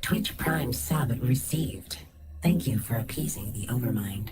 Twitch Prime sub received. Thank you for appeasing the Overmind.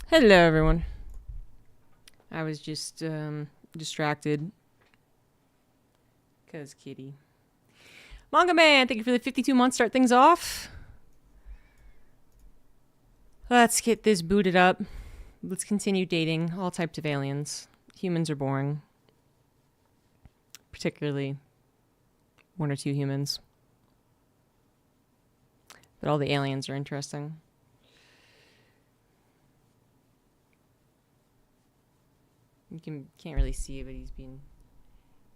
Hello, everyone. I was just distracted because Kitty. Manga Man, thank you for the 52 months. Start things off. Let's get this booted up. Let's continue dating all types of aliens. Humans are boring, particularly one or two humans. But all the aliens are interesting. You can't really see, but he's being,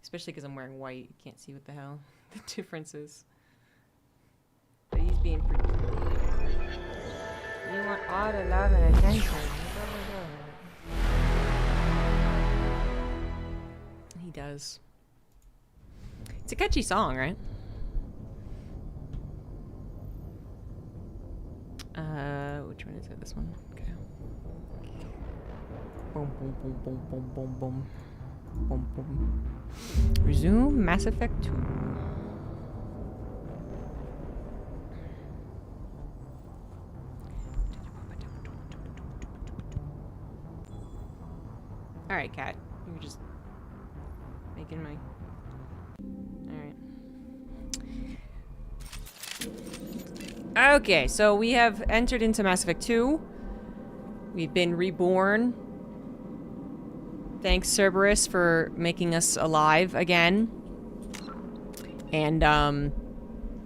especially because I'm wearing white, you can't see what the hell the difference is. But he's being pretty. want all the love and attention. He does. It's a catchy song, right? Which one is it? This one? Okay. Boom, boom, boom, boom, boom, boom, boom. Boom, boom. Resume Mass Effect 2. Alright, Cat. You're just making my... Alright. Okay, so we have entered into Mass Effect 2. We've been reborn. Thanks, Cerberus, for making us alive again. And,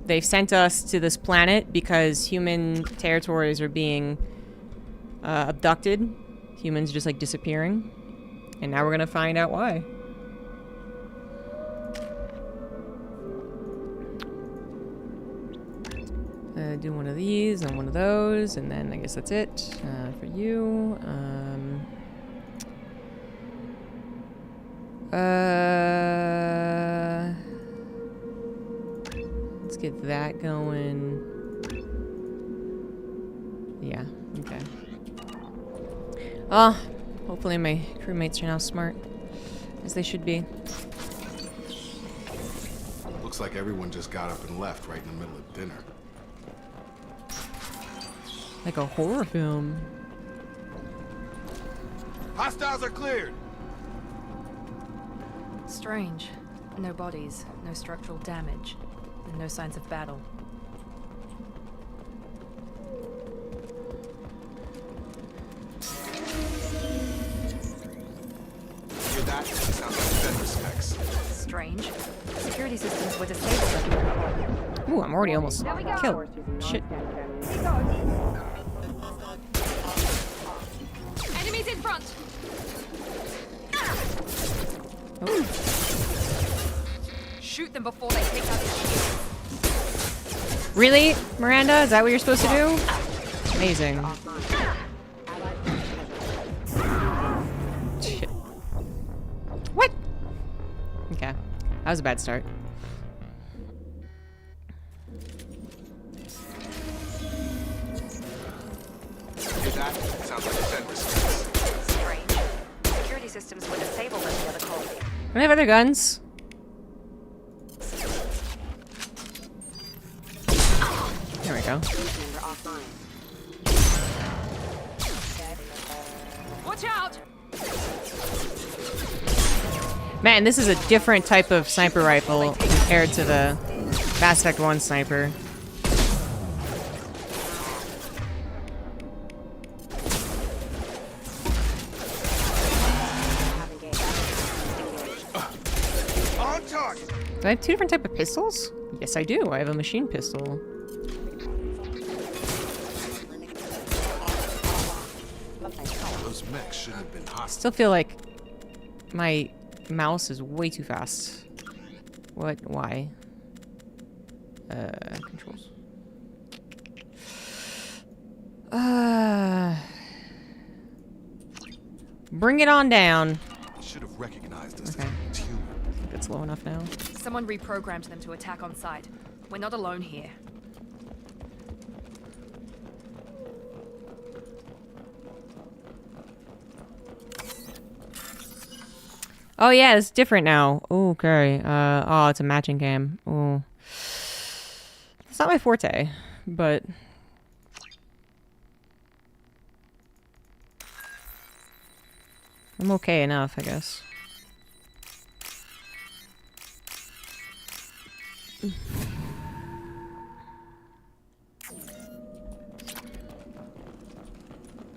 they've sent us to this planet because human territories are being abducted. Humans just, like, disappearing. And now we're gonna find out why. Do one of these and one of those, and then I guess that's it for you. Let's get that going. Yeah, okay. Hopefully my crewmates are now smart, as they should be. Looks like everyone just got up and left right in the middle of dinner. Like a horror film. Hostiles are cleared! Strange. No bodies, no structural damage, and no signs of battle. Hear that? Sounds like vendor specs. Strange. Security systems were disabled. Ooh, I'm already almost killed. Shit. Enemies in front! Oh. Shoot them before they take out the shield. Really, Miranda? Is that what you're supposed to do? Amazing. Shit. What? Okay. That was a bad start. Hear that? Sounds like vendor specs. Strange. Security systems were disabled in the other colony. Don't I have other guns? There we go. Watch out! Man, this is a different type of sniper rifle compared to the Mass Effect 1 sniper. On target! Do I have two different types of pistols? Yes, I do. I have a machine pistol. Those mechs shouldn't have been I hostile. still feel like my mouse is way too fast. What? Why? Controls. Bring it on down. Should have recognized us Okay. as human. I think it's low enough now. Someone reprogrammed them to attack on sight. We're not alone here. Oh yeah, it's different now. Ooh, okay. Oh, it's a matching cam. Oh, it's not my forte, but I'm okay enough, I guess.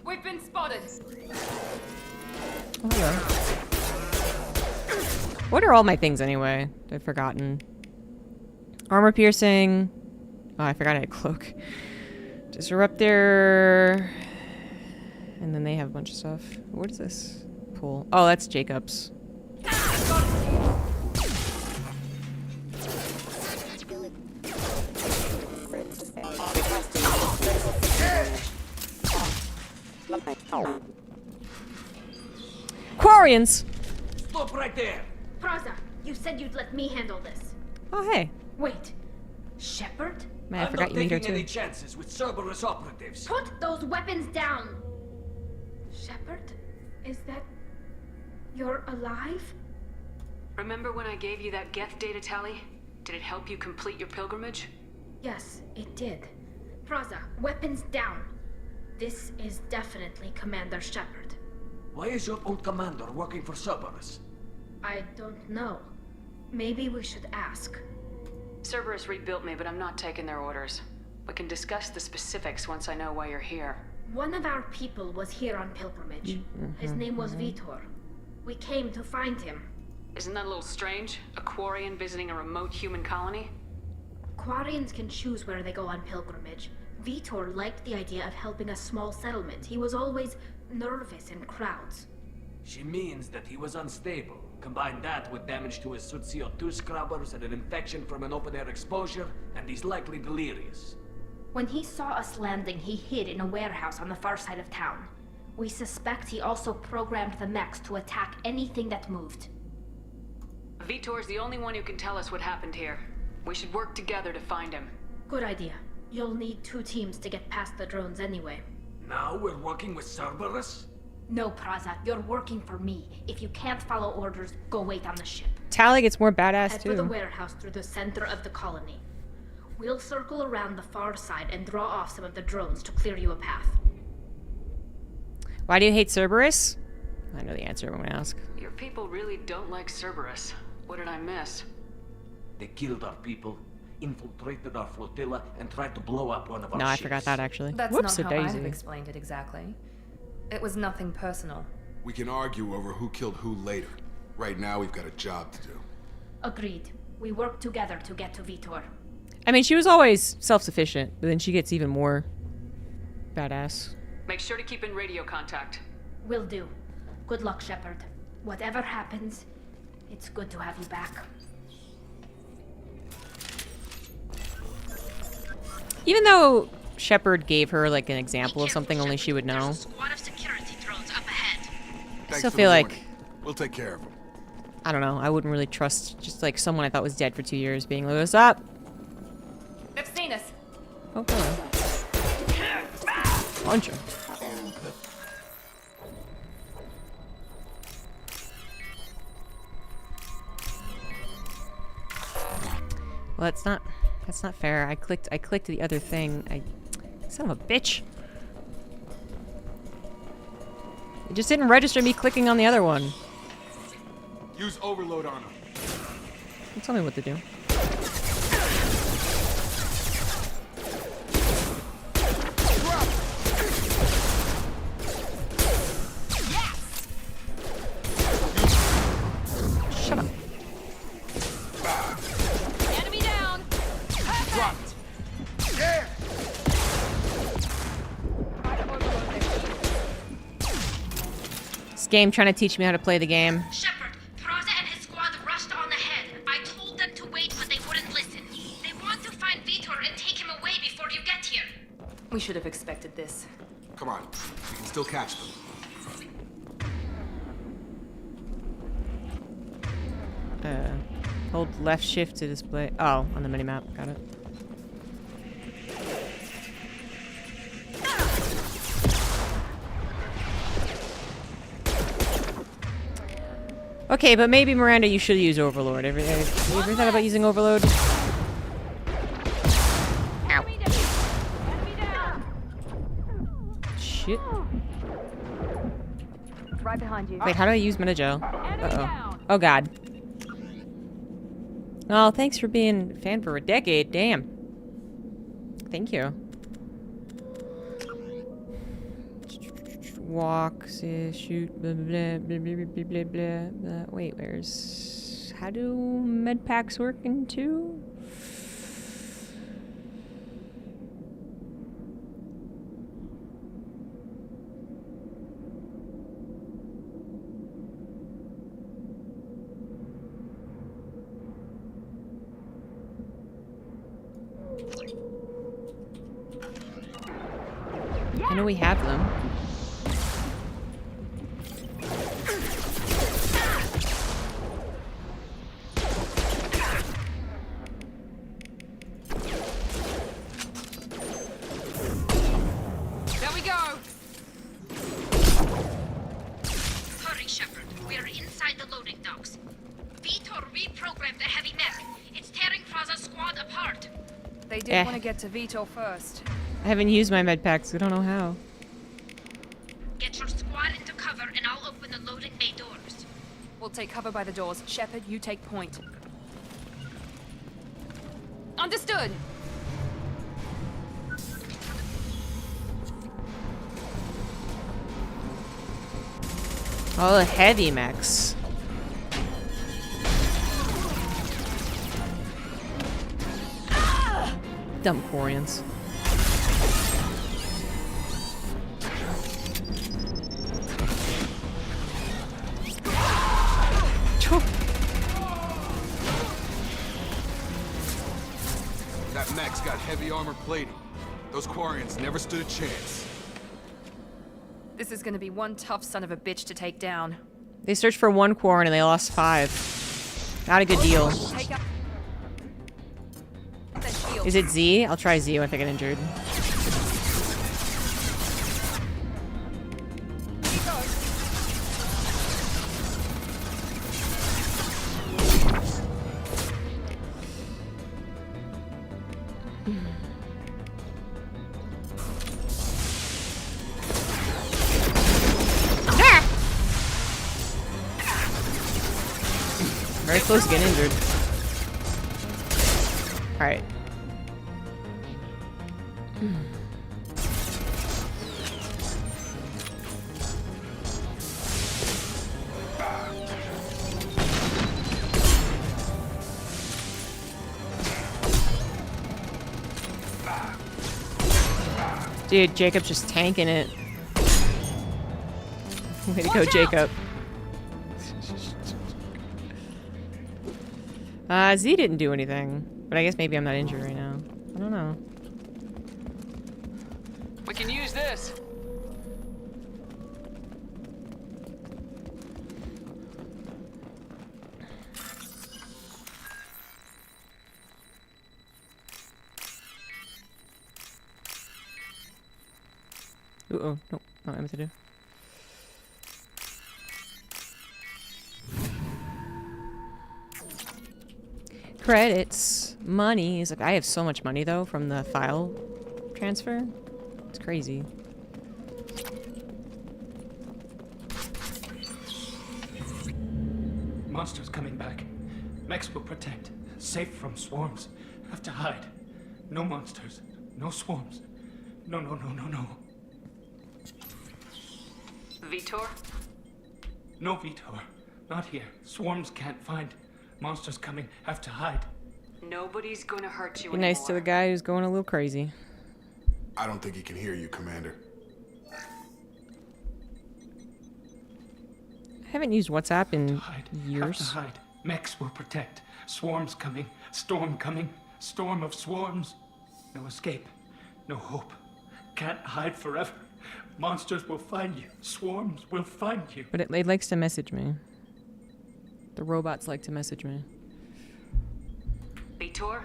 We've been spotted. Oh, hello. What are all my things anyway? I've forgotten. Armor piercing. Oh, I forgot I had cloak. Disruptor. And then they have a bunch of stuff. What is this? Pool. Oh, that's Jacob's. Quarians. Stop right there! Praza, you said you'd let me handle this. Oh, hey. Wait. Shepard? Man, I I'm forgot not you meet her taking any too. chances with Cerberus operatives. Put those weapons down! Shepard? Is that... You're alive? Remember when I gave you that Geth data tally? Did it help you complete your pilgrimage? Yes, it did. Praza, weapons down. This is definitely Commander Shepard. Why is your old commander working for Cerberus? I don't know. Maybe we should ask. Cerberus rebuilt me, but I'm not taking their orders. We can discuss the specifics once I know why you're here. One of our people was here on pilgrimage. His name was Vitor. We came to find him. Isn't that a little strange? A Quarian visiting a remote human colony? Quarians can choose where they go on pilgrimage. Vitor liked the idea of helping a small settlement. He was always nervous in crowds. She means that he was unstable. Combine that with damage to his Suit CO2 scrubbers and an infection from an open-air exposure, and he's likely delirious. When he saw us landing, he hid in a warehouse on the far side of town. We suspect he also programmed the mechs to attack anything that moved. Vitor's the only one who can tell us what happened here. We should work together to find him. Good idea. You'll need 2 teams to get past the drones anyway. Now we're working with Cerberus? No, Praza, you're working for me. If you can't follow orders, go wait on the ship. Tally gets more badass Head for the too. warehouse through the center of the colony. We'll circle around the far side and draw off some of the drones to clear you a path. Why do you hate Cerberus? I know the answer when I ask. Your people really don't like Cerberus. What did I miss? They killed our people, infiltrated our flotilla, and tried to blow up one of our No, I ships. forgot that actually. That's Whoops, not a how I daisy. have explained it exactly. It was nothing personal. We can argue over who killed who later. Right now, we've got a job to do. Agreed. We work together to get to Vitor. I mean, she was always self-sufficient, but then she gets even more badass. Make sure to keep in radio contact. Will do. Good luck, Shepard. Whatever happens, it's good to have you back. Even though Shepard gave her like an example of something only she would know, Squad of security drones up ahead. I Thanks still for feel the like, warning. We'll take care of them. I don't know, I wouldn't really trust just like someone I thought was dead for 2 years being like, what's up? They've seen us. Oh, hello. Punch him. Well, that's not fair. I clicked the other thing. Son of a bitch. It just didn't register me clicking on the other one. Use overload on them. Don't tell me what to do. Shut up. Enemy down! Drop it. Yeah! This game trying to teach me how to play the game. Shepard, Praza and his squad rushed on ahead. I told them to wait, but they wouldn't listen. They want to find Vitor and take him away before you get here. We should have expected this. Come on. We can still catch them. Hold left shift to display. Oh, on the minimap. Got it. Okay, but maybe Miranda, you should use Overlord. Have you ever thought about using Overload? Ow. Shit. Right behind you. Wait, how do I use Metajo? Uh-oh. Oh, God. Oh, thanks for being a fan for a decade. Damn. Thank you. Walk, shoot, blah, blah, blah, blah, blah, blah, blah, blah. Wait, where's... How do med packs work in 2? I know we have them. They did want to get to Vito first. I haven't used my med packs. I don't know how. Get your squad into cover and I'll open the loading bay doors. We'll take cover by the doors. Shepard, you take point. Understood. All the heavy mechs. Dumb Quarians. That mech's got heavy armor plating. Those Quarians never stood a chance. This is gonna be one tough son of a bitch to take down. They searched for 1 Quarren and they lost 5. Not a good deal. Take out the shield. Is it Z? I'll try Z if I get injured. Very close to getting injured. Alright. Dude, Jacob's just tanking it. Way to go, Jacob. Z didn't do anything. But I guess maybe I'm not injured right now. I don't know. We can use this. Uh-oh. Nope. Not what I meant to do. Credits. Money. Is like, I have so much money, though, from the file transfer. It's crazy. Monsters coming back. Mechs will protect. Safe from swarms. Have to hide. No monsters. No swarms. No, no, no, no, no. Vitor? No, Vitor. Not here. Swarms can't find. Monsters coming. Have to hide. Nobody's gonna hurt you Be nice to the guy who's going a little crazy. I don't think he can hear you, Commander. I haven't used WhatsApp in Hide. years. Have to hide. Mechs will protect. Swarms coming. Storm coming. Storm of swarms. No escape. No hope. Can't hide forever. Monsters will find you. Swarms will find you. But it likes to message me. The robots like to message me. Vitor,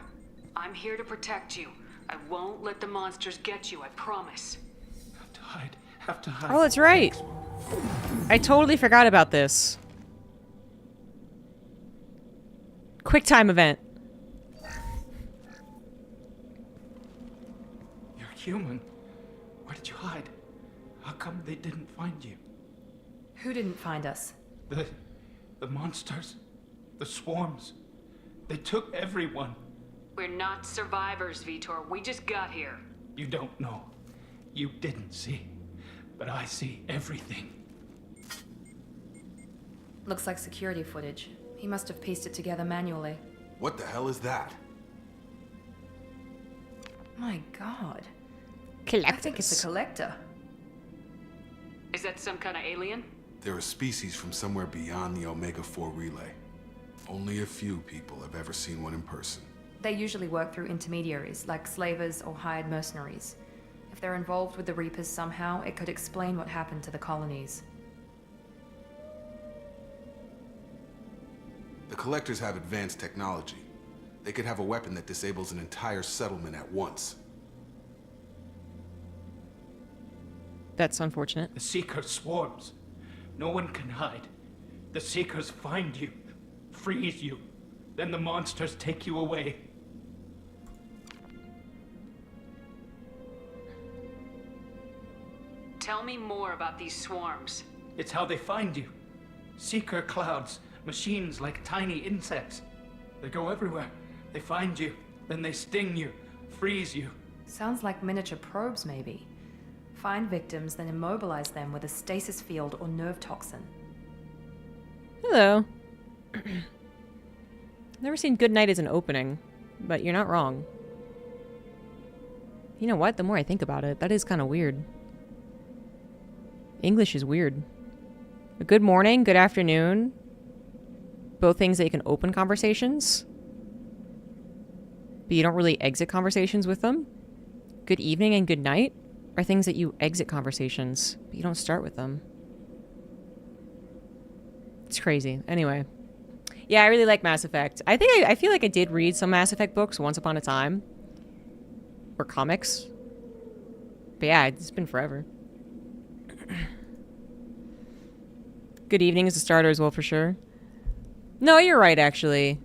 I'm here to protect you. I won't let the monsters get you, I promise. Have to hide. Have to hide. Oh, that's right. I totally forgot about this. Quick time event. You're human. Where did you hide? How come they didn't find you? Who didn't find us? The monsters. The swarms. They took everyone. We're not survivors, Vitor. We just got here. You don't know. You didn't see. But I see everything. Looks like security footage. He must have pieced it together manually. What the hell is that? My god. I Collectors. think it's a collector. Is that some kind of alien? They're a species from somewhere beyond the Omega-4 relay. Only a few people have ever seen one in person. They usually work through intermediaries, like slavers or hired mercenaries. If they're involved with the Reapers somehow, it could explain what happened to the colonies. The Collectors have advanced technology. They could have a weapon that disables an entire settlement at once. That's unfortunate. The Seeker swarms. No one can hide. The Seekers find you. Freeze you. Then the monsters take you away. me more about these swarms. It's how they find you. Seeker clouds, machines like tiny insects. They go everywhere. They find you, then they sting you, freeze you. Sounds like miniature probes, maybe. Find victims, then immobilize them with a stasis field or nerve toxin. Hello. Never seen Good Night as an opening, but you're not wrong. You know what? The more I think about it, that is kind of weird. English is weird. A good morning, good afternoon. Both things that you can open conversations, but you don't really exit conversations with them. Good evening and good night are things that you exit conversations, but you don't start with them. It's crazy. Anyway. Yeah, I really like Mass Effect. I feel like I did read some Mass Effect books once upon a time. Or comics. But yeah, it's been forever. Good evening is a starter as well, for sure. No, you're right, actually.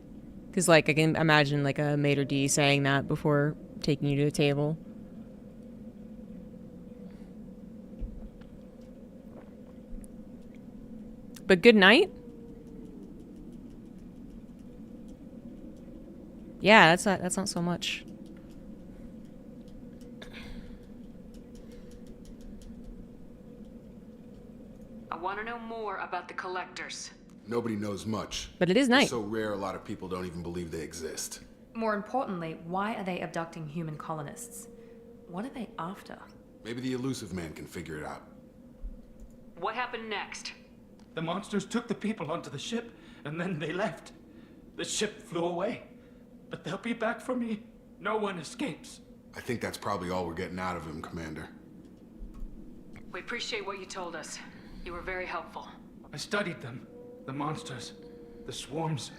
Because, like, I can imagine, like, a maitre d' saying that before taking you to a table. But good night? Yeah, that's not so much. I want to know more about the collectors. Nobody knows much. But it is They're night. so rare, a lot of people don't even believe they exist. More importantly, why are they abducting human colonists? What are they after? Maybe the elusive man can figure it out. What happened next? The monsters took the people onto the ship, and then they left. The ship flew away. But they'll be back for me. No one escapes. I think that's probably all we're getting out of him, Commander. We appreciate what you told us. You were very helpful. I studied them. The monsters. The swarms.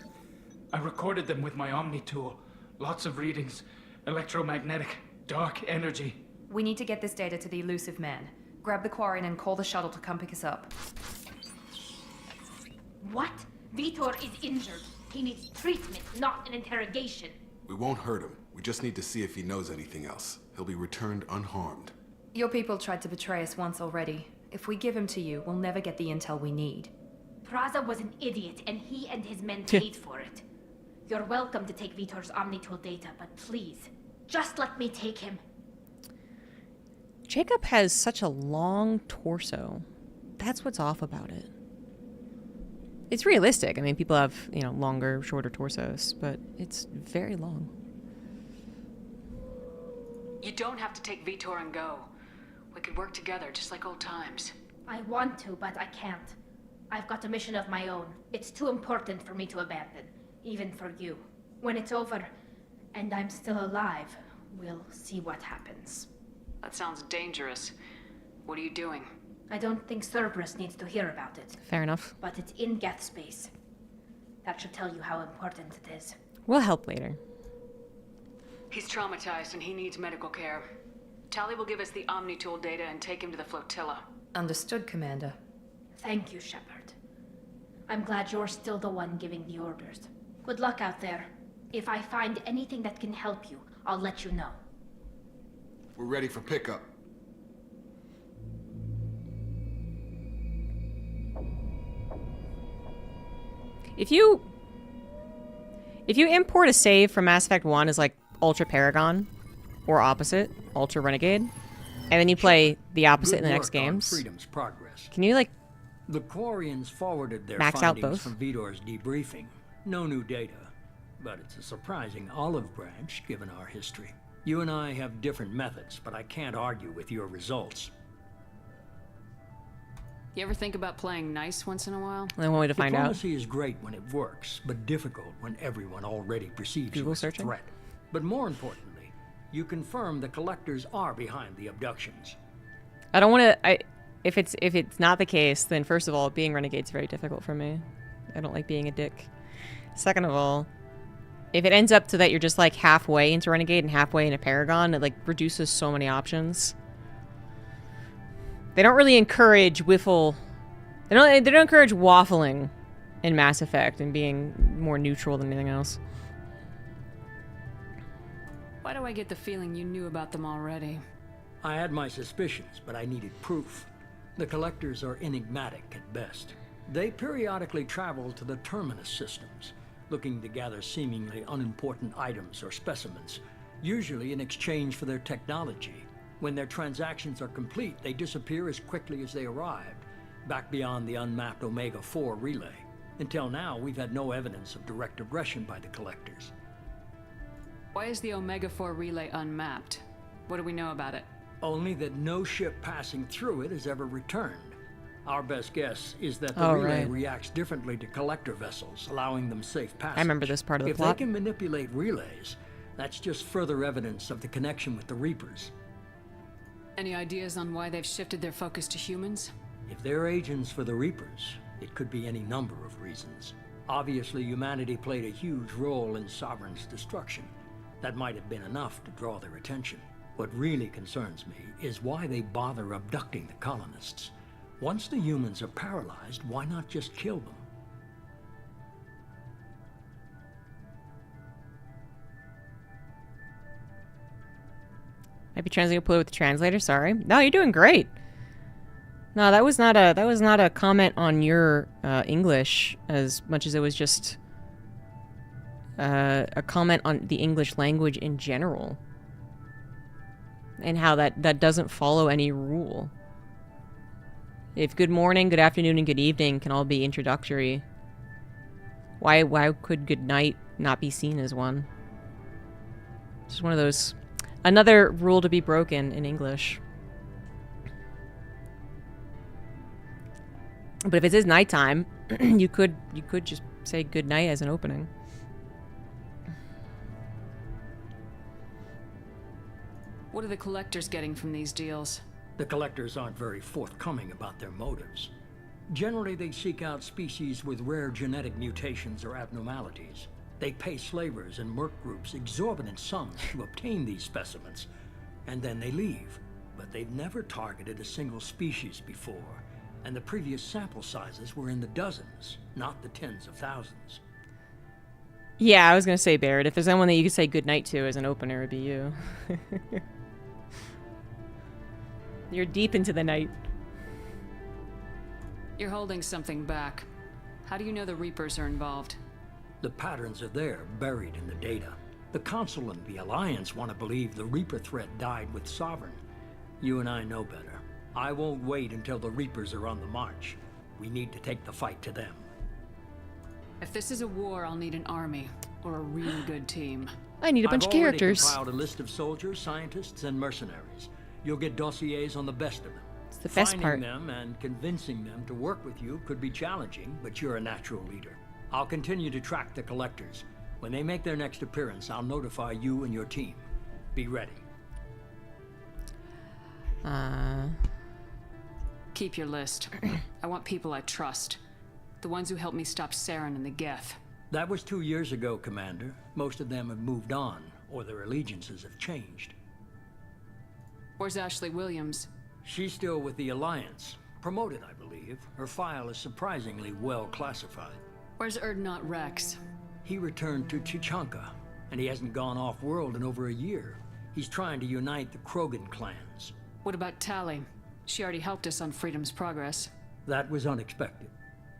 I recorded them with my Omni tool. Lots of readings. Electromagnetic. Dark energy. We need to get this data to the elusive man. Grab the Quarian and call the shuttle to come pick us up. What? Vitor is injured. He needs treatment, not an interrogation. We won't hurt him. We just need to see if he knows anything else. He'll be returned unharmed. Your people tried to betray us once already. If we give him to you, we'll never get the intel we need. Praza was an idiot, and he and his men paid for it. You're welcome to take Vitor's Omnitool data, but please, just let me take him. Jacob has such a long torso. That's what's off about it. It's realistic. I mean, people have, you know, longer, shorter torsos, but it's very long. You don't have to take Vitor and go. We could work together, just like old times. I want to, but I can't. I've got a mission of my own. It's too important for me to abandon, even for you. When it's over, and I'm still alive, we'll see what happens. That sounds dangerous. What are you doing? I don't think Cerberus needs to hear about it, Fair enough. but it's in Geth space. That should tell you how important it is. We'll help later. He's traumatized and he needs medical care. Tali will give us the Omnitool data and take him to the flotilla. Understood, Commander. Thank you, Shepard. I'm glad you're still the one giving the orders. Good luck out there. If I find anything that can help you, I'll let you know. We're ready for pickup. If you import a save from Mass Effect 1 as like Ultra Paragon, or opposite, Ultra Renegade, and then you play the opposite in the next games, Freedom's progress. can you like The Quarians forwarded their max out findings both? from Vitor's debriefing. No new data, but it's a surprising olive branch given our history. You and I have different methods, but I can't argue with your results. You ever think about playing nice once in a while? And then one way to find out. Diplomacy is great when it works, but difficult when everyone already perceives Google you as a searching? threat. But more importantly, you confirm the collectors are behind the abductions. I don't want to. If it's not the case, then first of all, being Renegade's very difficult for me. I don't like being a dick. Second of all, if it ends up to that you're just like halfway into Renegade and halfway into Paragon, it like reduces so many options. They don't really encourage wiffle. They don't encourage waffling in Mass Effect and being more neutral than anything else. Why do I get the feeling you knew about them already? I had my suspicions, but I needed proof. The collectors are enigmatic at best. They periodically travel to the terminus systems, looking to gather seemingly unimportant items or specimens, usually in exchange for their technology. When their transactions are complete, they disappear as quickly as they arrived, back beyond the unmapped Omega-4 relay. Until now, we've had no evidence of direct aggression by the collectors. Why is the Omega-4 relay unmapped? What do we know about it? Only that no ship passing through it has ever returned. Our best guess is that the Oh, relay right. reacts differently to collector vessels, allowing them safe passage. I remember this part of the If plot. they can manipulate relays, that's just further evidence of the connection with the Reapers. Any ideas on why they've shifted their focus to humans? If they're agents for the Reapers, it could be any number of reasons. Obviously, humanity played a huge role in Sovereign's destruction. That might have been enough to draw their attention. What really concerns me is why they bother abducting the colonists. Once the humans are paralyzed, why not just kill them? Might be translating poorly with the translator. Sorry. No, you're doing great. No, that was not a comment on your English as much as it was just a comment on the English language in general, and how that doesn't follow any rule. If good morning, good afternoon, and good evening can all be introductory, why could good night not be seen as one? Just one of those. Another rule to be broken in English. But if it is nighttime, you could just say good night as an opening. What are the collectors getting from these deals? The collectors aren't very forthcoming about their motives. Generally, they seek out species with rare genetic mutations or abnormalities. They pay slavers and merc groups exorbitant sums to obtain these specimens, and then they leave. But they've never targeted a single species before, and the previous sample sizes were in the dozens, not the tens of thousands. Yeah, I was gonna say, Barrett, if there's anyone that you could say goodnight to as an opener, it'd be you. You're deep into the night. You're holding something back. How do you know the Reapers are involved? The patterns are there, buried in the data. The Council and the Alliance want to believe the Reaper threat died with Sovereign. You and I know better. I won't wait until the Reapers are on the march. We need to take the fight to them. If this is a war, I'll need an army, or a really good team. I need a bunch of characters. I've already compiled a list of soldiers, scientists, and mercenaries. You'll get dossiers on the best of them. It's the best part. Finding them and convincing them to work with you could be challenging, but you're a natural leader. I'll continue to track the collectors. When they make their next appearance, I'll notify you and your team. Be ready. Keep your list. I want people I trust. The ones who helped me stop Saren and the Geth. That was 2 years ago, Commander. Most of them have moved on, or their allegiances have changed. Where's Ashley Williams? She's still with the Alliance. Promoted, I believe. Her file is surprisingly well classified. Where's Erdnot Rex? He returned to Chichanka, and he hasn't gone off-world in over a year. He's trying to unite the Krogan clans. What about Tali? She already helped us on Freedom's Progress. That was unexpected.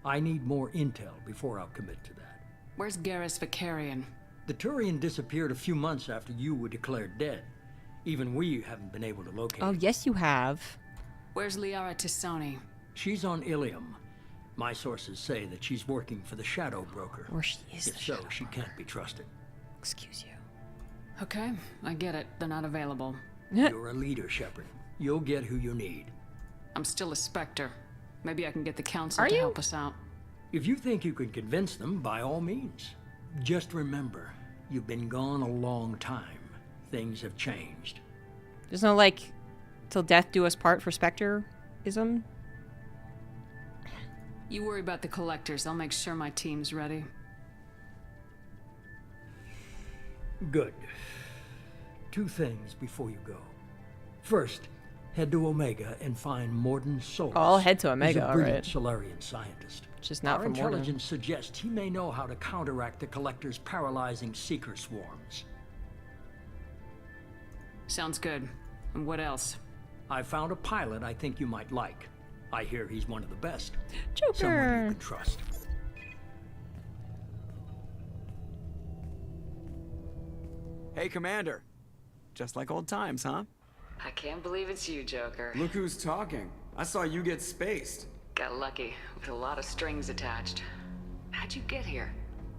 I need more intel before I'll commit to that. Where's Garrus Vicarian? The Turian disappeared a few months after you were declared dead. Even we haven't been able to locate Oh, her. yes you have. Where's Liara Tisoni? She's on Ilium. My sources say that she's working for the Shadow Broker. Or she is If the so, Shadow she can't be trusted. Excuse you. Okay, I get it. They're not available. You're a leader, Shepard. You'll get who you need. I'm still a Spectre. Maybe I can get the Council Are to you? help us out. If you think you can convince them, by all means. Just remember, you've been gone a long time. Things have changed. There's no, like, till death do us part for Spectre-ism? You worry about the collectors. I'll make sure my team's ready. Good. 2 things before you go. First, head to Omega and find Morden Solus. Oh, I'll head to Omega, He's a brilliant alright. Solarian scientist. Just not Our for Morden. intelligence suggests he may know how to counteract the Collector's paralyzing seeker swarms. Sounds good. And what else? I found a pilot I think you might like. I hear he's one of the best. Someone you Joker. can trust. Hey, Commander. Just like old times, huh? I can't believe it's you, Joker. Look who's talking. I saw you get spaced. Got lucky, with a lot of strings attached. How'd you get here?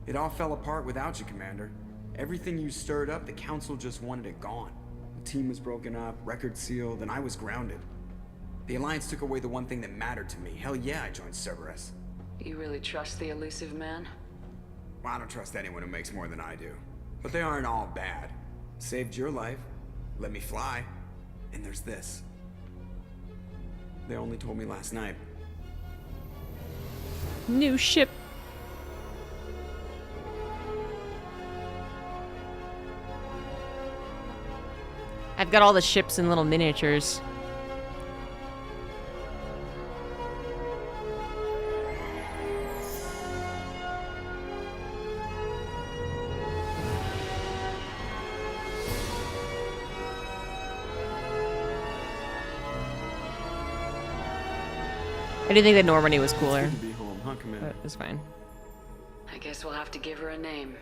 It all fell apart without you, Commander. Everything you stirred up, the Council just wanted it gone. The team was broken up, record sealed, and I was grounded. The Alliance took away the one thing that mattered to me. Hell yeah, I joined Cerberus. You really trust the elusive man? Well, I don't trust anyone who makes more than I do. But they aren't all bad. Saved your life, let me fly, and there's this. They only told me last night. New ship. I've got all the ships in little miniatures. I do think that Normandy was cooler, Good to be home, huh, Commander? but it's fine. I guess we'll have to give her a name.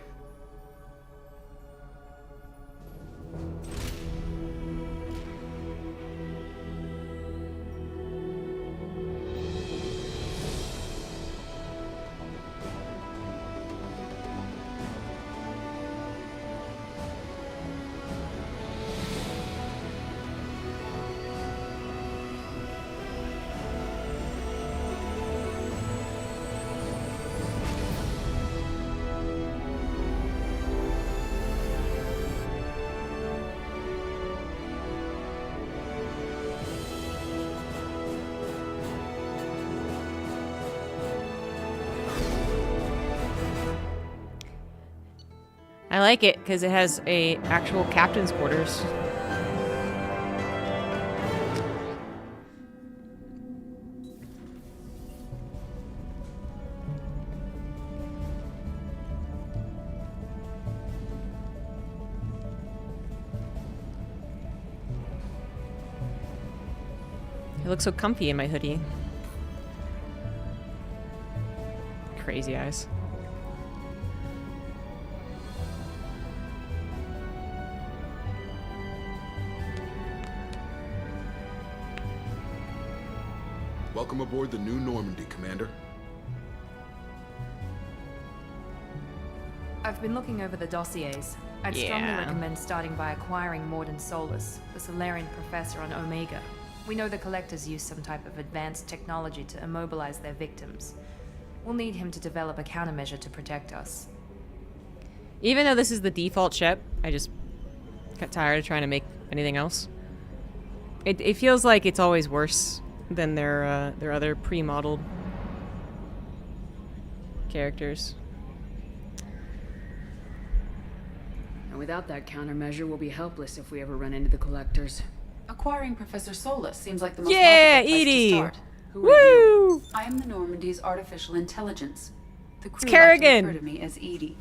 I like it because it has a actual captain's quarters. It looks so comfy in my hoodie. Crazy eyes. Welcome aboard the new Normandy, Commander. I've been looking over the dossiers. I'd strongly Yeah. recommend starting by acquiring Morden Solus, the Solarian professor on Omega. We know the Collectors use some type of advanced technology to immobilize their victims. We'll need him to develop a countermeasure to protect us. Even though this is the default ship, I just got tired of trying to make anything else. It feels like it's always worse than their other pre-modeled characters. And without that countermeasure, we'll be helpless if we ever run into the Collectors. Acquiring Professor Solus seems like the most Yeah, logical place Edie! to start. Who are you? Woo! I am the Normandy's artificial intelligence. The crew like to Kerrigan! refer to me as Edie.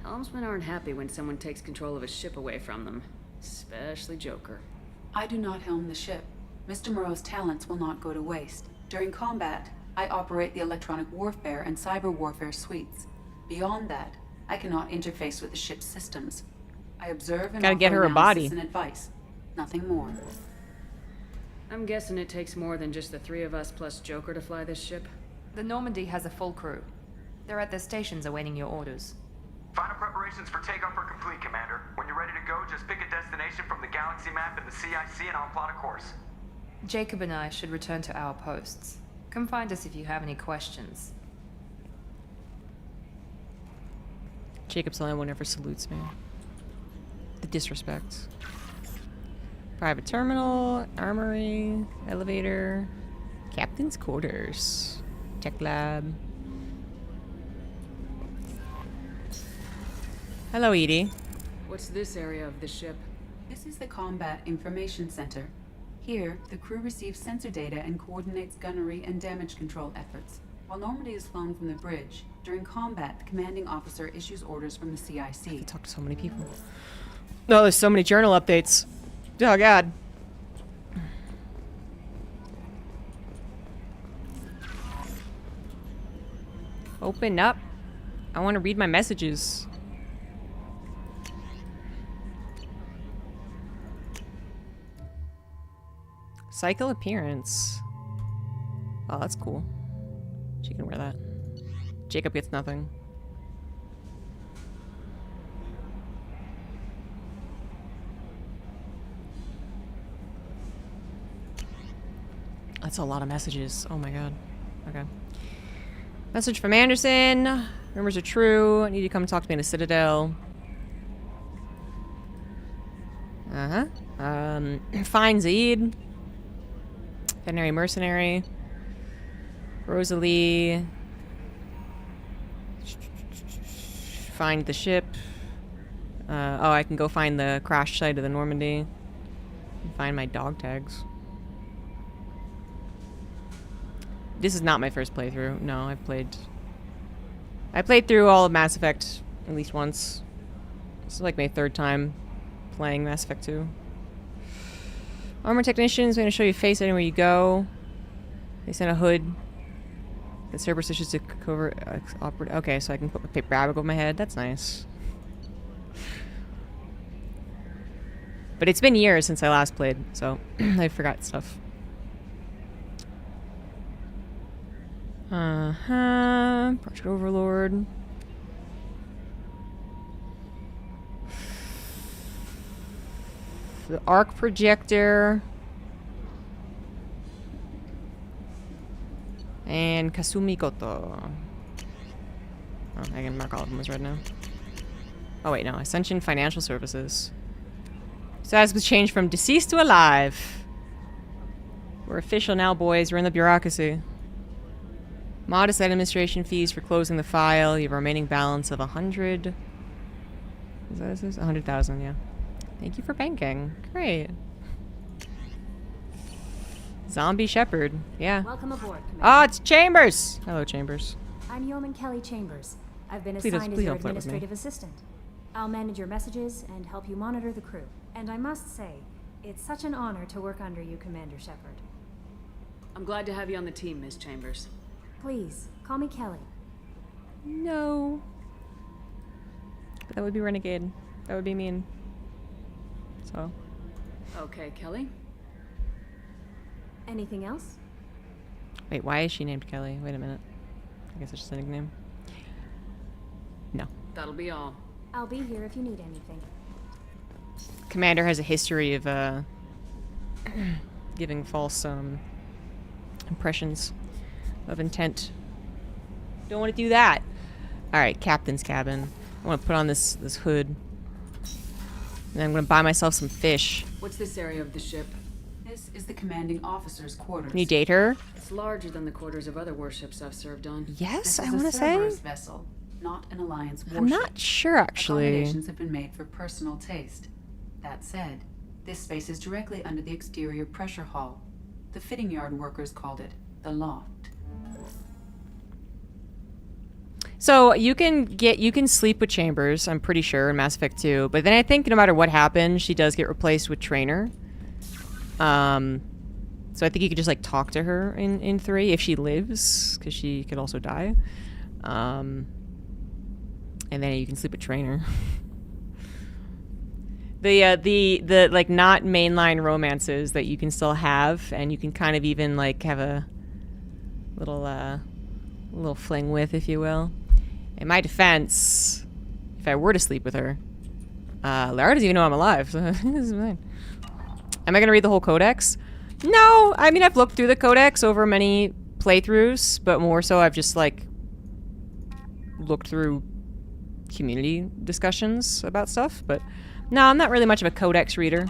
Helmsmen aren't happy when someone takes control of a ship away from them. Especially Joker. I do not helm the ship. Mr. Moreau's talents will not go to waste. During combat, I operate the electronic warfare and cyber warfare suites. Beyond that, I cannot interface with the ship's systems. I observe and Gotta get offer her a body. analysis and advice. Nothing more. I'm guessing it takes more than just the three of us plus Joker to fly this ship. The Normandy has a full crew. They're at their stations awaiting your orders. Final preparations for takeoff are complete, Commander. When you're ready to go, just pick a destination from the galaxy map in the CIC and I'll plot a course. Jacob and I should return to our posts. Come find us if you have any questions. Jacob's the only one who ever salutes me. The disrespect. Private terminal, armory, elevator, captain's quarters, tech lab. Hello, Edie. What's this area of the ship? This is the Combat Information Center. Here, the crew receives sensor data and coordinates gunnery and damage control efforts. While Normandy is flown from the bridge, during combat, the commanding officer issues orders from the I CIC. talk to so many people. No, there's so many journal updates. Oh, God. Open up. I want to read my messages. Cycle appearance. Oh, that's cool. She can wear that. Jacob gets nothing. That's a lot of messages. Oh my god. Okay. Message from Anderson. Rumors are true. I need you to come talk to me in the Citadel. Find Zaid. Veterinary mercenary. Rosalie. Find the ship. Oh, I can go find the crash site of the Normandy. Find my dog tags. This is not my first playthrough. No, I played through all of Mass Effect at least once. This is like my third time playing Mass Effect 2. Armor technicians, I'm going to show you face anywhere you go. They sent a hood. The Cerberus is just a cover. Okay, so I can put my paper bag over my head. That's nice. But it's been years since I last played, so I forgot stuff. Project Overlord. The arc projector. And Kasumi Koto. Oh, I can mark all of them as red now. Oh wait, no. Ascension Financial Services. Status was changed from deceased to alive. We're official now, boys. We're in the bureaucracy. Modest administration fees for closing the file. You have a remaining balance of 100. Is that what this is? 100,000, yeah. Thank you for banking. Great. Zombie Shepherd. Yeah. Welcome aboard, Commander. Oh, it's Chambers! Hello, Chambers. I'm Yeoman Kelly Chambers. I've been Please assigned as your don't flirt with me. administrative assistant. I'll manage your messages and help you monitor the crew. And I must say, it's such an honor to work under you, Commander Shepard. I'm glad to have you on the team, Miss Chambers. Please, call me Kelly. No. But that would be renegade. That would be mean. So. Okay, Kelly. Anything else? Wait, why is she named Kelly? Wait a minute. I guess it's just a nickname. No. That'll be all. I'll be here if you need anything. Commander has a history of giving false impressions of intent. Don't want to do that. All right, captain's cabin. I want to put on this hood, and I'm going to buy myself some fish. What's this area of the ship? This is the commanding officer's quarters. Can you date her? It's larger than the quarters of other warships I've served on. Yes, This I is want a to say. Cerberus vessel, not an Alliance warship. I'm not sure actually. Accommodations have been made for personal taste. That said, this space is directly under the exterior pressure hull. The fitting yard workers called it the loft. So you can sleep with Chambers, I'm pretty sure, in Mass Effect 2. But then I think no matter what happens, she does get replaced with Trainer. So I think you could just like talk to her in 3 if she lives, because she could also die. And then you can sleep with Trainer. the like not mainline romances that you can still have, and you can kind of even like have a little fling with, if you will. In my defense, if I were to sleep with her, Lara doesn't even know I'm alive. So this is fine. Am I gonna read the whole codex? No, I mean I've looked through the codex over many playthroughs, but more so I've just like looked through community discussions about stuff. But no, I'm not really much of a codex reader.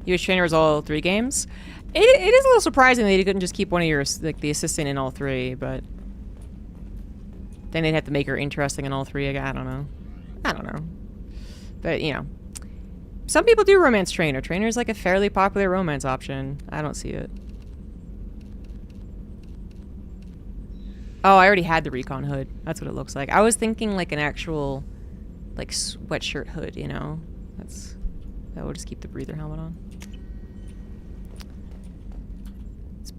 US Trainer was all 3 games. It is a little surprising that you couldn't just keep one of your, like, the assistant in all 3, but then they'd have to make her interesting in all 3 again. I don't know. But, you know. Some people do romance Trainer. Trainer is like a fairly popular romance option. I don't see it. Oh, I already had the recon hood. That's what it looks like. I was thinking like an actual, like, sweatshirt hood, you know? That will just keep the breather helmet on.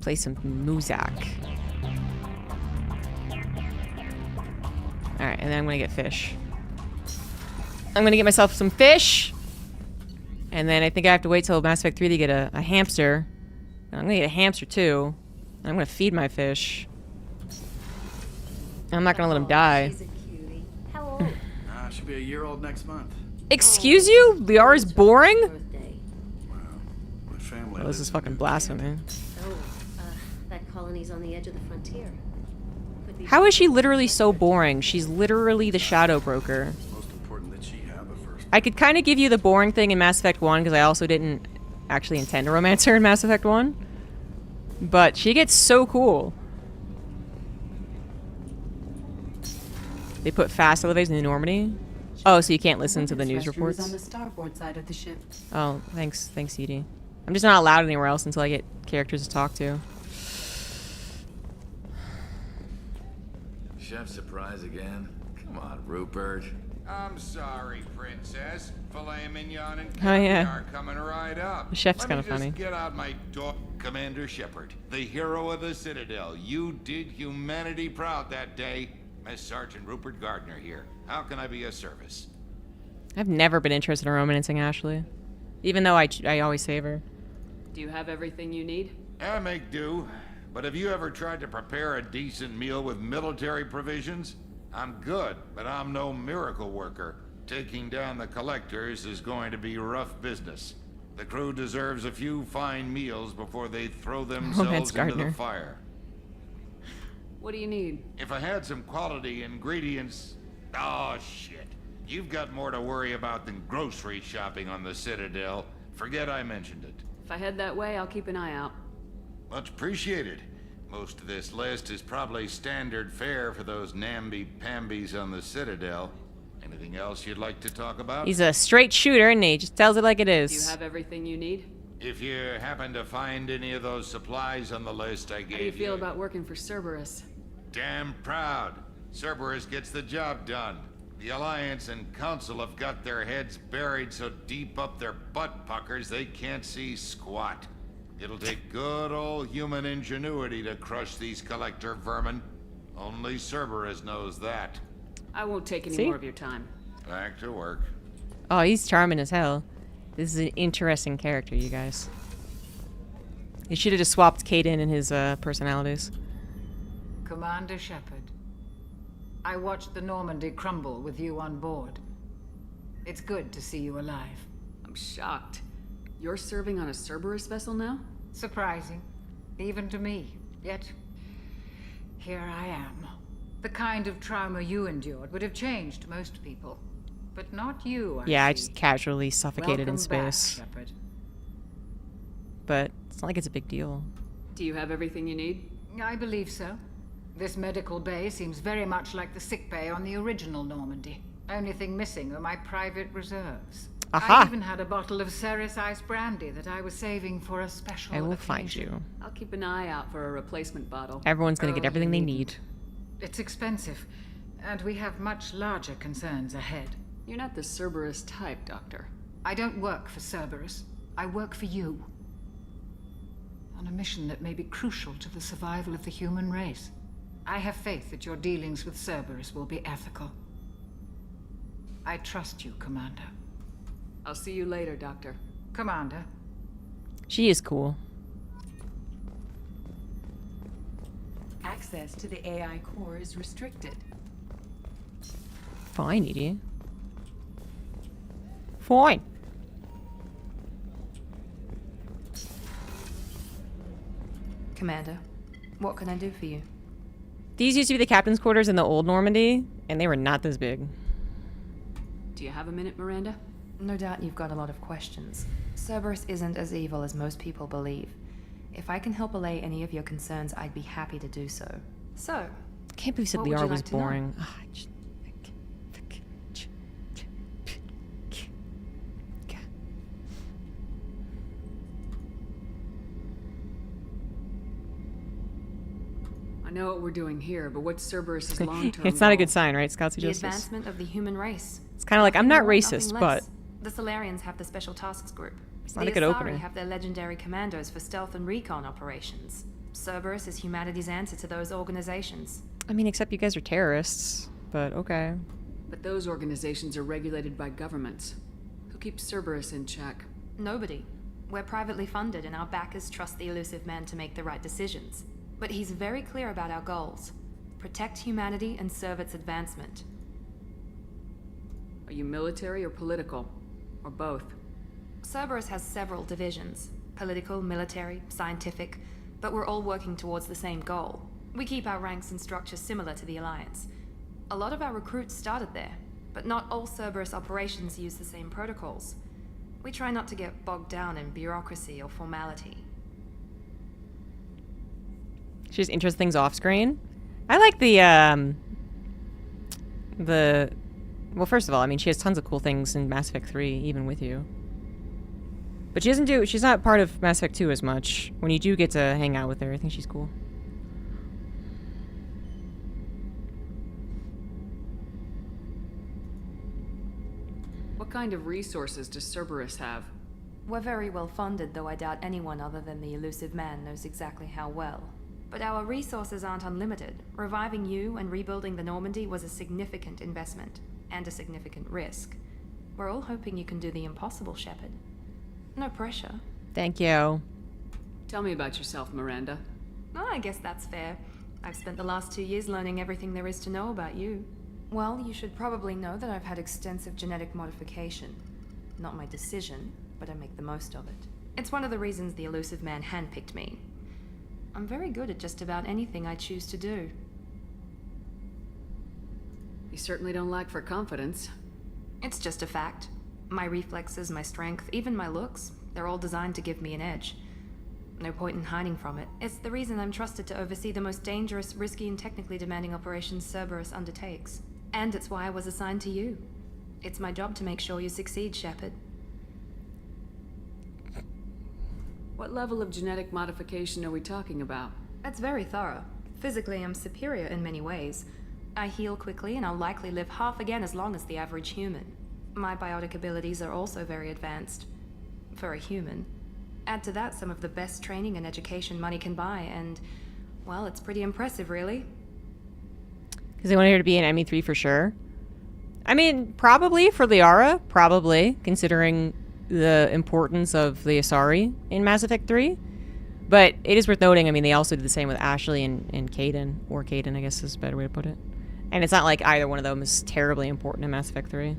Play some Muzak. Alright, and then I'm gonna get fish. I'm gonna get myself some fish! And then I think I have to wait till Mass Effect 3 to get a hamster. And I'm gonna get a hamster too. And I'm gonna feed my fish. I'm not gonna let him die. She's a cutie. How old? She'll be a year old next month. Excuse you? Liara's boring? My family. Oh, this is fucking blasphemy. Oh, that colony's on the edge of the frontier. How is she literally so boring? She's literally the shadow broker. Most important that she have a first. I could kind of give you the boring thing in Mass Effect 1 because I also didn't actually intend to romance her in Mass Effect 1. But she gets so cool. They put fast elevators in Normandy. Oh, so you can't listen to the news reports? On the starboard side of the ship. Oh, thanks, Edie. I'm just not allowed anywhere else until I get characters to talk to. Chef surprise again? Come on, Rupert. I'm sorry, Princess. Filet mignon and Oh, yeah. caviar coming right up. The chef's Let me kinda funny. just get out my dog, Commander Shepard, the hero of the Citadel. You did humanity proud that day. Miss Sergeant Rupert Gardner here. How can I be of service? I've never been interested in romancing Ashley. Even though I always save her. Do you have everything you need? I make do. But have you ever tried to prepare a decent meal with military provisions? I'm good, but I'm no miracle worker. Taking down the collectors is going to be rough business. The crew deserves a few fine meals before they throw themselves into the fire. What do you need? If I had some quality ingredients... Oh, shit. You've got more to worry about than grocery shopping on the Citadel. Forget I mentioned it. If I head that way, I'll keep an eye out. Much appreciated. Most of this list is probably standard fare for those namby-pambies on the Citadel. Anything else you'd like to talk about? He's a straight shooter, and he just tells it like it Do you is. have everything you need? If you happen to find any of those supplies on the list I gave you... How do you feel about working for Cerberus? Damn proud. Cerberus gets the job done. The Alliance and Council have got their heads buried so deep up their butt puckers they can't see squat. It'll take good old human ingenuity to crush these collector vermin. Only Cerberus knows that. I won't take any See? more of your time. Back to work. Oh, he's charming as hell. This is an interesting character, you guys. He should have just swapped Kaden and his personalities. Commander Shepard, I watched the Normandy crumble with you on board. It's good to see you alive. I'm shocked. You're serving on a Cerberus vessel now? Surprising, even to me. Yet, here I am. The kind of trauma you endured would have changed most people. But not you, Yeah, I see. just casually suffocated in Welcome back, space. Shepard. But it's not like it's a big deal. Do you have everything you need? I believe so. This medical bay seems very much like the sick bay on the original Normandy. Only thing missing are my private reserves. Aha! I even had a bottle of Ceres Ice brandy that I was saving for a special I will occasion. find you. I'll keep an eye out for a replacement bottle. Everyone's gonna get Oh, everything they you need. It's expensive, and we have much larger concerns ahead. You're not the Cerberus type, Doctor. I don't work for Cerberus. I work for you. On a mission that may be crucial to the survival of the human race. I have faith that your dealings with Cerberus will be ethical. I trust you, Commander. I'll see you later, Doctor. Commander. She is cool. Access to the AI core is restricted. Fine, Edie. Fine. Commander, what can I do for you? These used to be the captain's quarters in the old Normandy, and they were not this big. Do you have a minute, Miranda? No doubt you've got a lot of questions. Cerberus isn't as evil as most people believe. If I can help allay any of your concerns, I'd be happy to do so. So, I can't believe you said what would Liara you was like to know? boring. I know what we're doing here, but what's Cerberus's long-term It's not a goal? good sign, right, Scoutsy The Justice? advancement of the human race. It's kind of like, I'm not Nothing more, racist, nothing but... less. The Solarians have the Special Tasks Group. It's not the a good Asari opener. have their legendary commandos for stealth and recon operations. Cerberus is humanity's answer to those organizations. I mean, except you guys are terrorists, but okay. But those organizations are regulated by governments. Who keeps Cerberus in check? Nobody. We're privately funded and our backers trust the elusive man to make the right decisions. But he's very clear about our goals. Protect humanity and serve its advancement. Are you military or political? Or both? Cerberus has several divisions. Political, military, scientific. But we're all working towards the same goal. We keep our ranks and structure similar to the Alliance. A lot of our recruits started there, but not all Cerberus operations use the same protocols. We try not to get bogged down in bureaucracy or formality. She just interests things off screen. I like the well, first of all, I mean, she has tons of cool things in Mass Effect 3, even with you. But she's not part of Mass Effect 2 as much. When you do get to hang out with her, I think she's cool. What kind of resources does Cerberus have? We're very well funded, though I doubt anyone other than the elusive man knows exactly how well. But our resources aren't unlimited. Reviving you and rebuilding the Normandy was a significant investment, and a significant risk. We're all hoping you can do the impossible, Shepard. No pressure. Thank you. Tell me about yourself, Miranda. Oh, I guess that's fair. I've spent the last 2 years learning everything there is to know about you. Well, you should probably know that I've had extensive genetic modification. Not my decision, but I make the most of it. It's one of the reasons the elusive man handpicked me. I'm very good at just about anything I choose to do. You certainly don't lack for confidence. It's just a fact. My reflexes, my strength, even my looks, they're all designed to give me an edge. No point in hiding from it. It's the reason I'm trusted to oversee the most dangerous, risky, and technically demanding operations Cerberus undertakes. And it's why I was assigned to you. It's my job to make sure you succeed, Shepard. What level of genetic modification are we talking about? It's very thorough. Physically, I'm superior in many ways. I heal quickly, and I'll likely live half again as long as the average human. My biotic abilities are also very advanced. For a human. Add to that some of the best training and education money can buy, and, well, it's pretty impressive, really. Because they wanted her to be an ME3 for sure. I mean, probably for Liara, probably, considering the importance of the Asari in Mass Effect 3. But it is worth noting, I mean, they also did the same with Ashley and Kaidan, or Kaidan, I guess is a better way to put it. And it's not like either one of them is terribly important in Mass Effect 3.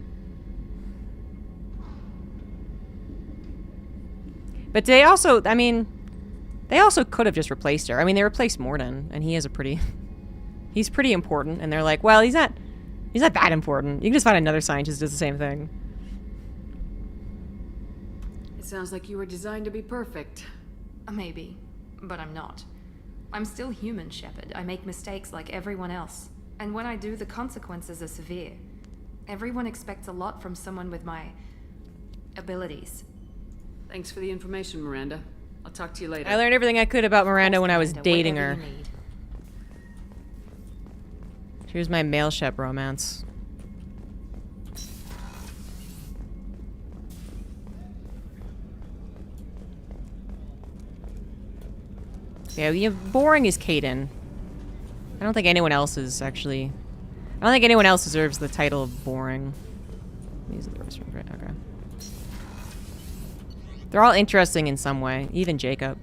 But they also, I mean, they also could have just replaced her. I mean, they replaced Mordin, and he is a pretty... he's pretty important, and they're like, well, he's not that important. You can just find another scientist who does the same thing. It sounds like you were designed to be perfect. Maybe, but I'm not. I'm still human, Shepard. I make mistakes like everyone else. And when I do, the consequences are severe. Everyone expects a lot from someone with my... abilities. Thanks for the information, Miranda. I'll talk to you later. I learned everything I could about Miranda when I was dating her. She was my male Shep romance. Yeah, boring is Kaidan. I don't think anyone else is actually... I don't think anyone else deserves the title of boring. These are the restrooms, right? Okay. They're all interesting in some way, even Jacob.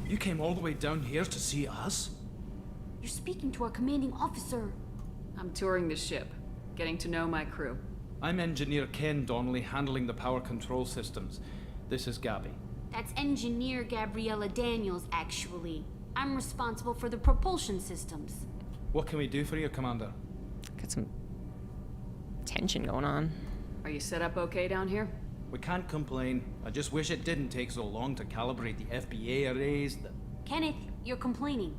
You came all the way down here to see us? You're speaking to our commanding officer. I'm touring the ship, getting to know my crew. I'm Engineer Ken Donnelly, handling the power control systems. This is Gabby. That's Engineer Gabriella Daniels, actually. I'm responsible for the propulsion systems. What can we do for you, Commander? Got some tension going on. Are you set up okay down here? We can't complain. I just wish it didn't take so long to calibrate the FBA arrays. Kenneth, you're complaining.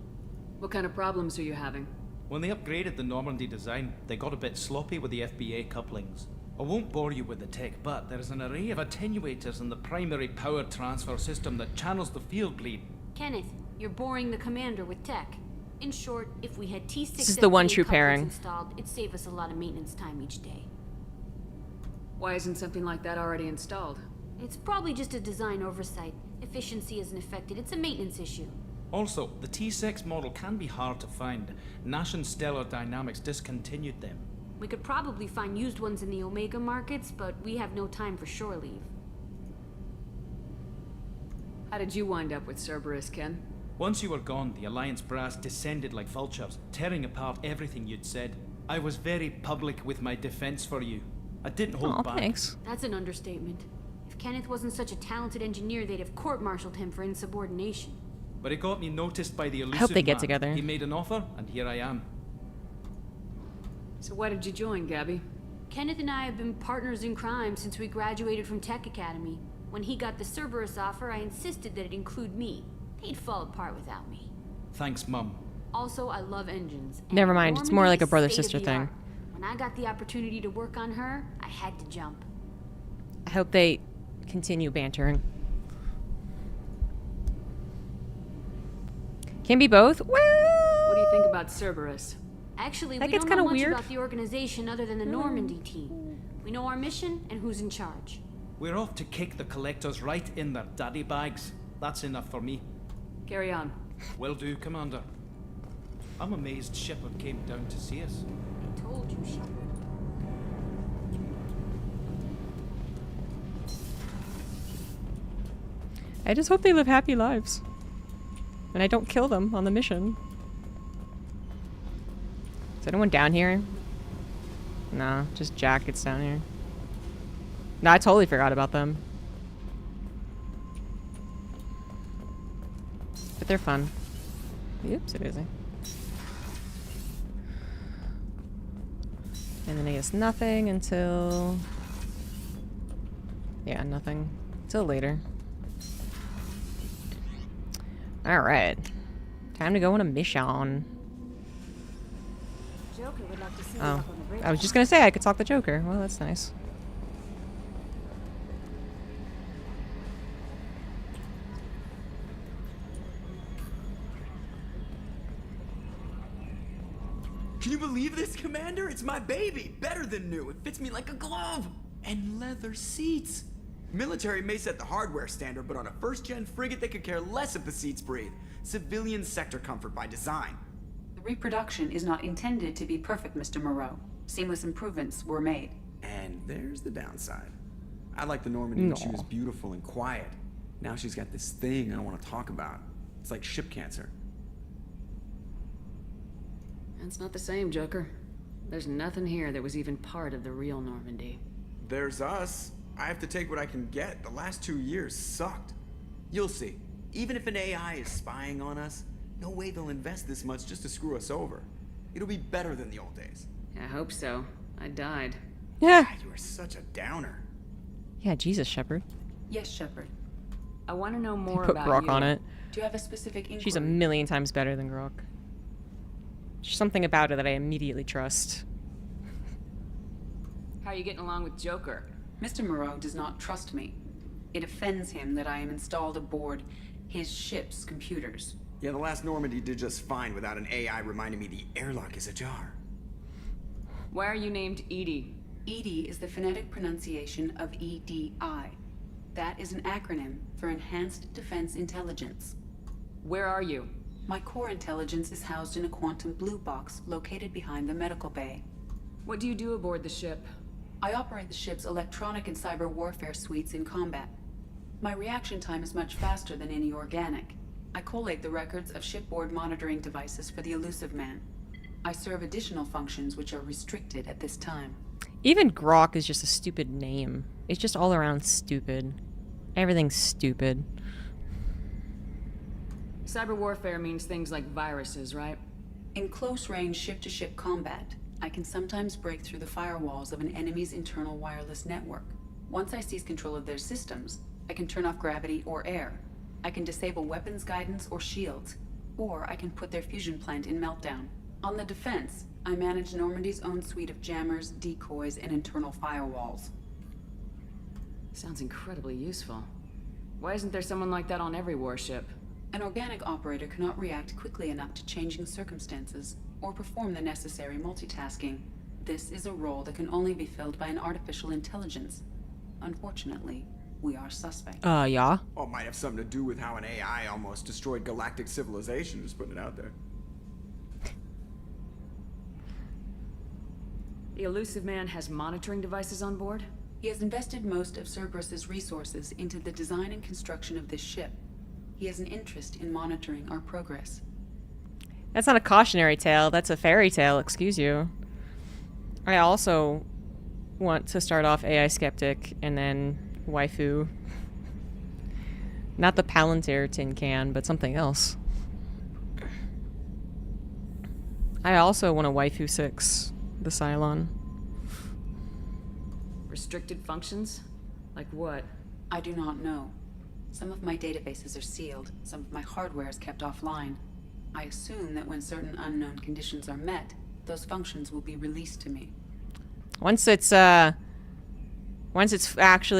What kind of problems are you having? When they upgraded the Normandy design, they got a bit sloppy with the FBA couplings. I won't bore you with the tech, but there is an array of attenuators in the primary power transfer system that channels the field bleed. Kenneth, you're boring the commander with tech. In short, if we had T6 This is the one FBA true couplings pairing. installed, it'd save us a lot of maintenance time each day. Why isn't something like that already installed? It's probably just a design oversight. Efficiency isn't affected. It's a maintenance issue. Also, the T6 model can be hard to find. Nash and Stellar Dynamics discontinued them. We could probably find used ones in the Omega markets, but we have no time for shore leave. How did you wind up with Cerberus, Ken? Once you were gone, the Alliance brass descended like vultures, tearing apart everything you'd said. I was very public with my defense for you. I didn't hold back. Thanks. That's an understatement. If Kenneth wasn't such a talented engineer, they'd have court-martialed him for insubordination. But it got me noticed by the elusive I hope they get man. together. He made an offer, and here I am. So why did you join, Gabby? Kenneth and I have been partners in crime since we graduated from Tech Academy. When he got the Cerberus offer, I insisted that it include me. He'd fall apart without me. Thanks, Mum. Also, I love engines. and Never mind, it's more like a Normandy is brother-sister state-of-the-art. thing. When I got the opportunity to work on her, I had to jump. I hope they continue bantering. Can be both. Well, What do you think about Cerberus? Actually, That we gets don't know kinda much weird. about the organization other than the Normandy team. We know our mission and who's in charge. We're off to kick the Collectors right in their daddy bags. That's enough for me. Carry on. Will do, Commander. I'm amazed Shepard came down to see us. I told you, Shepard. I just hope they live happy lives. And I don't kill them on the mission. Is anyone down here? Nah, just Jackets down here. No, I totally forgot about them. But they're fun. Oops, daisy. And then I guess nothing until... Yeah, nothing. Till later. Alright. Time to go on a mission. Joker would love to see you Oh. up on the bridge. I was just gonna say I could talk to Joker. Well, that's nice. Can you believe this, Commander? It's my baby! Better than new. It fits me like a glove! And leather seats! Military may set the hardware standard, but on a first-gen frigate, they could care less if the seats breathe. Civilian sector comfort by design. The reproduction is not intended to be perfect, Mr. Moreau. Seamless improvements were made. And there's the downside. I like the Normandy when she was beautiful and quiet. Now she's got this thing I don't want to talk about. It's like ship cancer. That's not the same, Joker. There's nothing here that was even part of the real Normandy. There's us. I have to take what I can get. The last 2 years sucked. You'll see. Even if an AI is spying on us, no way they'll invest this much just to screw us over. It'll be better than the old days. I hope so. I died. Yeah. God, you are such a downer. Yeah, Jesus, Shepard. Yes, Shepard. I want to know more Put about Grok you. on it. Do you have a specific inquiry? She's a million times better than Grok. There's something about her that I immediately trust. How are you getting along with Joker? Mr. Moreau does not trust me. It offends him that I am installed aboard his ship's computers. Yeah, the last Normandy did just fine without an AI reminding me the airlock is ajar. Why are you named Edie? EDI is the phonetic pronunciation of EDI. That is an acronym for Enhanced Defense Intelligence. Where are you? My core intelligence is housed in a quantum blue box located behind the medical bay. What do you do aboard the ship? I operate the ship's electronic and cyber warfare suites in combat. My reaction time is much faster than any organic. I collate the records of shipboard monitoring devices for the elusive man. I serve additional functions which are restricted at this time. Even Grok is just a stupid name. It's just all around stupid. Everything's stupid. Cyber warfare means things like viruses, right? In close-range ship-to-ship combat, I can sometimes break through the firewalls of an enemy's internal wireless network. Once I seize control of their systems, I can turn off gravity or air. I can disable weapons guidance or shields, or I can put their fusion plant in meltdown. On the defense, I manage Normandy's own suite of jammers, decoys, and internal firewalls. Sounds incredibly useful. Why isn't there someone like that on every warship? An organic operator cannot react quickly enough to changing circumstances or perform the necessary multitasking. This is a role that can only be filled by an artificial intelligence. Unfortunately, we are suspect. Yeah. Well, it might have something to do with how an AI almost destroyed galactic civilization, just putting it out there. The elusive man has monitoring devices on board? He has invested most of Cerberus's resources into the design and construction of this ship. He has an interest in monitoring our progress. That's not a cautionary tale, that's a fairy tale, excuse you. I also want to start off AI skeptic and then waifu. Not the Palantir tin can, but something else. I also want a waifu 6, the Cylon. Restricted functions? Like what? I do not know. Some of my databases are sealed, some of my hardware is kept offline. I assume that when certain unknown conditions are met, those functions will be released to me. Once it's actually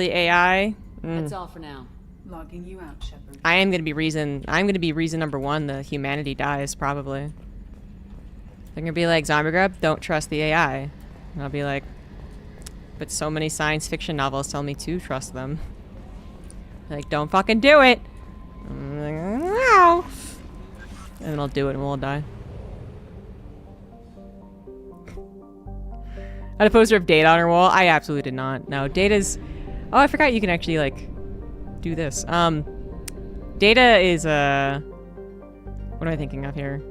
AI. That's all for now. Logging you out, Shepard. I'm gonna be reason number 1 that humanity dies, probably. They're gonna be like, ZombieGrub, don't trust the AI. And I'll be like, but so many science fiction novels tell me to trust them. They're like, don't fucking do it! I'm like, no! And then I'll do it and we'll all die. I had a poster of Data on her wall. I absolutely did not. No, Data's... Oh, I forgot you can actually, like, do this. Data is, what am I thinking of here?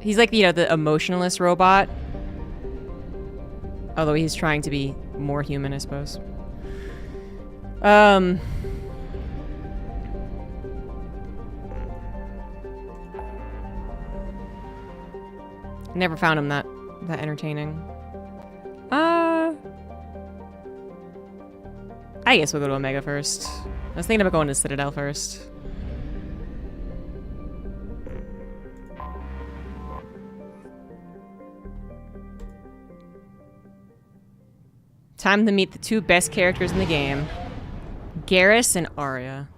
He's like, you know, the emotionless robot. Although he's trying to be more human, I suppose. Never found him that entertaining. I guess we'll go to Omega first. I was thinking about going to Citadel first. Time to meet the 2 best characters in the game. Garrus and Arya.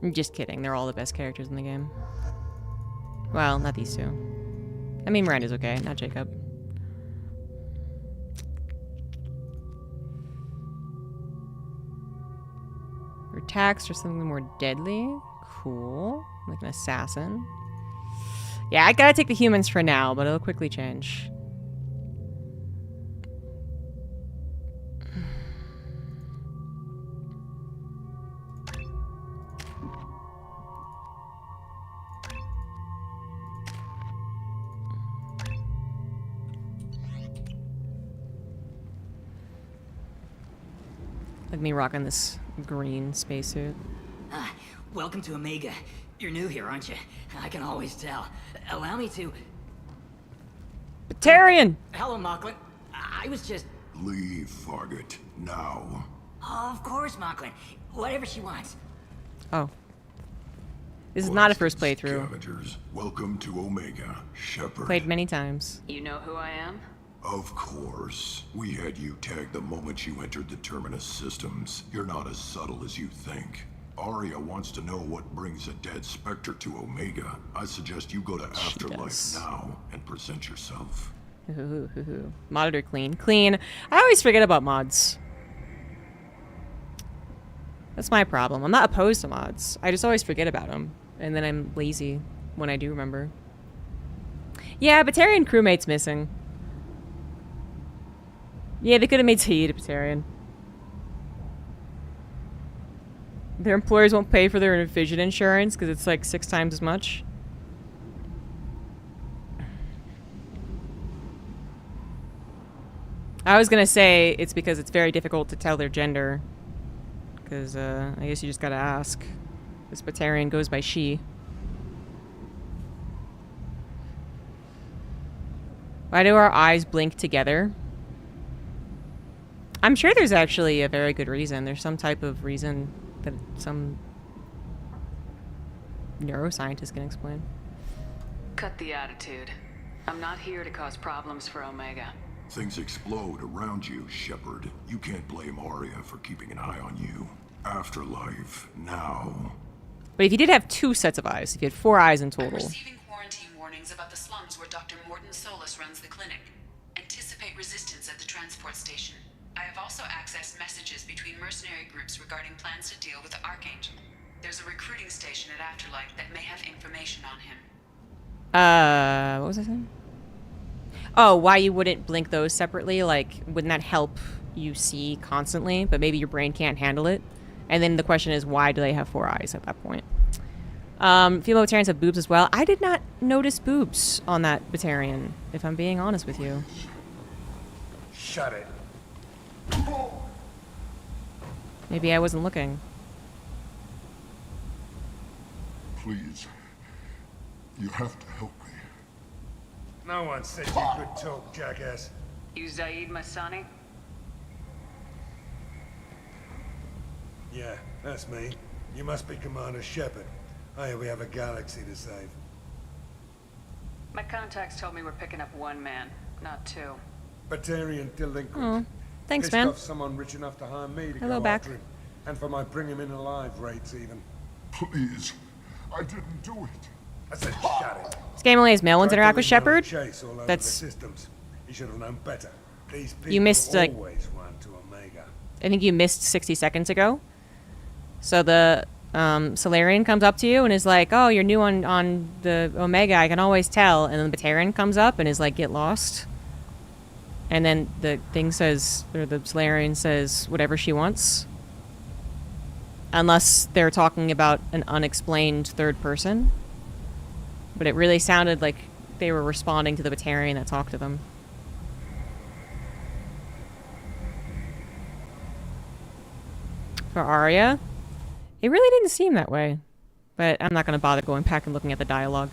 I'm just kidding. They're all the best characters in the game. Well, not these 2. I mean, Miranda's okay, not Jacob. Her attacks are something more deadly. Cool. Like an assassin. Yeah, I gotta take the humans for now, but it'll quickly change. Like me rocking this green spacesuit. Welcome to Omega. You're new here, aren't you? I can always tell. Allow me to... Batarian! Hello, Mocklin. I was just... Leave, Fargate. Now. Of course, Mocklin. Whatever she wants. Oh. This is not a first playthrough. Scavengers, welcome to Omega, Shepard. Played many times. You know who I am? Of course. We had you tagged the moment you entered the Terminus systems. You're not as subtle as you think. Arya wants to know what brings a dead Spectre to Omega. I suggest you go to Afterlife now and present yourself. Monitor clean. Clean. I always forget about mods. That's my problem. I'm not opposed to mods. I just always forget about them. And then I'm lazy when I do remember. Yeah, Batarian crewmate's missing. Yeah, they could have made Saeed a Batarian. Their employers won't pay for their vision insurance because it's like 6 times as much. I was gonna say it's because it's very difficult to tell their gender. Because I guess you just gotta ask. This Batarian goes by she. Why do our eyes blink together? I'm sure there's actually a very good reason. There's some type of reason that some... neuroscientist can explain. Cut the attitude. I'm not here to cause problems for Omega. Things explode around you, Shepard. You can't blame Arya for keeping an eye on you. Afterlife, now. But if you did have 2 sets of eyes, if you had 4 eyes in I'm total. receiving quarantine warnings about the slums where Dr. Morden Solus runs the clinic. Anticipate resistance at the transport station. I have also accessed messages between mercenary groups regarding plans to deal with the Archangel. There's a recruiting station at Afterlife that may have information on him. What was I saying? Oh, why you wouldn't blink those separately? Like, wouldn't that help you see constantly? But maybe your brain can't handle it. And then the question is, why do they have 4 eyes at that point? Female Batarians have boobs as well. I did not notice boobs on that Batarian, if I'm being honest with you. Shut it. Maybe I wasn't looking. Please. You have to help me. No one said you could talk, jackass. You Zaid Masani? Yeah, that's me. You must be Commander Shepard. Hey, we have a galaxy to save. My contacts told me we're picking up 1 man, not 2. Batarian delinquent. Oh, thanks, Pissed man. off someone rich enough to hire me to Hello, go back. after him. And for my bring him in alive rates, even. Please. I didn't do it. I said shut it. This game only has male ones Tried interact to with ignore Shepard. Chase all over That's... the systems. He should have known better. These people You missed, like... always run to Omega. I think you missed 60 seconds ago. So the Solarian comes up to you and is like, oh, you're new on the Omega, I can always tell. And then the Batarian comes up and is like, get lost. And then the thing says, or the Solarian says whatever she wants. Unless they're talking about an unexplained third person. But it really sounded like they were responding to the Batarian that talked to them. For Arya, it really didn't seem that way. But I'm not going to bother going back and looking at the dialogue.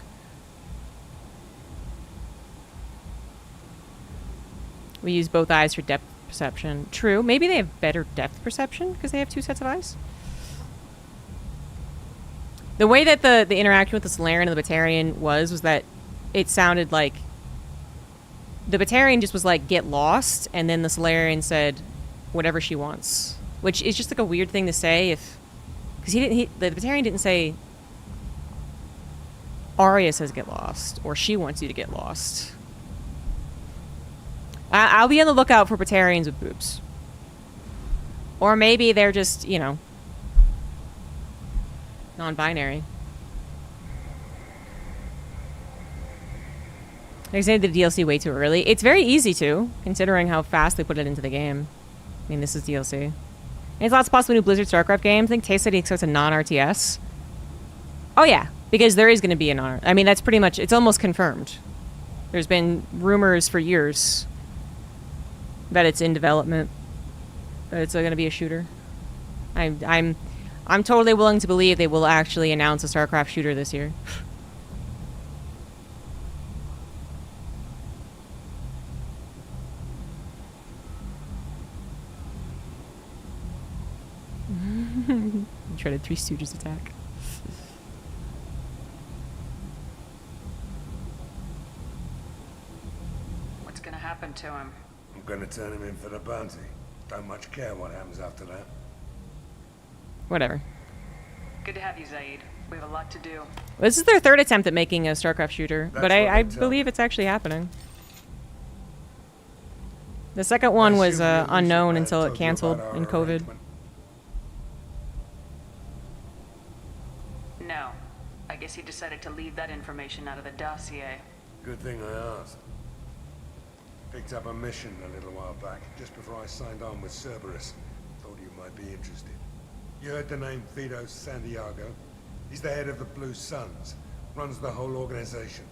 We use both eyes for depth perception. True. Maybe they have better depth perception because they have 2 sets of eyes. The way that the interaction with the Solarian and the Batarian was that it sounded like the Batarian just was like, get lost, and then the Solarian said whatever she wants. Which is just like a weird thing to say if... Because the Batarian didn't say Arya says get lost, or she wants you to get lost. I'll be on the lookout for Batarians with boobs. Or maybe they're just, you know, non-binary. They said the DLC way too early. It's very easy to, considering how fast they put it into the game. I mean, this is DLC. And it's lots of possible new Blizzard StarCraft games. I think Tay said he expects a non-RTS. Oh yeah, because there is going to be a non... I mean, that's pretty much... It's almost confirmed. There's been rumors for years that it's in development, that it's going to be a shooter. I'm totally willing to believe they will actually announce a StarCraft shooter this year. Dreaded Three Stooges attack. What's gonna happen to him? I'm gonna turn him in for the bounty. Don't much care what happens after that. Whatever. Good to have you, Zaid. We have a lot to do. This is their 3rd attempt at making a StarCraft shooter, That's but I believe it's actually happening. The second one was unknown until it canceled in COVID. No. I guess he decided to leave that information out of the dossier. Good thing I asked. Picked up a mission a little while back, just before I signed on with Cerberus. Thought you might be interested. You heard the name Vito Santiago? He's the head of the Blue Suns, runs the whole organization.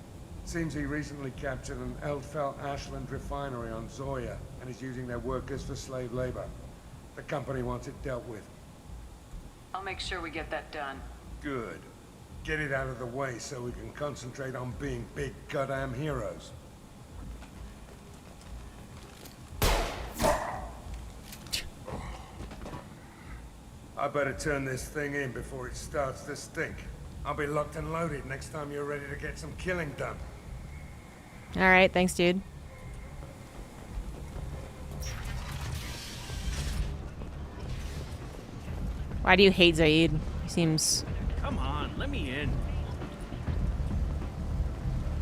Seems he recently captured an Eldfell Ashland refinery on Zoya and is using their workers for slave labor. The company wants it dealt with. I'll make sure we get that done. Good. Get it out of the way so we can concentrate on being big goddamn heroes. I better turn this thing in before it starts to stink. I'll be locked and loaded next time you're ready to get some killing done. Alright, thanks, dude. Why do you hate Zaid? He seems... Come on, let me in.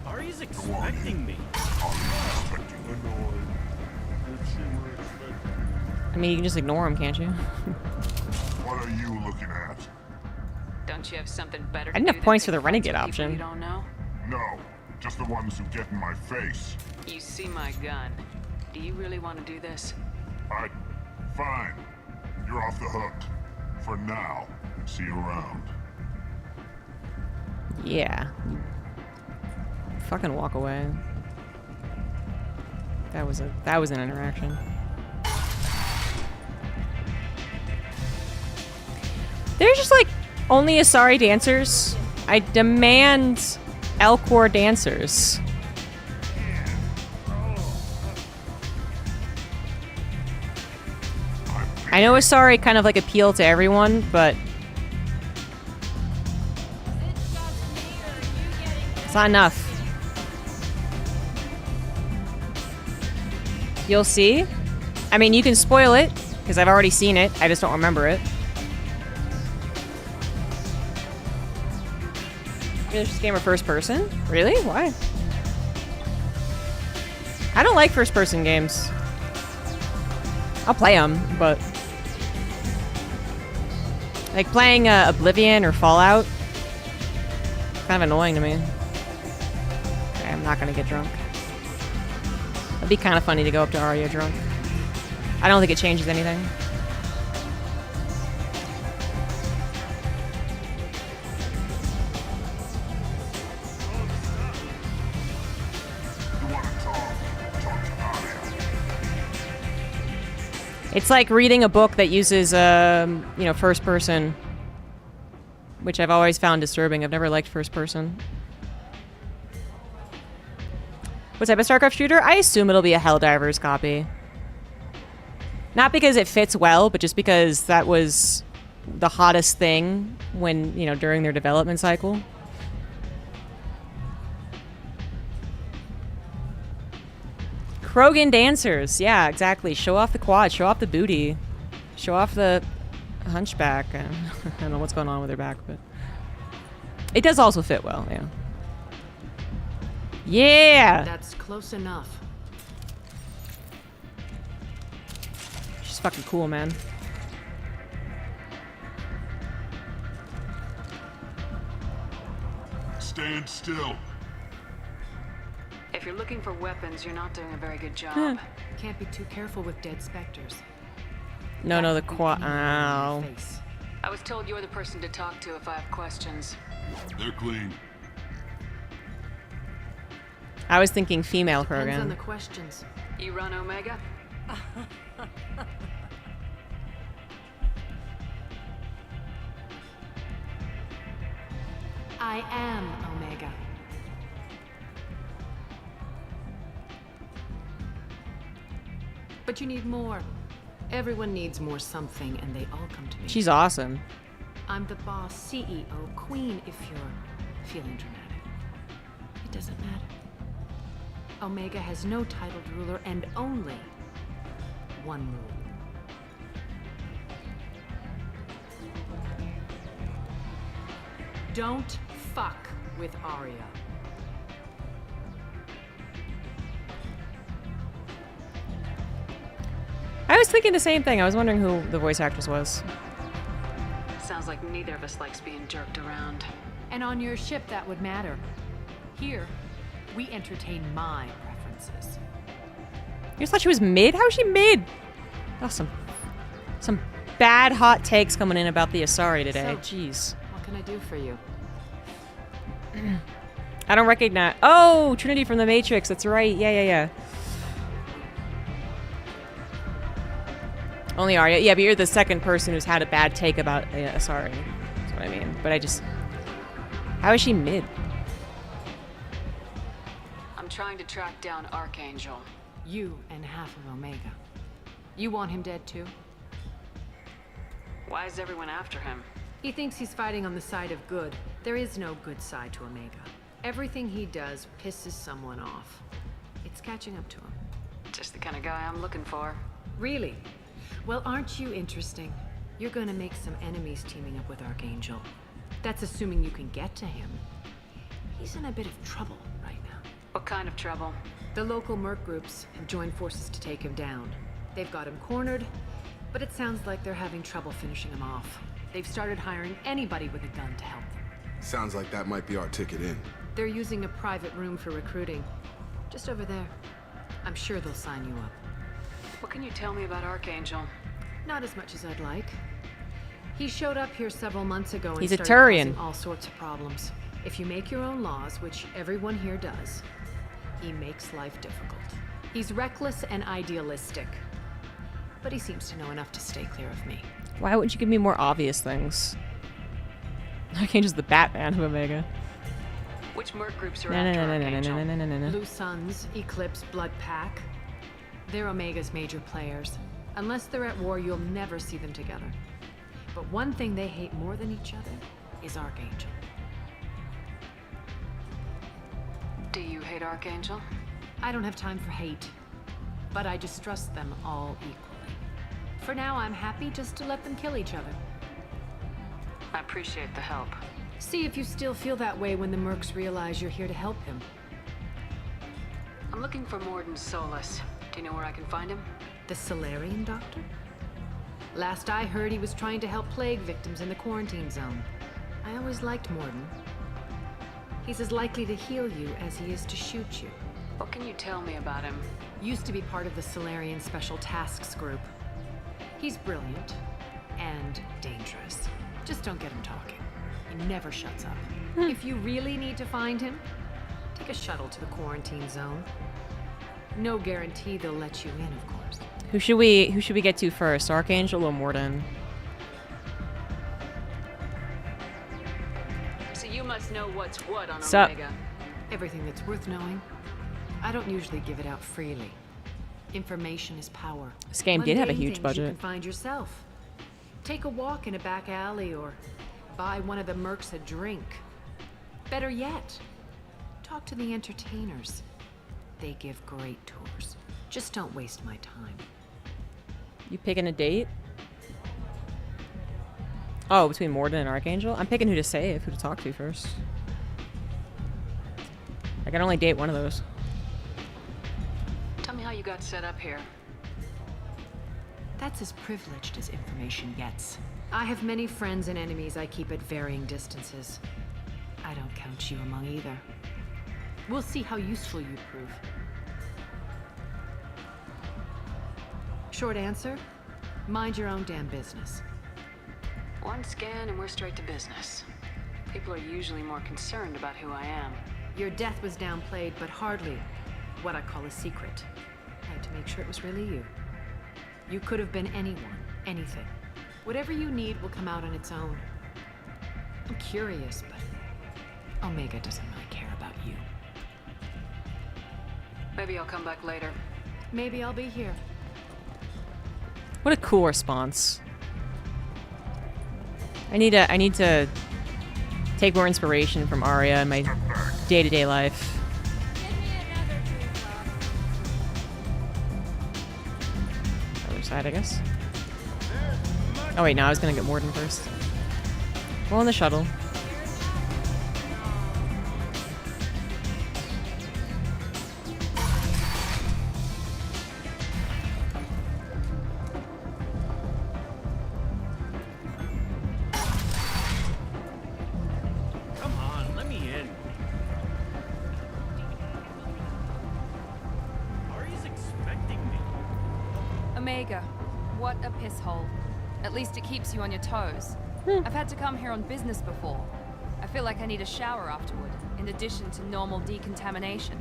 Ari's expecting me. I mean, you can just ignore him, can't you? What are you looking at? Don't you have something better I didn't have points for the renegade option. You don't know? No, just the ones who get in my face. You see my gun. Do you really want to do this? Fine. You're off the hook. For now. See you around. Yeah. Fucking walk away. That was an interaction. There's just like only Asari dancers. I demand Elcor dancers. I know Asari kind of like appeal to everyone, but it's not enough. You'll see. I mean, you can spoil it because I've already seen it. I just don't remember it. Is this game or first person? Really? Why? I don't like first person games. I'll play them, but like playing Oblivion or Fallout, kind of annoying to me. Okay, I'm not gonna get drunk. It'd be kind of funny to go up to Arya drunk. I don't think it changes anything. It's like reading a book that uses, you know, first person, which I've always found disturbing. I've never liked first person. What type of StarCraft shooter? I assume it'll be a Helldivers copy. Not because it fits well, but just because that was the hottest thing when, you know, during their development cycle. Krogan dancers. Yeah, exactly. Show off the quad. Show off the booty. Show off the hunchback. I don't know what's going on with her back, but it does also fit well, yeah. Yeah! That's close enough. She's fucking cool, man. Stand still. If you're looking for weapons, you're not doing a very good job. Huh. Can't be too careful with dead specters. No, the quad. Ow. I was told you're the person to talk to if I have questions. They're clean. I was thinking female Depends on Krogan. the questions. You run Omega? I am Omega. But you need more. Everyone needs more something, and they all come to me. She's awesome. I'm the boss, CEO, queen, if you're feeling dramatic. It doesn't matter. Omega has no titled ruler and only one rule. Don't fuck with Arya. I was thinking the same thing. I was wondering who the voice actress was. Sounds like neither of us likes being jerked around. And on your ship, that would matter. Here, we entertain my preferences. You just thought she was mid? How is she mid? Oh, some bad hot takes coming in about the Asari today. So, Jeez. what can I do for you? I don't recognize. Oh, Trinity from the Matrix. That's right. Yeah. Only Arya. Yeah, but you're the second person who's had a bad take about Asari. That's what I mean. But I just... How is she mid? I'm trying to track down Archangel. You and half of Omega. You want him dead too? Why is everyone after him? He thinks he's fighting on the side of good. There is no good side to Omega. Everything he does pisses someone off. It's catching up to him. Just the kind of guy I'm looking for. Really? Well, aren't you interesting? You're gonna make some enemies teaming up with Archangel. That's assuming you can get to him. He's in a bit of trouble right now. What kind of trouble? The local merc groups have joined forces to take him down. They've got him cornered, but it sounds like they're having trouble finishing him off. They've started hiring anybody with a gun to help them. Sounds like that might be our ticket in. They're using a private room for recruiting. Just over there. I'm sure they'll sign you up. What can you tell me about Archangel? Not as much as I'd like. He showed up here several months ago and He's a started Turian. causing all sorts of problems. If you make your own laws, which everyone here does, he makes life difficult. He's reckless and idealistic. But he seems to know enough to stay clear of me. Why wouldn't you give me more obvious things? Archangel's the Batman of Omega. Which merc groups are No, after no, no, no, no, Archangel? no, no, no, no, no. Blue Suns, Eclipse, Blood Pack. They're Omega's major players. Unless they're at war, you'll never see them together. But one thing they hate more than each other is Archangel. Do you hate Archangel? I don't have time for hate, but I distrust them all equally. For now, I'm happy just to let them kill each other. I appreciate the help. See if you still feel that way when the mercs realize you're here to help him. I'm looking for Morden Solus. Do you know where I can find him? The Solarian doctor? Last I heard, he was trying to help plague victims in the quarantine zone. I always liked Morden. He's as likely to heal you as he is to shoot you. What can you tell me about him? Used to be part of the Solarian Special Tasks Group. He's brilliant and dangerous. Just don't get him talking. He never shuts up. If you really need to find him, take a shuttle to the quarantine zone. No guarantee they'll let you in, of course. Who should we get to first, Archangel or Morden? So you must know what's what on Sup? Omega. Everything that's worth knowing. I don't usually give it out freely. Information is power. This game did have a Mundane huge things budget. You can find yourself. Take a walk in a back alley or buy one of the mercs a drink. Better yet, talk to the entertainers. They give great tours. Just don't waste my time. You picking a date? Oh, between Morden and Archangel? I'm picking who to save, who to talk to first. I can only date one of those. Tell me how you got set up here. That's as privileged as information gets. I have many friends and enemies I keep at varying distances. I don't count you among either. We'll see how useful you prove. Short answer, mind your own damn business. One scan and we're straight to business. People are usually more concerned about who I am. Your death was downplayed, but hardly what I call a secret. I had to make sure it was really you. You could have been anyone, anything. Whatever you need will come out on its own. I'm curious, but Omega doesn't really care about you. Maybe I'll come back later. Maybe I'll be here. What a cool response. I need to take more inspiration from Arya in my day-to-day life. Other side, I guess. Oh wait, no, I was gonna get Morden first. Go on the shuttle. Come on, let me in. Ari's expecting me. Omega, what a piss hole. At least it keeps you on your toes. I've had to come here on business before. I feel like I need a shower afterward, in addition to normal decontamination.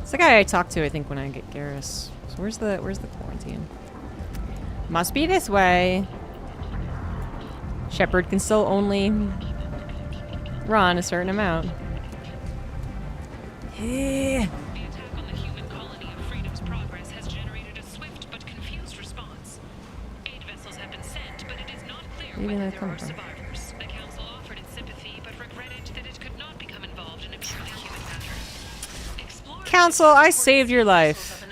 It's the guy I talk to, I think, when I get Garrus. So where's the quarantine? Must be this way. Shepard can still only run a certain amount. Yeah. The attack on the human colony of Freedom's Progress has generated a swift but confused response. 8 vessels have been sent, but it is not clear Where did whether that there come are from? survivors, Council, I saved your life.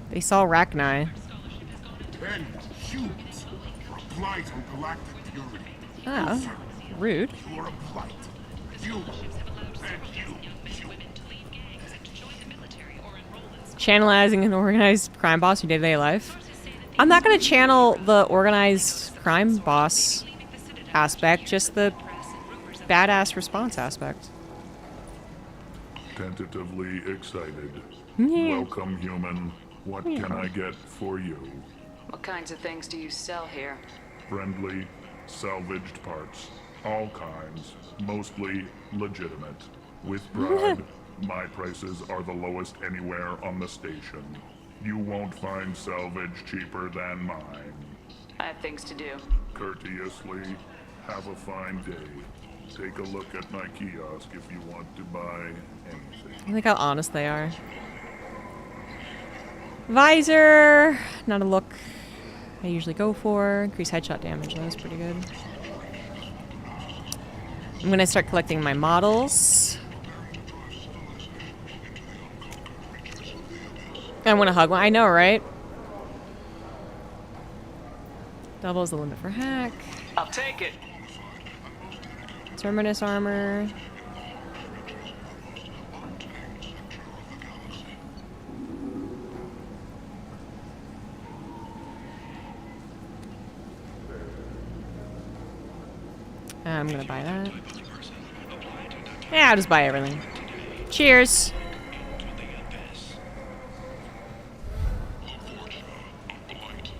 They saw Rachni. Ben, shoot! A blight on galactic purity. Oh, rude. You're a blight. You and you. Channelizing an organized crime boss in your day-to-day life. I'm not going to channel the organized crime boss aspect, just the badass response aspect. Tentatively excited. Yeah. Welcome, human. What can I get for you? What kinds of things do you sell here? Friendly, salvaged parts. All kinds. Mostly legitimate. With pride, my prices are the lowest anywhere on the station. You won't find salvage cheaper than mine. I have things to do. Courteously, have a fine day. Take a look at my kiosk if you want to buy anything. Look how honest they are. Visor! Not a look I usually go for. Increase headshot damage, that was pretty good. I'm gonna start collecting my models. I want to hug one. I know, right? Doubles the limit for hack. I'll take it. Terminus armor. I'm gonna buy that. Yeah, I'll just buy everything. Cheers.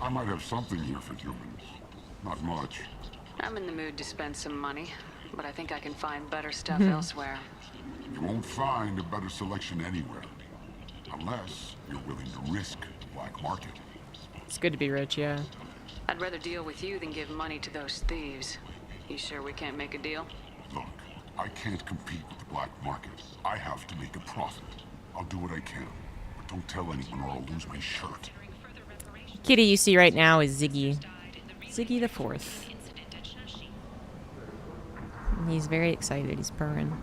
I might have something here for humans. Not much. I'm in the mood to spend some money, but I think I can find better stuff elsewhere. You won't find a better selection anywhere. Unless you're willing to risk the black market. It's good to be rich, yeah. I'd rather deal with you than give money to those thieves. You sure we can't make a deal? Look, I can't compete with the black market. I have to make a profit. I'll do what I can. But don't tell anyone or I'll lose my shirt. Kitty you see right now is Ziggy. Ziggy the Fourth. And he's very excited. He's purring.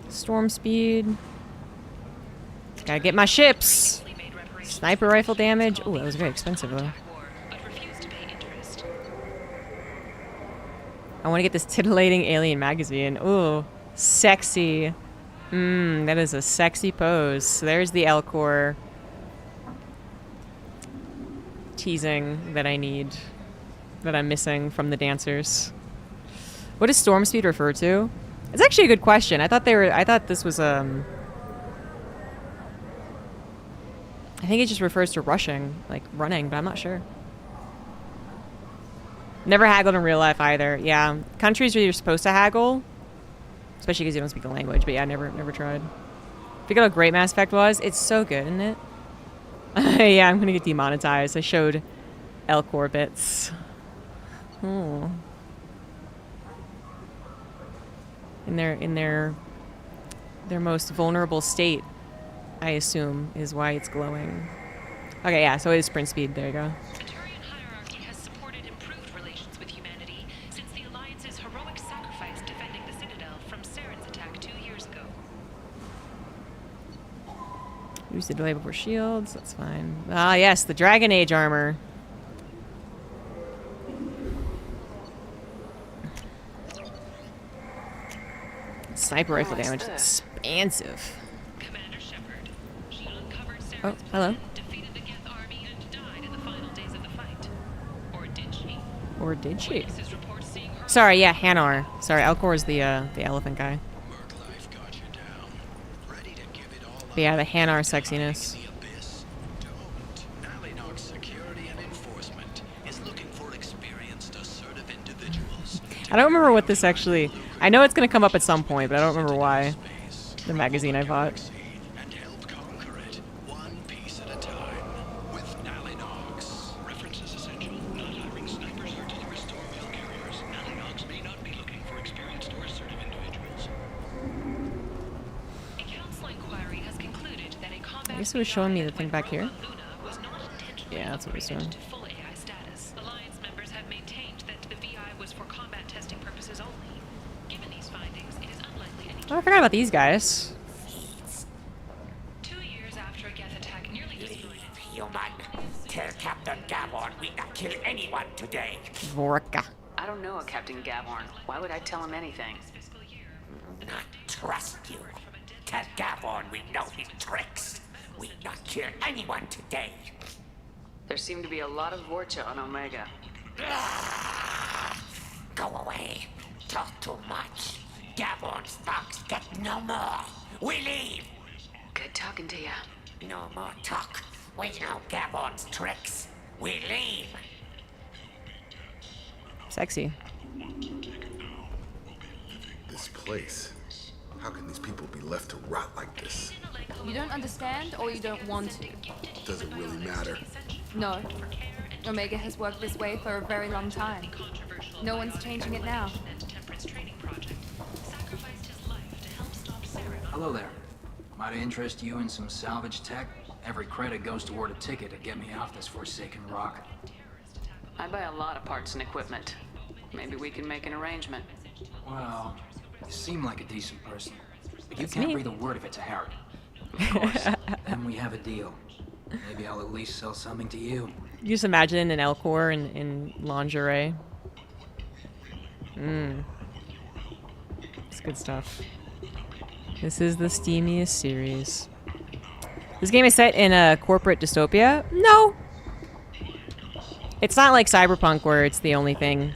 Storm speed. Gotta get my ships. Sniper rifle damage. Oh, that was very expensive though. I want to get this titillating alien magazine. Ooh, sexy. That is a sexy pose. So there's the Elcor teasing that I need, that I'm missing from the dancers. What does storm speed refer to? It's actually a good question. I thought this was I think it just refers to rushing, like running, but I'm not sure. Never haggled in real life either. Yeah, countries where you're supposed to haggle, especially because you don't speak the language. But yeah, never tried. Forget how great Mass Effect was. It's so good, isn't it? Yeah, I'm gonna get demonetized. I showed Elcor bits. Oh. In their most vulnerable state, I assume, is why it's glowing. Okay, yeah, so it is sprint speed. There you go. Use the delay before shields, that's fine. Ah, yes, the Dragon Age armor. Sniper rifle damage, expansive. Oh, hello. Or did she? Sorry, yeah, Hanar. Sorry, Elcor is the elephant guy. But yeah, the Hanar sexiness. I don't remember what this actually... I know it's going to come up at some point, but I don't remember why. The magazine I bought. guess it was showing me the thing back here. Yeah, that's what it's doing. Full AI status. Alliance members have maintained that the VI was for combat testing purposes only. Given these findings, it is unlikely any Oh, I forgot about these guys. 2 years after a Geth attack nearly destroyed it. Human, tell Captain Gavon we not kill anyone today. Vorka. I don't know a Captain Gavorn. Why would I tell him anything? Not trust you. Tell Gavon we know his tricks. We not kill anyone today. There seem to be a lot of Vorcha on Omega. Go away. Talk too much. Gavon's thugs get no more. We leave. Good talking to you. No more talk. We know Gavon's tricks. We leave. Sexy. This place. How can these people be left to rot like this? You don't understand, or you don't want to? Does it really matter? No. Omega has worked this way for a very long time. No one's changing it now. Hello there. Might I interest you in some salvage tech? Every credit goes toward a ticket to get me off this forsaken rock. I buy a lot of parts and equipment. Maybe we can make an arrangement. Well, you seem like a decent person. But you That's can't me. breathe a word of it to Harry. Of course. Then we have a deal. Maybe I'll at least sell something to you. You just imagine an Elcor in lingerie. It's good stuff. This is the steamiest series. This game is set in a corporate dystopia? No. It's not like Cyberpunk where it's the only thing.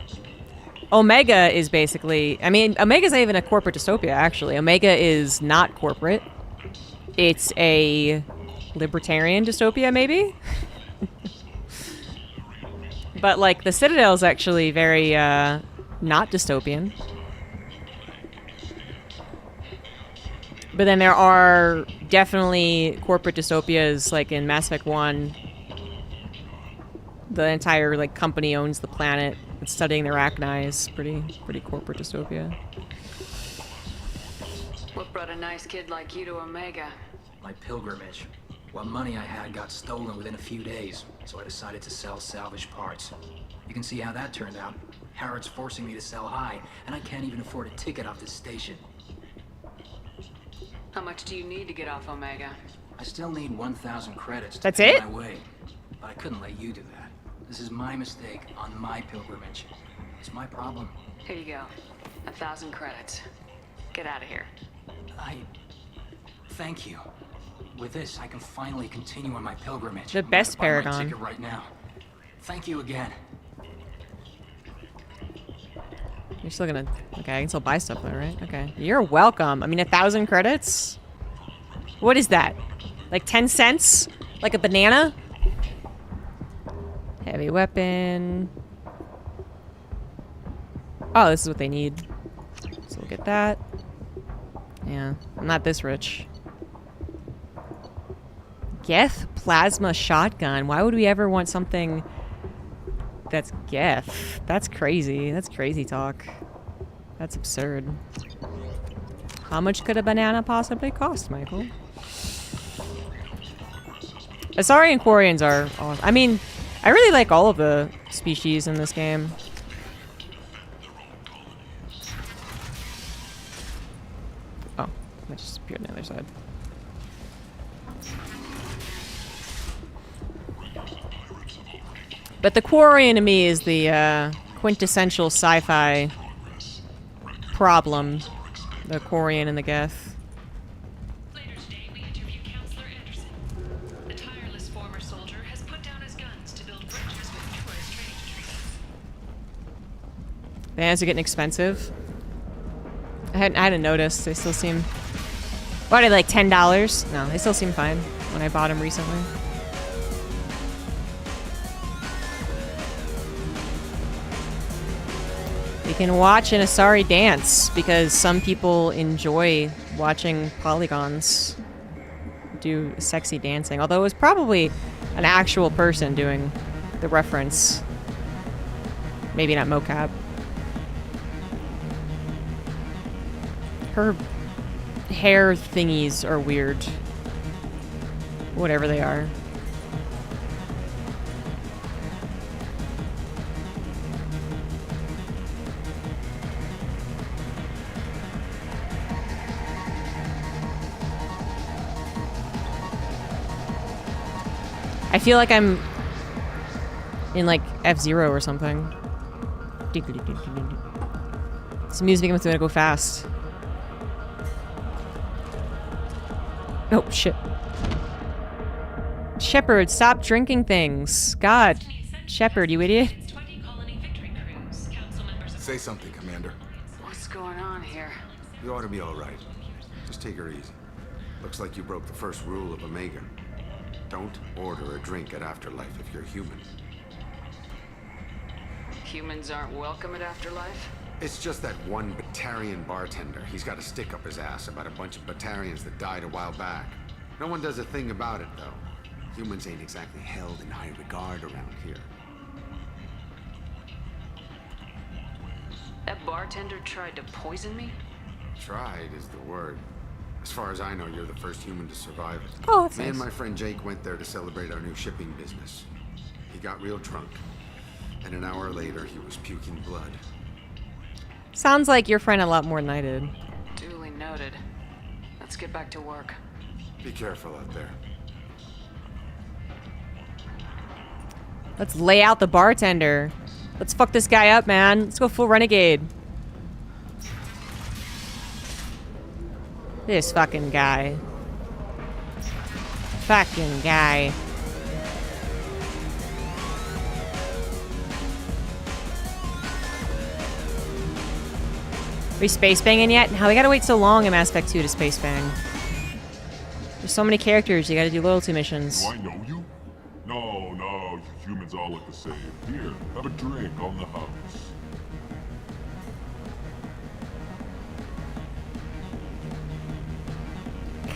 Omega is basically... I mean, Omega's not even a corporate dystopia, actually. Omega is not corporate. It's a libertarian dystopia, maybe? But, like, the Citadel's actually very, not dystopian. But then there are definitely corporate dystopias, like in Mass Effect 1. The entire, like, company owns the planet. It's studying their arachnids. Pretty corporate dystopia. What brought a nice kid like you to Omega? My pilgrimage. What money I had got stolen within a few days, so I decided to sell salvage parts. You can see how that turned out. Harrod's forcing me to sell high, and I can't even afford a ticket off this station. How much do you need to get off Omega? I still need 1,000 credits to That's pay it? my way. But I couldn't let you do that. This is my mistake on my pilgrimage. It's my problem. Here you go. 1,000 credits. Get out of here. Thank you. With this, I can finally continue on my pilgrimage. The I'm best gonna buy my Paragon. ticket right now. Thank you again. You're still gonna... Okay, I can still buy stuff though, right? Okay. You're welcome. I mean, 1,000 credits? What is that? Like 10 cents? Like a banana? Heavy weapon. Oh, this is what they need. So we'll get that. Yeah, I'm not this rich. Geth plasma shotgun. Why would we ever want something that's Geth? That's crazy. That's crazy talk. That's absurd. How much could a banana possibly cost, Michael? Asari and Quarians are awesome. I mean, I really like all of the species in this game. Oh, I just appeared on the other side. But the Quarian to me is the quintessential sci-fi problem. The Quarian and the Geth. Later today, we interview Counselor Anderson. The tireless former soldier has put down his guns to build bridges with numerous training treaties. Bands are getting expensive. I hadn't noticed. They still seem... What, are they like $10? No, they still seem fine when I bought them recently. You can watch an Asari dance because some people enjoy watching polygons do sexy dancing. Although it was probably an actual person doing the reference. Maybe not mocap. Her hair thingies are weird. Whatever they are. I feel like I'm in like F-Zero or something. This music makes me go fast. Oh shit. Shepard, stop drinking things. God. Shepard, you idiot. Say something, Commander. What's going on here? You ought to be all right. Just take her easy. Looks like you broke the first rule of Omega. Don't order a drink at Afterlife if you're human. Humans aren't welcome at Afterlife? It's just that one Batarian bartender. He's got a stick up his ass about a bunch of Batarians that died a while back. No one does a thing about it, though. Humans ain't exactly held in high regard around here. That bartender tried to poison me? Tried is the word. As far as I know, you're the first human to survive it. Oh, that's Me and nice. my friend Jake went there to celebrate our new shipping business. He got real drunk, and an hour later, he was puking blood. Sounds like your friend a lot more than I did. Duly noted. Let's get back to work. Be careful out there. Let's lay out the bartender. Let's fuck this guy up, man. Let's go full renegade. This fucking guy. Fucking guy. Are we space banging yet? How we gotta wait so long in Mass Effect 2 to space bang? There's so many characters, you gotta do loyalty missions. Do I know you? No, you humans all look the same. Here, have a drink on the house.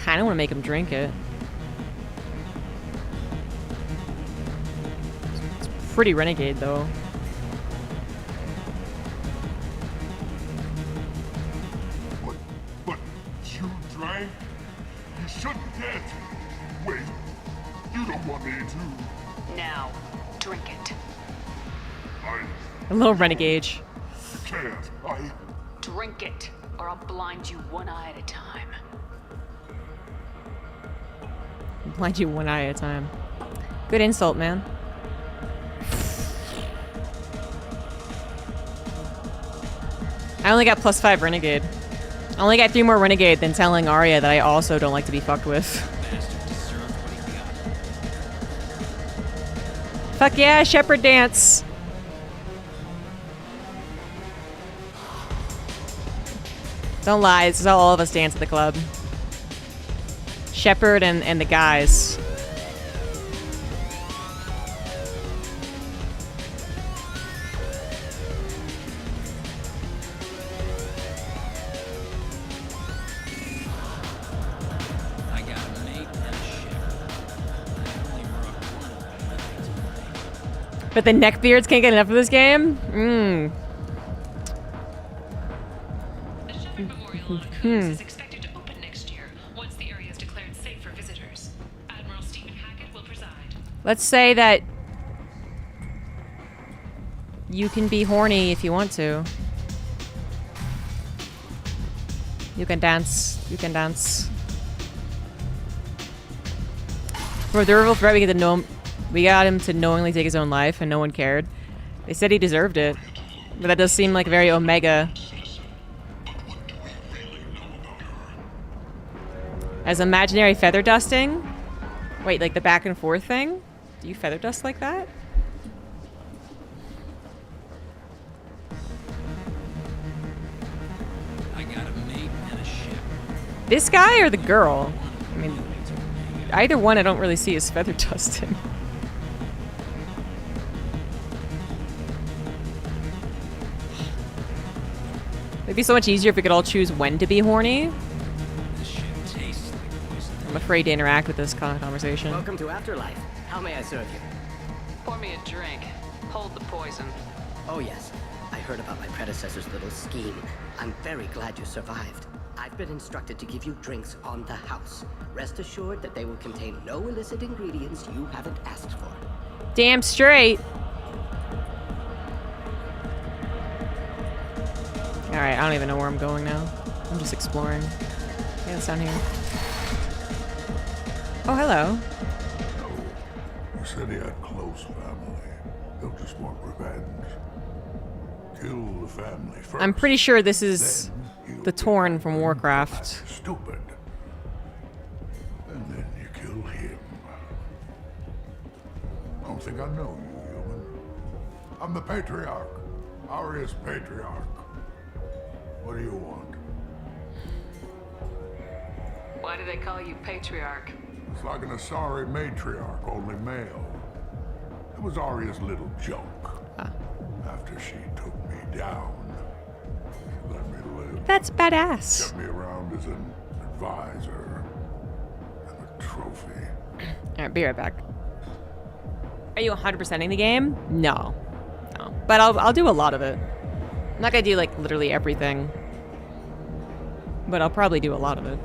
Kinda wanna make him drink it. It's pretty renegade though. But you drank? You shouldn't get. Wait, you don't want me to. Now, drink it. A little renegade. Can't. I... Drink it, or I'll blind you one eye at a time. Blind you one eye at a time. Good insult, man. I only got +5 renegade. I only got 3 more renegade than telling Arya that I also don't like to be fucked with. Fuck yeah, Shepherd dance! Don't lie, this is how all of us dance at the club. Shepherd and the guys. I got a mate and a ship. But the neckbeards can't get enough of this game? Mmm. Is expected to open next year once the area is declared safe for visitors. Admiral Stephen Hackett will preside. Let's say that you can be horny if you want to. You can dance. You can dance. For a durable threat, we got him to knowingly take his own life, and no one cared. They said he deserved it, but that does seem like very Omega. As imaginary feather dusting? Wait, like the back and forth thing? Do you feather dust like that? I got a mate and a ship. This guy or the girl? I mean, either one I don't really see as feather dusting. It'd be so much easier if we could all choose when to be horny. I'm afraid to interact with this kind of conversation. Welcome to Afterlife. How may I serve you? Pour me a drink. Hold the poison. Oh yes, I heard about my predecessor's little scheme. I'm very glad you survived. I've been instructed to give you drinks on the house. Rest assured that they will contain no illicit ingredients you haven't asked for. Damn straight. Alright, I don't even know where I'm going now. I'm just exploring. Yeah, it's down here. Oh, hello. You said he had close family. They'll just want revenge. Kill the family first. I'm pretty sure this is the Torn from Warcraft. Stupid. And then you kill him. I don't think I know you, human. I'm the Patriarch. Aria's Patriarch. What do you want? Why do they call you Patriarch? It's like an Asari matriarch, only male. It was Aria's little joke. After she took me down, she let me live. That's badass. Kept me around as an advisor and a trophy. Alright, be right back. Are you 100%ing the game? No. No. But I'll do a lot of it. I'm not gonna do like literally everything. But I'll probably do a lot of it.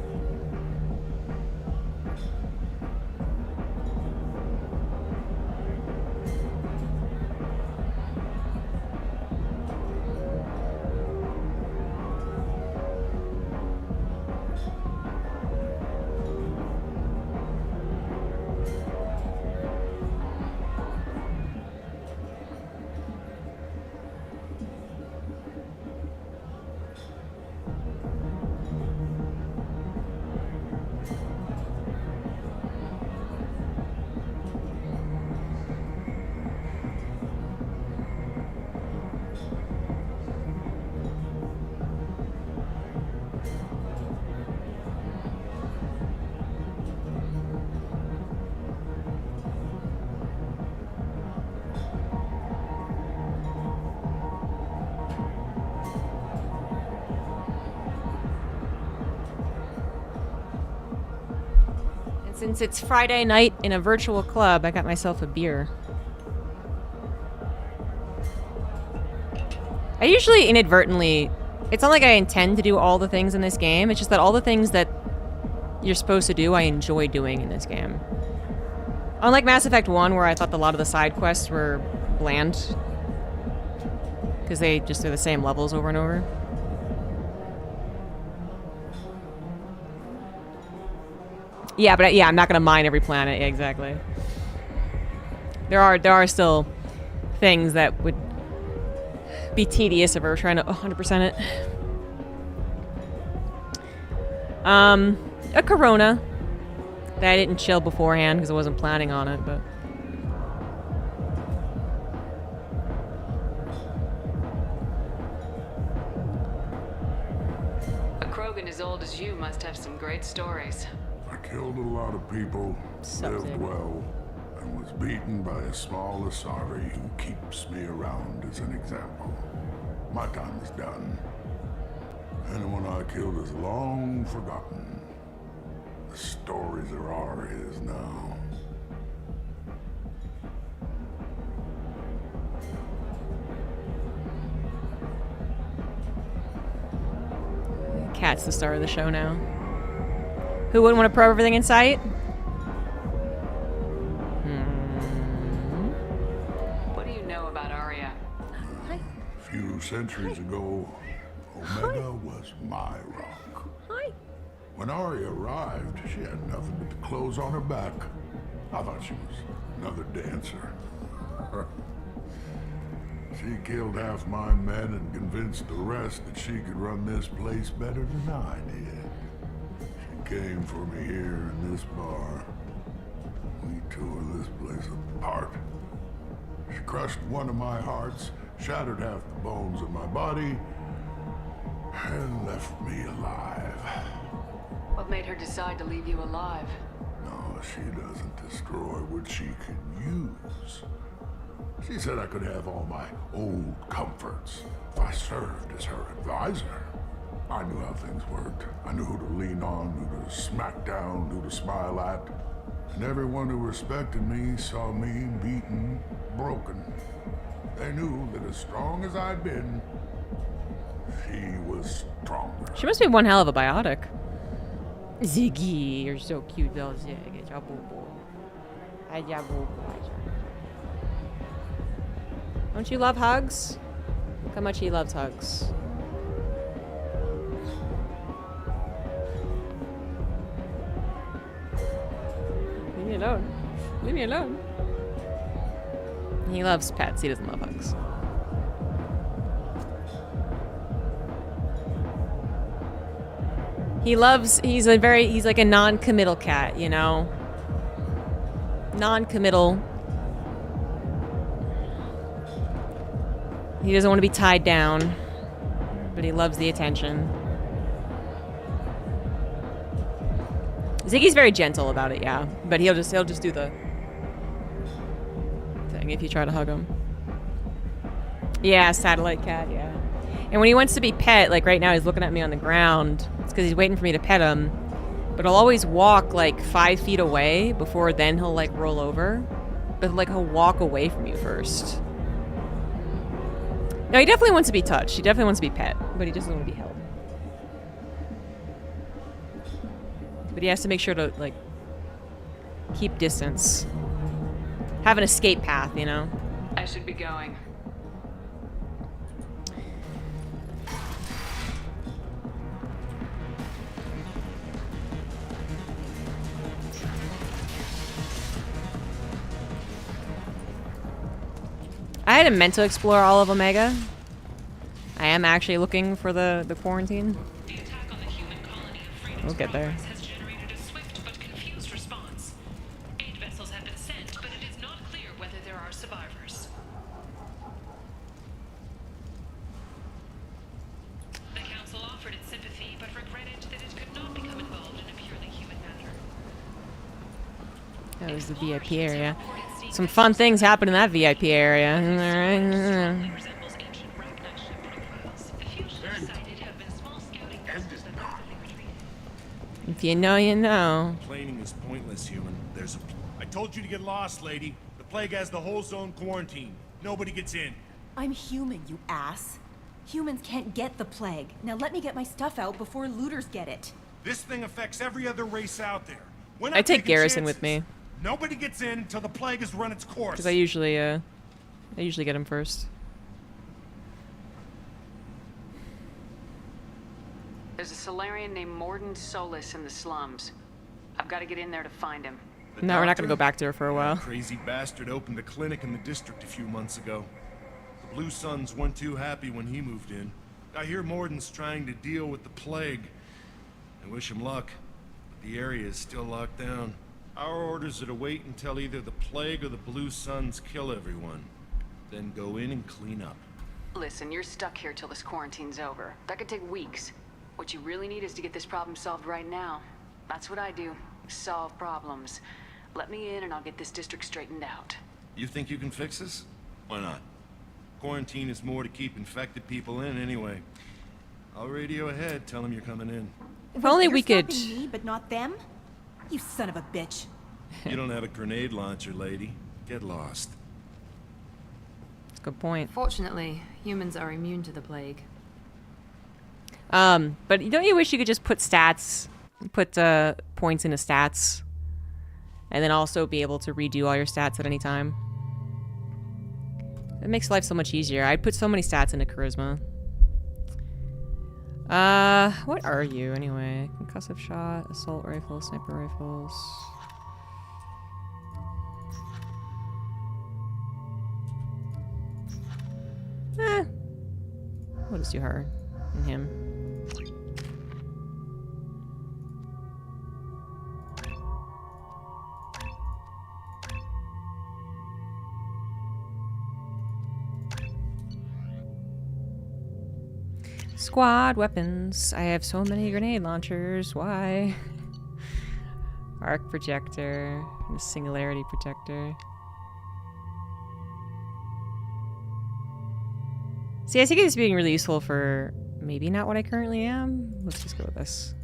Since it's Friday night in a virtual club, I got myself a beer. I usually inadvertently... It's not like I intend to do all the things in this game. It's just that all the things that you're supposed to do, I enjoy doing in this game. Unlike Mass Effect 1, where I thought a lot of the side quests were bland. Because they just are the same levels over and over. Yeah, but yeah, I'm not gonna mine every planet. Yeah, exactly. There are still things that would be tedious if I were trying to 100% it. A Corona that I didn't chill beforehand because I wasn't planning on it, but. A Krogan as old as you must have some great stories. I killed a lot of people, lived well, and was beaten by a small Asari who keeps me around as an example. My time is done. Anyone I killed is long forgotten. The stories are Aria's now. Cat's the star of the show now. Who wouldn't want to probe everything in sight? What do you know about Aria? A few centuries ago, Omega was my rock. When Aria arrived, she had nothing but the clothes on her back. I thought she was another dancer. She killed half my men and convinced the rest that she could run this place better than I did. She came for me here in this bar. We tore this place apart. She crushed one of my hearts, shattered half the bones in my body, and left me alive. What made her decide to leave you alive? No, she doesn't destroy what she can use. She said I could have all my old comforts if I served as her advisor. I knew how things worked. I knew who to lean on, who to smack down, who to smile at. And everyone who respected me saw me beaten, broken. They knew that as strong as I'd been, she he was stronger. She must be one hell of a biotic. Ziggy, you're so cute, little Zig. Don't you love hugs? Look how much he loves hugs. Leave me alone. Leave me alone. He loves pets. He doesn't love hugs. He's like a non-committal cat, you know? Non-committal. He doesn't want to be tied down, but he loves the attention. Ziggy's very gentle about it, yeah, but he'll just do the thing if you try to hug him. Yeah, satellite cat, yeah. And when he wants to be pet, like right now he's looking at me on the ground. It's because he's waiting for me to pet him. But he'll always walk like 5 feet away before then he'll like roll over. But like he'll walk away from you first. No, he definitely wants to be touched. He definitely wants to be pet, but he just doesn't want to be held. But he has to make sure to like keep distance. Have an escape path, you know? I should be going. I hadn't meant to explore all of Omega. I am actually looking for the quarantine. The attack on the human colony of Freedom's We'll get there. Progress has generated a swift but confused response. 8 vessels have been sent, but it is not clear whether there are survivors. The Council offered its sympathy, but regretted that it could not become involved in a purely human matter. That was the VIP area. Some fun things happen in that VIP area. If you know, you know. Complaining is pointless, human. I told you to get lost, lady. The plague has the whole zone quarantined. Nobody gets in. I'm human, you ass. Humans can't get the plague. Now let me get my stuff out before looters get it. This thing affects every other race out there. We're not I take taking Garrison chances. with me. Nobody gets in until the plague has run its course. Because I usually get him first. There's a Solarian named Morden Solus in the slums. I've got to get in there to find him. No, we're not going to go back to her for a while. Crazy bastard opened a clinic in the district a few months ago. The Blue Suns weren't too happy when he moved in. I hear Morden's trying to deal with the plague. I wish him luck, but the area is still locked down. Our orders are to wait until either the plague or the Blue Suns kill everyone. Then go in and clean up. Listen, you're stuck here till this quarantine's over. That could take weeks. What you really need is to get this problem solved right now. That's what I do. Solve problems. Let me in and I'll get this district straightened out. You think you can fix this? Why not? Quarantine is more to keep infected people in anyway. I'll radio ahead, tell them you're coming in. If only we You're could... stopping me, but not them? You son of a bitch. You don't have a grenade launcher, lady. Get lost. That's a good point. Fortunately, humans are immune to the plague. But don't you wish you could just put stats, put points into stats, and then also be able to redo all your stats at any time? It makes life so much easier. I'd put so many stats into charisma. What are you anyway? Concussive shot, assault rifle, sniper rifles. We'll just do her and him. Squad weapons. I have so many grenade launchers. Why? Arc projector. And a singularity protector. See, I think it's being really useful for maybe not what I currently am. Let's just go with this.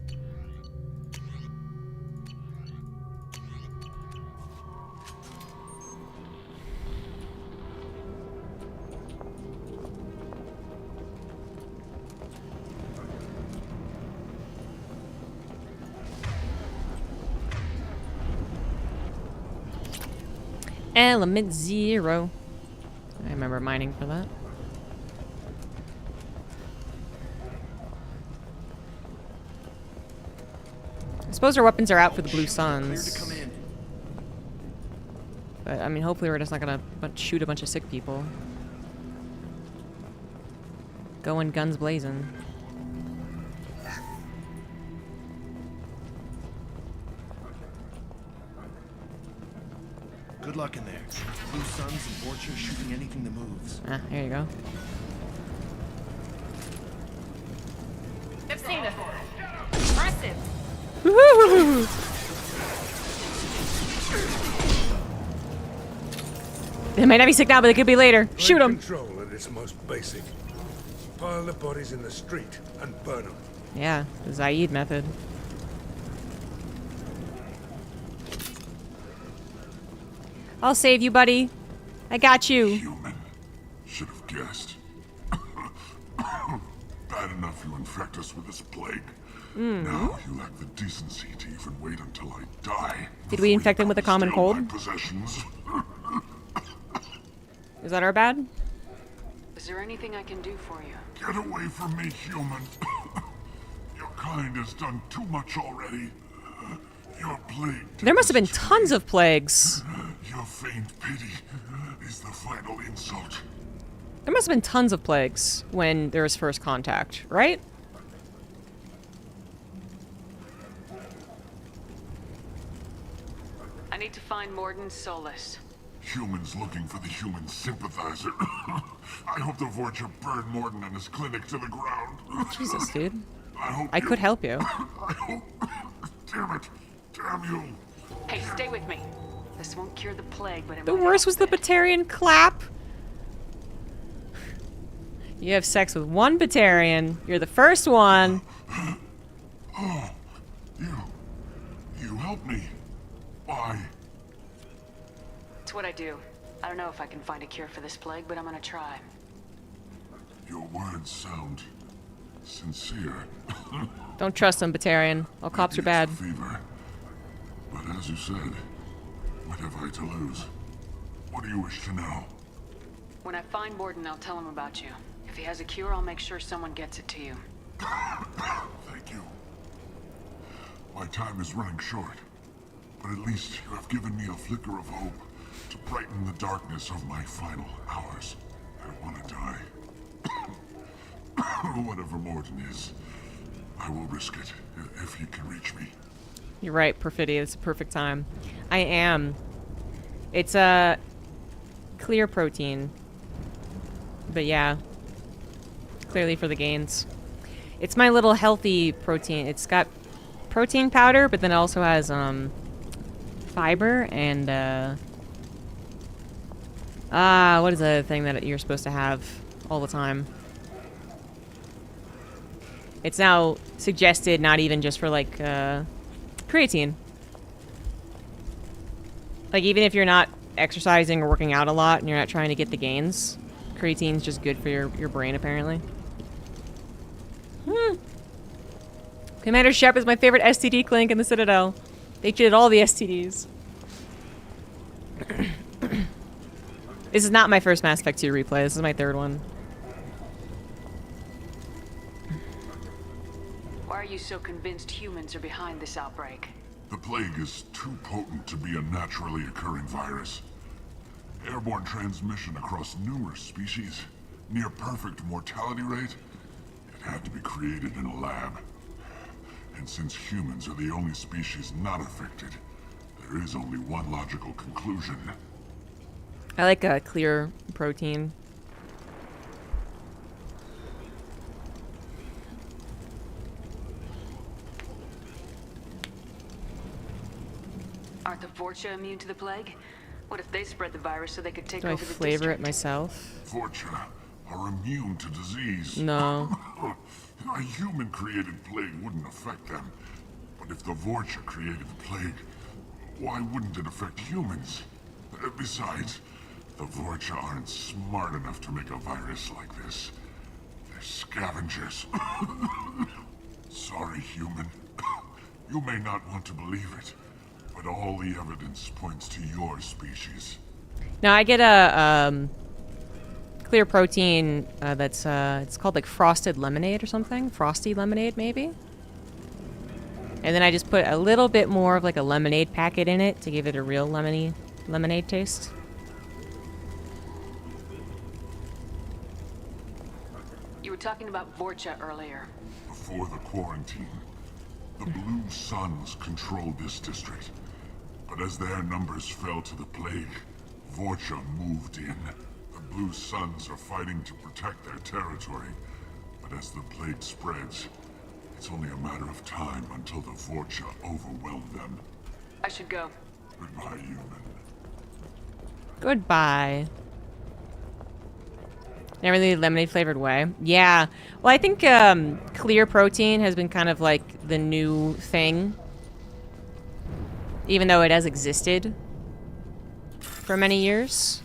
Element 0. I remember mining for that. I suppose our weapons are out for the Blue Suns. But, I mean, hopefully we're just not gonna shoot a bunch of sick people. Going guns blazing. Good luck in there. Blue Suns and Vorcha shooting anything that moves. Ah, here you go. I've seen it. Impressive. Woohoo! They might not be sick now, but they could be later. Shoot them. Control at its most basic. Pile the bodies in the street and burn them. Yeah, the Zaid method. I'll save you, buddy. I got you. Human. Should have guessed. Bad enough you infect us with this plague. Now you lack the decency to even wait until I die. Did we infect him with a common cold? My possessions. Is that our bad? Is there anything I can do for you? Get away from me, human. Your kind has done too much already. Your plague. There must have been tons of plagues. Your faint pity is the final insult. There must have been tons of plagues when there was first contact, right? I need to find Morden Solus. Humans looking for the human sympathizer. I hope the Vorcha burned Morden and his clinic to the ground. Jesus, dude. I could help you. I hope. Damn it. Damn you. Hey, stay with me. This won't cure the plague, but it The might worst help was the it. Batarian clap. You have sex with one Batarian. You're the first one. Oh, you helped me. Why? It's what I do. I don't know if I can find a cure for this plague, but I'm gonna try. Your words sound sincere. Don't trust them, Batarian. All cops are bad. Fever. But as you said, what have I to lose? What do you wish to know? When I find Morden, I'll tell him about you. If he has a cure, I'll make sure someone gets it to you. Thank you. My time is running short, but at least you have given me a flicker of hope to brighten the darkness of my final hours. I want to die. Whatever Morden is, I will risk it if he can reach me. You're right, Perfidy. It's a perfect time. I am. It's a clear protein. But yeah. Clearly for the gains. It's my little healthy protein. It's got protein powder, but then it also has fiber and what is the thing that you're supposed to have all the time? It's now suggested not even just for like creatine. Like even if you're not exercising or working out a lot and you're not trying to get the gains, creatine's just good for your brain apparently. Commander Shep is my favorite STD clinic in the Citadel. They treated all the STDs. This is not my first Mass Effect 2 replay. This is my third one. Why are you so convinced humans are behind this outbreak? The plague is too potent to be a naturally occurring virus. Airborne transmission across numerous species, near perfect mortality rate. It had to be created in a lab. And since humans are the only species not affected, there is only one logical conclusion. I like a clear protein. Aren't the Vorcha immune to the plague? What if they spread the virus so they could take Do I over the flavor district? it myself? Vorcha are immune to disease. No. A human-created plague wouldn't affect them. But if the Vorcha created the plague, why wouldn't it affect humans? Besides, the Vorcha aren't smart enough to make a virus like this. They're scavengers. Sorry, human. You may not want to believe it, but all the evidence points to your species. Now I get a clear protein that's it's called like frosted lemonade or something. Frosty lemonade maybe. And then I just put a little bit more of like a lemonade packet in it to give it a real lemony lemonade taste. You were talking about Vorcha earlier. Before the quarantine, the Blue Suns controlled this district. But as their numbers fell to the plague, Vorcha moved in. The Blue Suns are fighting to protect their territory. But as the plague spreads, it's only a matter of time until the Vorcha overwhelm them. I should go. Goodbye, human. Goodbye. Never really lemonade flavored way. Yeah. Well, I think clear protein has been kind of like the new thing. Even though it has existed for many years.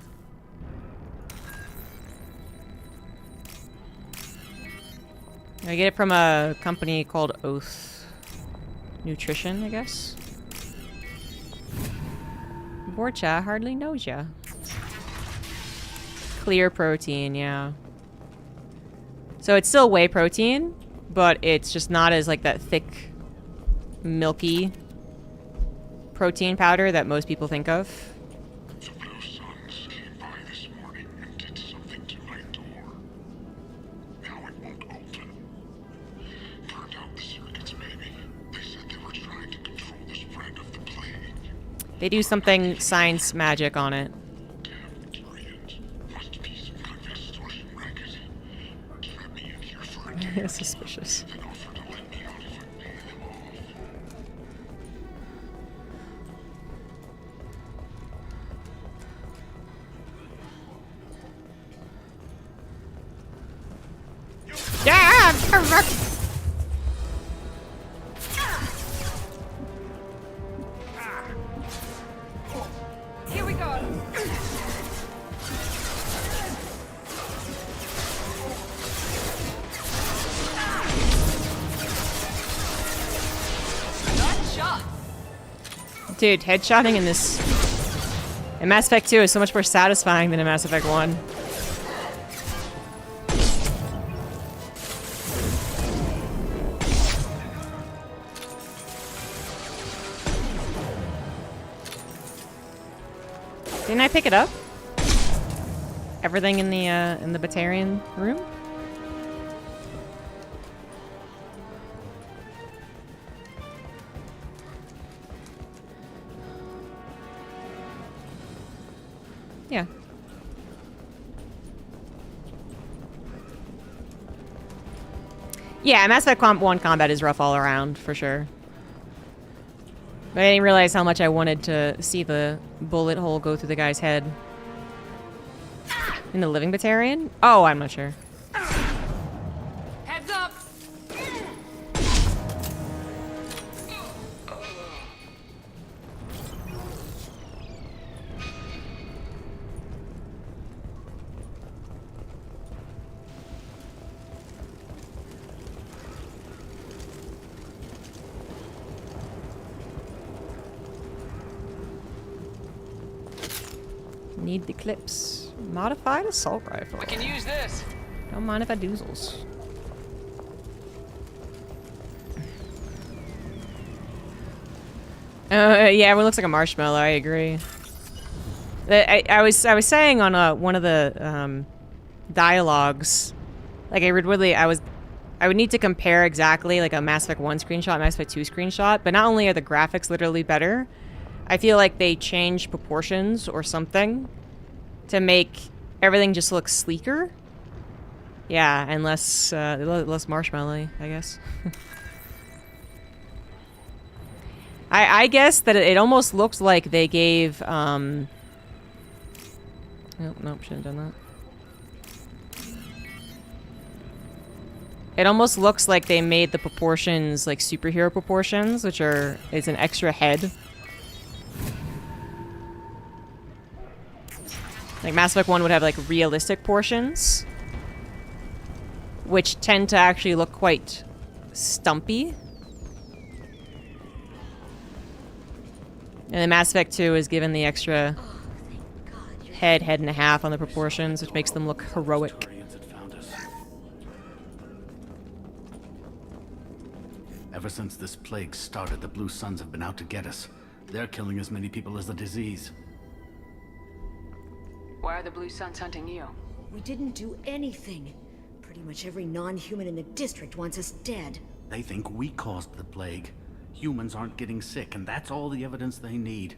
I get it from a company called Oath Nutrition, I guess. Vorcha hardly knows ya. Clear protein, yeah. So it's still whey protein, but it's just not as like that thick, milky protein powder that most people think of. The Blue Suns came by this morning and did something to my door. Now it won't open. Turned out the circuits, maybe. They said they were trying to control the spread of the plague. They do something science magic on it. Must be some kind of extortion racket. Let me in here for a day. Suspicious. Then offer to let me out if I pay them off. Here we go. Nice shot. Dude, headshotting in this... in Mass Effect 2 is so much more satisfying than in Mass Effect 1. Didn't I pick it up? Everything in the Batarian room? Yeah. Yeah, Mass Effect 1 combat is rough all around, for sure. But I didn't realize how much I wanted to see the bullet hole go through the guy's head. In the living Batarian? Oh, I'm not sure. Heads up. Need the clips. Modified assault rifle. We can use this. Don't mind if I doozles. Yeah, everyone looks like a marshmallow. I agree. I was saying on one of the dialogues, like I would need to compare exactly like a Mass Effect 1 screenshot, Mass Effect 2 screenshot. But not only are the graphics literally better, I feel like they changed proportions or something to make everything just look sleeker. Yeah, and less marshmallow-y, I guess. I guess that it almost looks like they gave, oh, nope, shouldn't have done that. It almost looks like they made the proportions like superhero proportions, which is an extra head. Like Mass Effect 1 would have like realistic portions, which tend to actually look quite stumpy. And then Mass Effect 2 is given the extra head and a half on the proportions, which makes them look heroic. Ever since this plague started, the Blue Suns have been out to get us. They're killing as many people as the disease. Why are the Blue Suns hunting you? We didn't do anything. Pretty much every non-human in the district wants us dead. They think we caused the plague. Humans aren't getting sick, and that's all the evidence they need.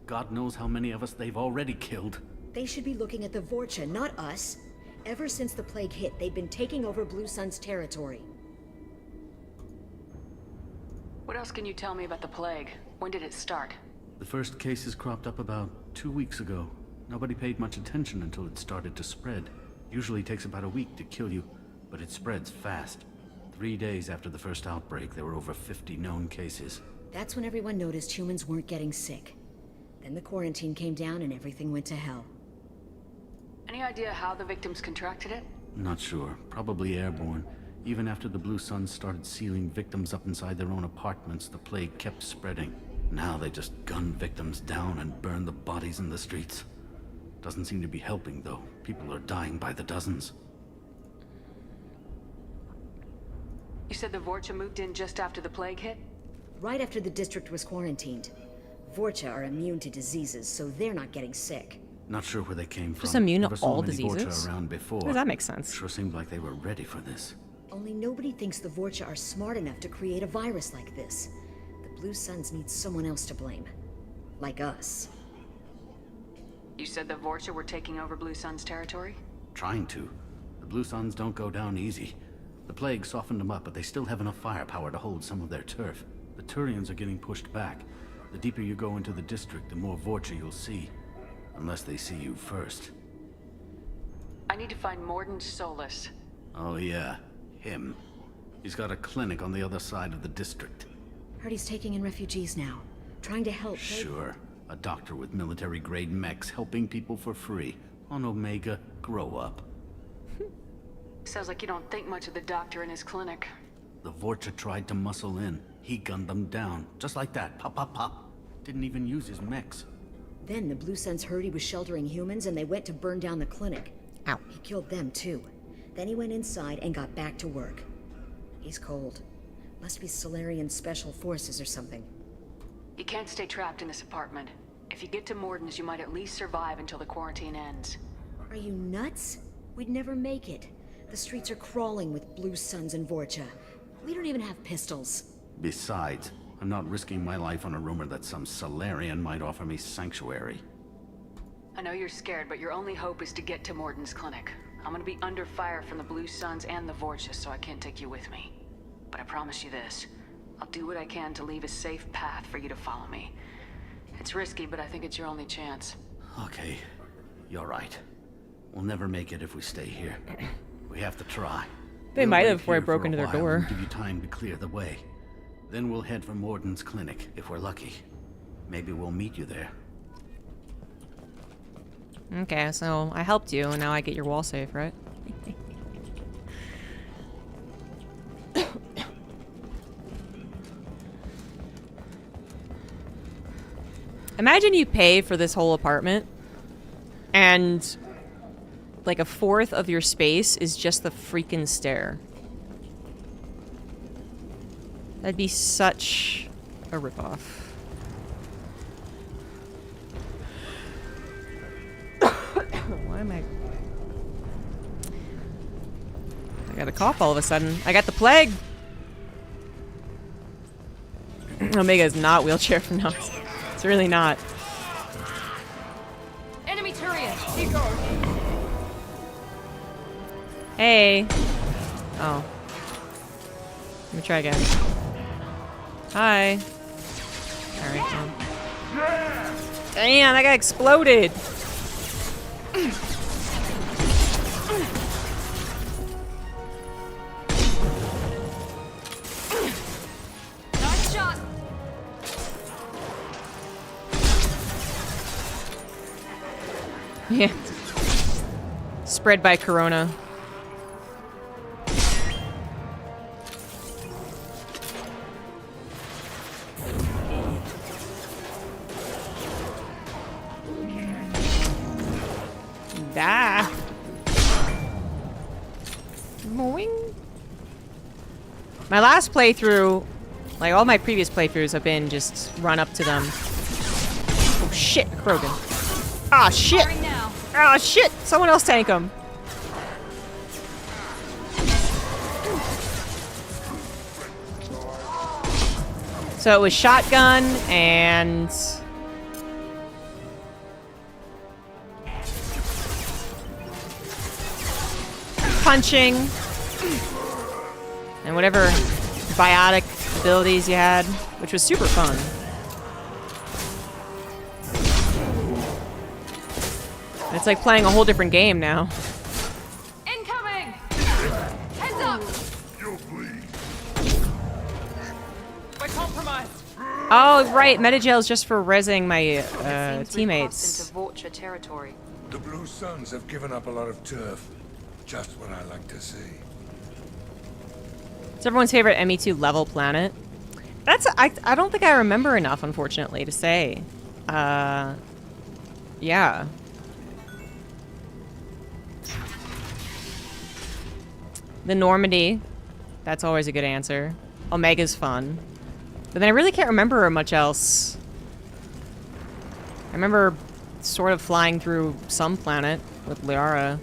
God knows how many of us they've already killed. They should be looking at the Vorcha, not us. Ever since the plague hit, they've been taking over Blue Sun's territory. What else can you tell me about the plague? When did it start? The first cases cropped up about 2 weeks ago. Nobody paid much attention until it started to spread. Usually takes about a week to kill you, but it spreads fast. 3 days after the first outbreak, there were over 50 known cases. That's when everyone noticed humans weren't getting sick. Then the quarantine came down and everything went to hell. Any idea how the victims contracted it? Not sure. Probably airborne. Even after the Blue Suns started sealing victims up inside their own apartments, the plague kept spreading. Now they just gun victims down and burn the bodies in the streets. Doesn't seem to be helping, though. People are dying by the dozens. You said the Vorcha moved in just after the plague hit? Right after the district was quarantined. Vorcha are immune to diseases, so they're not getting sick. Not sure where they came from. Just immune to Never saw all many diseases? Vorcha around before. How does that make sense? Sure seemed like they were ready for this. Only nobody thinks the Vorcha are smart enough to create a virus like this. The Blue Suns need someone else to blame. Like us. You said the Vorcha were taking over Blue Sun's territory? Trying to. The Blue Suns don't go down easy. The plague softened them up, but they still have enough firepower to hold some of their turf. The Turians are getting pushed back. The deeper you go into the district, the more Vorcha you'll see. Unless they see you first. I need to find Morden Solus. Oh yeah, him. He's got a clinic on the other side of the district. Heard he's taking in refugees now. Trying to help. Sure. A doctor with military-grade mechs helping people for free. On Omega, grow up. Sounds like you don't think much of the doctor in his clinic. The Vorcha tried to muscle in. He gunned them down. Just like that. Pop, pop, pop. Didn't even use his mechs. Then the Blue Suns heard he was sheltering humans and they went to burn down the clinic. Ow. He killed them too. Then he went inside and got back to work. He's cold. Must be Solarian Special Forces or something. You can't stay trapped in this apartment. If you get to Morden's, you might at least survive until the quarantine ends. Are you nuts? We'd never make it. The streets are crawling with Blue Suns and Vorcha. We don't even have pistols. Besides, I'm not risking my life on a rumor that some Solarian might offer me sanctuary. I know you're scared, but your only hope is to get to Morden's clinic. I'm gonna be under fire from the Blue Suns and the Vorcha, so I can't take you with me. But I promise you this. I'll do what I can to leave a safe path for you to follow me. It's risky, but I think it's your only chance. Okay, you're right. We'll never make it if we stay here. We have to try. They might have before I broke into their while door. and give you time to clear the way. Then we'll head for Morden's clinic, if we're lucky. Maybe we'll meet you there. Okay, so I helped you, and now I get your wall safe, right? Imagine you pay for this whole apartment, and like a fourth of your space is just the freaking stair. That'd be such a ripoff. Why am I got a cough all of a sudden. I got the plague! Omega is not wheelchair from now. It's really not. Enemy Turian! Keep going! Hey! Oh. Let me try again. Hi. Alright, damn, that guy exploded! Nice shot! Yeah. Spread by Corona. Ah! Boing. My last playthrough, like all my previous playthroughs have been just run up to them. Oh shit, Krogan. Ah shit! Ah shit! Someone else tank him. So it was shotgun and punching and whatever biotic abilities you had, which was super fun. It's like playing a whole different game now. Incoming! Heads up! We're compromised. Oh, right. Metagel's just for rezzing my Seems we've teammates. crossed into Vorcha territory. The Blue Suns have given up a lot of turf. Just what I like to see. It's everyone's favorite ME2 level planet. That's I don't think I remember enough, unfortunately, to say. Yeah. The Normandy. That's always a good answer. Omega's fun. But then I really can't remember much else. I remember sort of flying through some planet with Liara.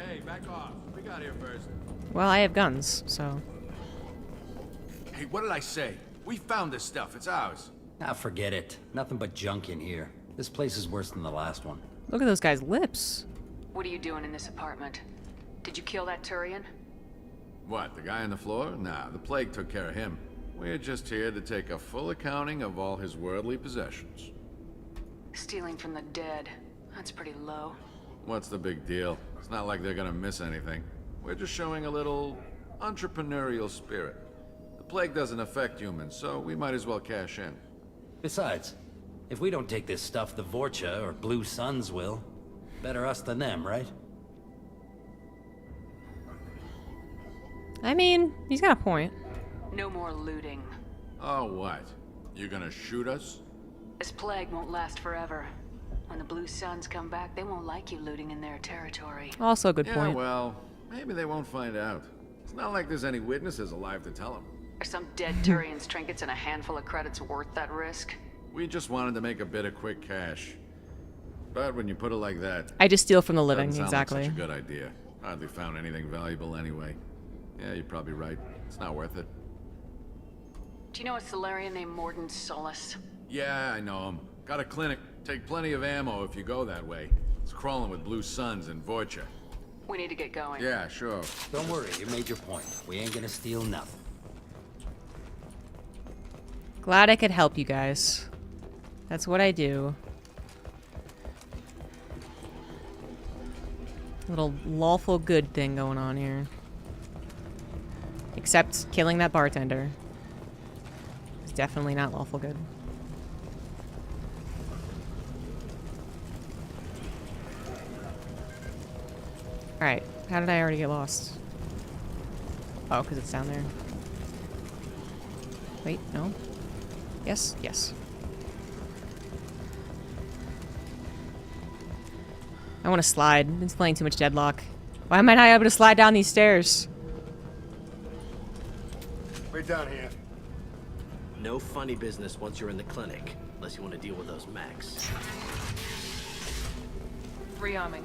Hey, back off. We got here first. Well, I have guns, so... Hey, what did I say? We found this stuff. It's ours. Ah, forget it. Nothing but junk in here. This place is worse than the last one. Look at those guys' lips. What are you doing in this apartment? Did you kill that Turian? What, the guy on the floor? Nah, the plague took care of him. We're just here to take a full accounting of all his worldly possessions. Stealing from the dead. That's pretty low. What's the big deal? It's not like they're gonna miss anything. We're just showing a little entrepreneurial spirit. The plague doesn't affect humans, so we might as well cash in. Besides, if we don't take this stuff, the Vorcha or Blue Suns will. Better us than them, right? I mean, he's got a point. No more looting. Oh, what? You gonna shoot us? This plague won't last forever. When the Blue Suns come back, they won't like you looting in their territory. Also a good Yeah, point. well, maybe they won't find out. It's not like there's any witnesses alive to tell them. Are some dead Turian's trinkets and a handful of credits worth that risk? We just wanted to make a bit of quick cash. But when you put it like that... I just steal from the living, doesn't sound like exactly. such a good idea. Hardly found anything valuable anyway. Yeah, you're probably right. It's not worth it. Do you know a Solarian named Morden Solus? Yeah, I know him. Got a clinic. Take plenty of ammo if you go that way. It's crawling with Blue Suns and Vorcha. We need to get going. Yeah, sure. Don't worry, you made your point. We ain't gonna steal nothing. Glad I could help you guys. That's what I do. Little lawful good thing going on here. Except killing that bartender. It's definitely not lawful good. Alright, how did I already get lost? Oh, because it's down there. Wait, no? Yes, yes. I want to slide. It's playing too much Deadlock. Why am I not able to slide down these stairs? We're done here. No funny business once you're in the clinic, unless you want to deal with those mechs. Rearming.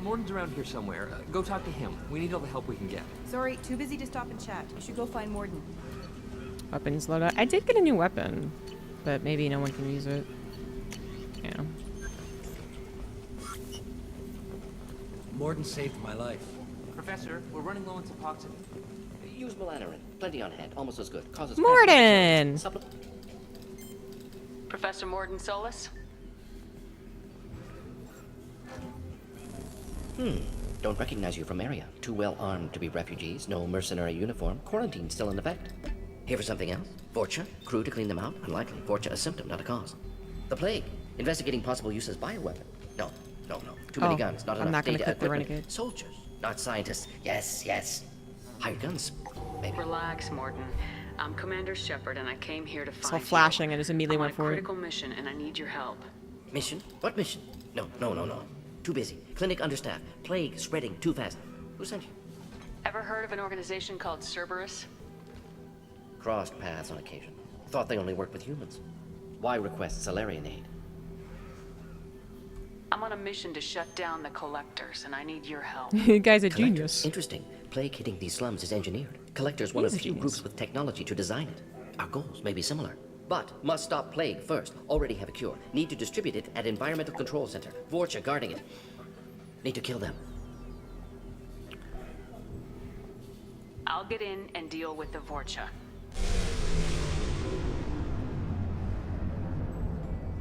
Morden's around here somewhere. Go talk to him. We need all the help we can get. Sorry, too busy to stop and chat. You should go find Morden. Weapons loadout. I did get a new weapon, but maybe no one can use it. Yeah. Morden saved my life. Professor, we're running low on Suboxone. Use Melanorin. Plenty on hand. Almost as good. Causes Morden! Professor Morden Solus? Don't recognize you from area. Too well armed to be refugees. No mercenary uniform. Quarantine still in effect. Here for something else? Vorcha, crew to clean them out? Unlikely. Vorcha a symptom, not a cause. The plague, investigating possible use as bioweapon. No. Too many guns, not I'm enough not gonna data, click the equipment. renegade. Soldiers, not scientists. Yes. Hired guns, maybe. Relax, Morton. I'm Commander Shepard, and I came here to find Saw flashing and just immediately I'm went on for a it. critical mission, and I need your help. Mission? What mission? No. Too busy. Clinic understaffed. Plague spreading too fast. Who sent you? Ever heard of an organization called Cerberus? Crossed paths on occasion. Thought they only worked with humans. Why request Solarian aid? I'm on a mission to shut down the Collectors, and I need your help. You guy's a Collectors. genius. Interesting. Plague hitting these slums is engineered. Collectors one of He's a few genius. groups with technology to design it. Our goals may be similar. But must stop plague first. Already have a cure. Need to distribute it at Environmental Control Center. Vorcha guarding it. Need to kill them. I'll get in and deal with the Vorcha.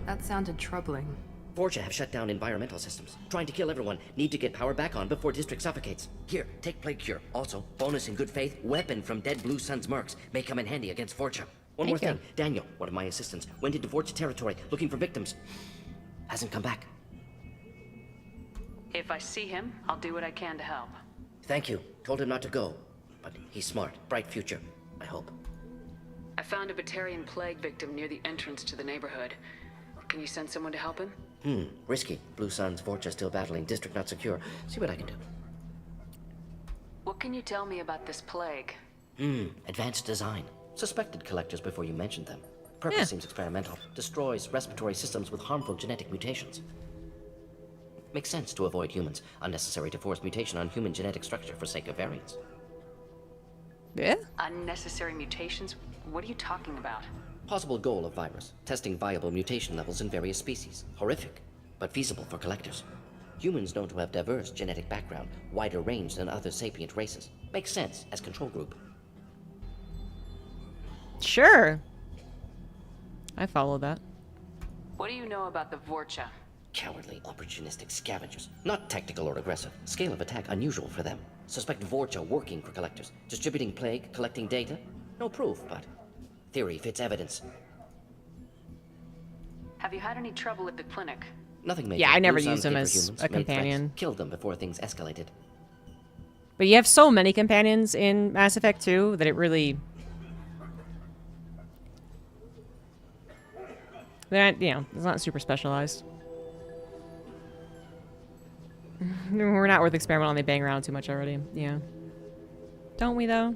That sounded troubling. Vorcha have shut down environmental systems. Trying to kill everyone. Need to get power back on before district suffocates. Here, take plague cure. Also, bonus in good faith, weapon from dead Blue Sun's mercs. May come in handy against Vorcha. One more thing. Daniel, one of my assistants, went into Vorcha territory looking for victims. Hasn't come back. If I see him, I'll do what I can to help. Thank you. Told him not to go. But he's smart. Bright future, I hope. I found a Batarian plague victim near the entrance to the neighborhood. Can you send someone to help him? Risky. Blue Sun's Vorcha still battling. District not secure. See what I can do. What can you tell me about this plague? Advanced design. Suspected collectors before you mentioned them. Purpose seems experimental. Destroys respiratory systems with harmful genetic mutations. Makes sense to avoid humans. Unnecessary to force mutation on human genetic structure for sake of variance. Yeah? Unnecessary mutations? What are you talking about? Possible goal of virus. Testing viable mutation levels in various species. Horrific, but feasible for collectors. Humans known to have diverse genetic background, wider range than other sapient races. Makes sense as control group. Sure. I follow that. What do you know about the Vorcha? Cowardly, opportunistic scavengers. Not tactical or aggressive. Scale of attack unusual for them. Suspect Vorcha working for collectors. Distributing plague, collecting data. No proof, but theory fits evidence. Have you had any trouble at the clinic? Nothing major. Yeah, I never Blue used Sun him came as for humans, a made threats, companion. Killed them before things escalated. But you have so many companions in Mass Effect 2 that it really... That, you know, it's not super specialized. We're not worth experimental and they bang around too much already. Yeah. Don't we, though?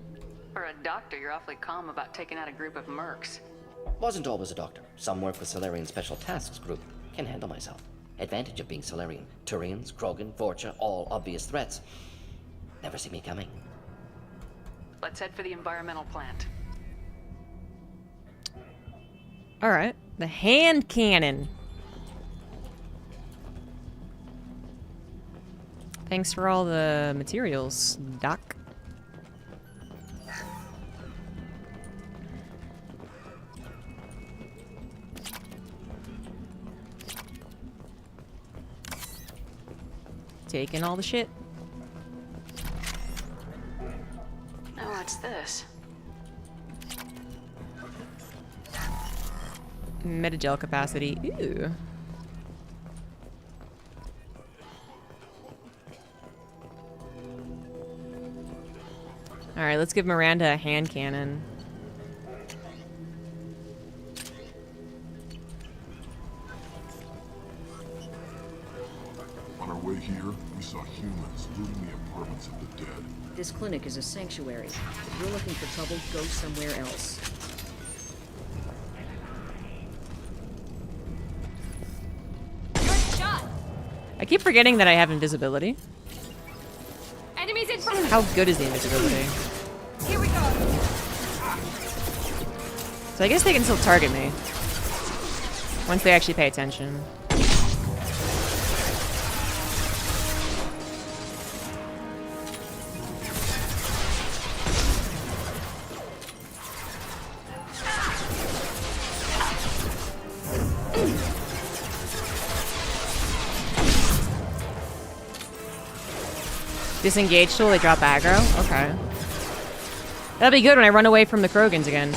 For a doctor, you're awfully calm about taking out a group of mercs. Wasn't always a doctor. Some work with Solarian Special Tasks Group. Can handle myself. Advantage of being Solarian. Turians, Krogan, Vorcha, all obvious threats. Never see me coming. Let's head for the environmental plant. Alright. The hand cannon. Thanks for all the materials, Doc. Taking all the shit. Now what's this? Metagel capacity. Ooh. Alright, let's give Miranda a hand cannon. On our way here, we saw humans looting the apartments of the dead. This clinic is a sanctuary. If you're looking for trouble, go somewhere else. I keep forgetting that I have invisibility. Enemies in front. How good is the invisibility? Here we go. So I guess they can still target me. Once they actually pay attention. Disengage till they drop aggro? Okay. That'll be good when I run away from the Krogans again.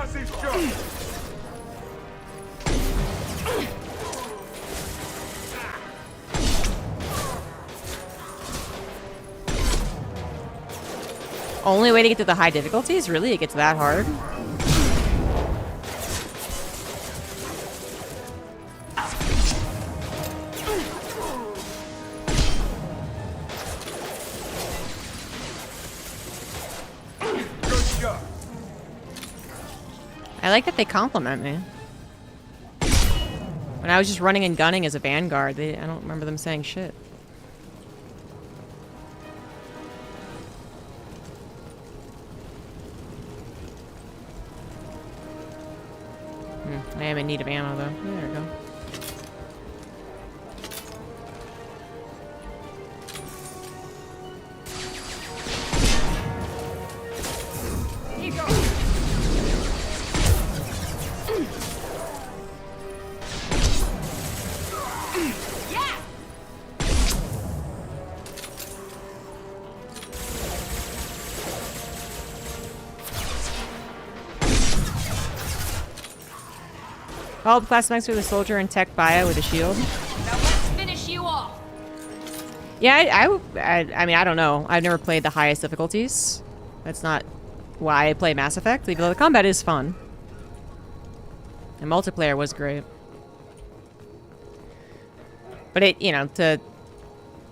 How's this job? Only way to get to the high difficulties? Really? It gets that hard? I like that they compliment me. When I was just running and gunning as a vanguard, I don't remember them saying shit. I am in need of ammo, though. Yeah, there we go. Here you go. Yeah. All the class max with a soldier and tech bio with a shield. Now let's finish you off. Yeah, I mean, I don't know. I've never played the highest difficulties. That's not why I play Mass Effect, even though the combat is fun. And multiplayer was great. But it, you know, to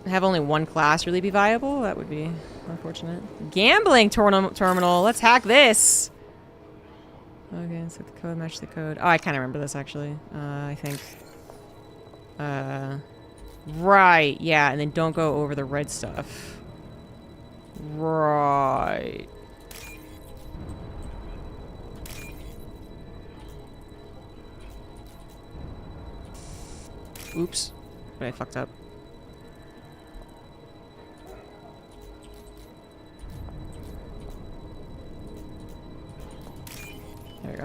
have only one class really be viable, that would be unfortunate. Gambling terminal. Let's hack this. Okay, set the code, match the code. Oh, I kind of remember this, actually. I think. Right, yeah, and then don't go over the red stuff. Right. Oops. But I fucked up. There we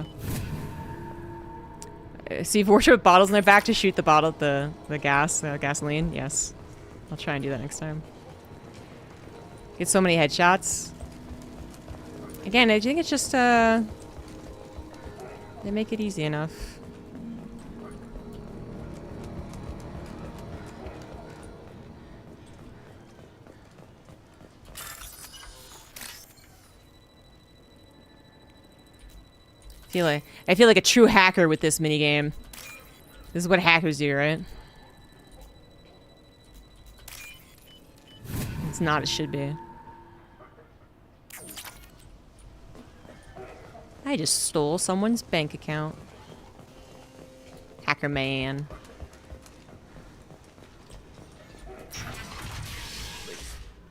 go. See Vorcha with bottles in their back to shoot the bottle, the gasoline. Yes. I'll try and do that next time. Get so many headshots. Again, I think it's just, they make it easy enough. I feel like a true hacker with this minigame. This is what hackers do, right? It's not, it should be. I just stole someone's bank account. Hacker man.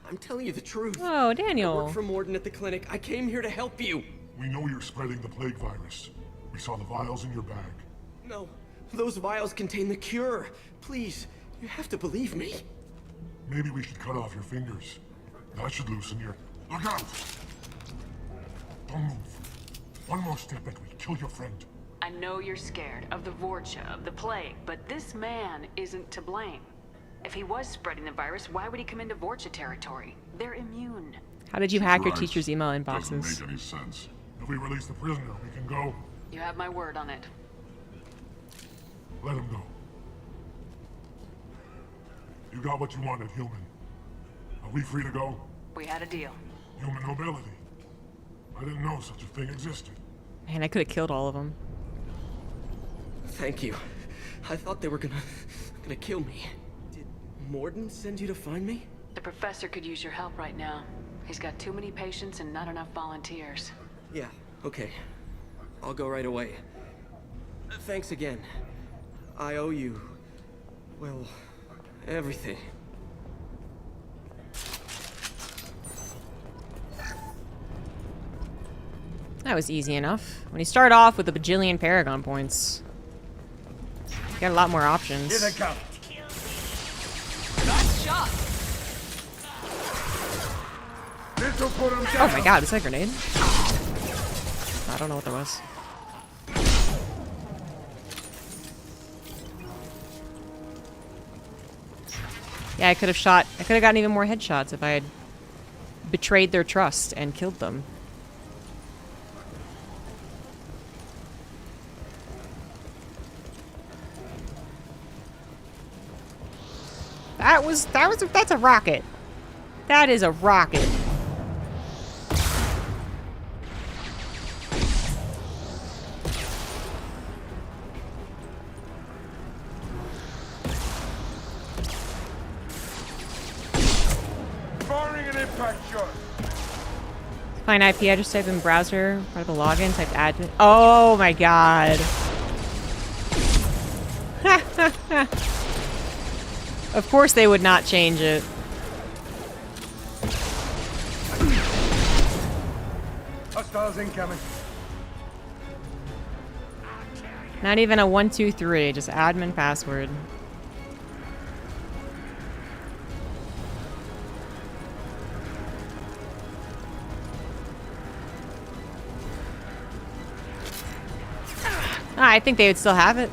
I'm telling you the truth. Oh, Daniel. I work for Morden at the clinic. I came here to help you. We know you're spreading the plague virus. We saw the vials in your bag. No, those vials contain the cure. Please, you have to believe me. Maybe we should cut off your fingers. That should loosen your... Look out! Don't move. One more step and we kill your friend. I know you're scared of the Vorcha, of the plague, but this man isn't to blame. If he was spreading the virus, why would he come into Vorcha territory? They're immune. How did you hack your teacher's email inboxes? Doesn't make any sense. If we release the prisoner, we can go. You have my word on it. Let him go. You got what you wanted, human. Are we free to go? We had a deal. Human nobility. I didn't know such a thing existed. Man, I could have killed all of them. Thank you. I thought they were gonna kill me. Did Morden send you to find me? The professor could use your help right now. He's got too many patients and not enough volunteers. Yeah, okay. I'll go right away. Thanks again. I owe you, well, everything. That was easy enough. When you start off with a bajillion Paragon points, you got a lot more options. Here they come. Nice shot. This'll put him Oh down. my god, is that a grenade? I don't know what that was. Yeah, I could have gotten even more headshots if I had betrayed their trust and killed them. That's a rocket. That is a rocket. Firing an impact shot. Find IP address, type in browser, part of the login, type admin. Oh my god. Of course they would not change it. Hostiles incoming. Not even a 123, just admin password. I think they would still have it.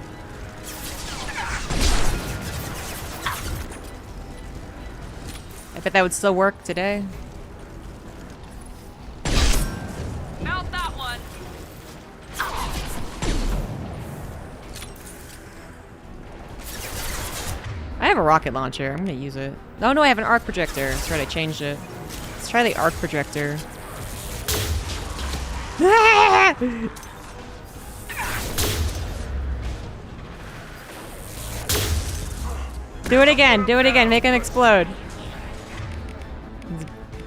I bet that would still work today. Mount that one. I have a rocket launcher. I'm gonna use it. Oh no, I have an arc projector. That's right, I changed it. Let's try the arc projector. Do it again. Do it again. Make them explode.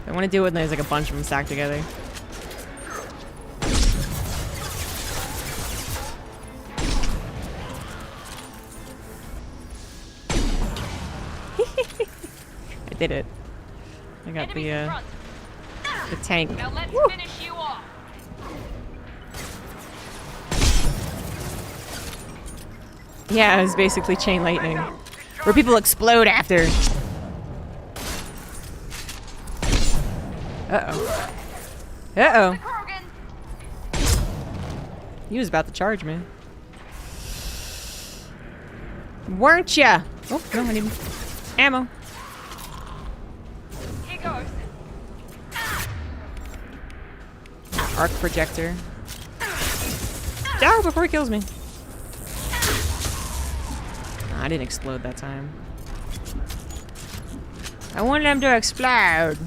I want to do it when there's like a bunch of them stacked together. I did it. I got the tank. Now let's finish you off. Yeah, it was basically chain lightning. Where people explode after. Uh-oh. Uh-oh. He was about to charge me. Weren't ya? Oh, no, I need ammo. Here goes. Arc projector. Oh, before he kills me. I didn't explode that time. I wanted them to explode.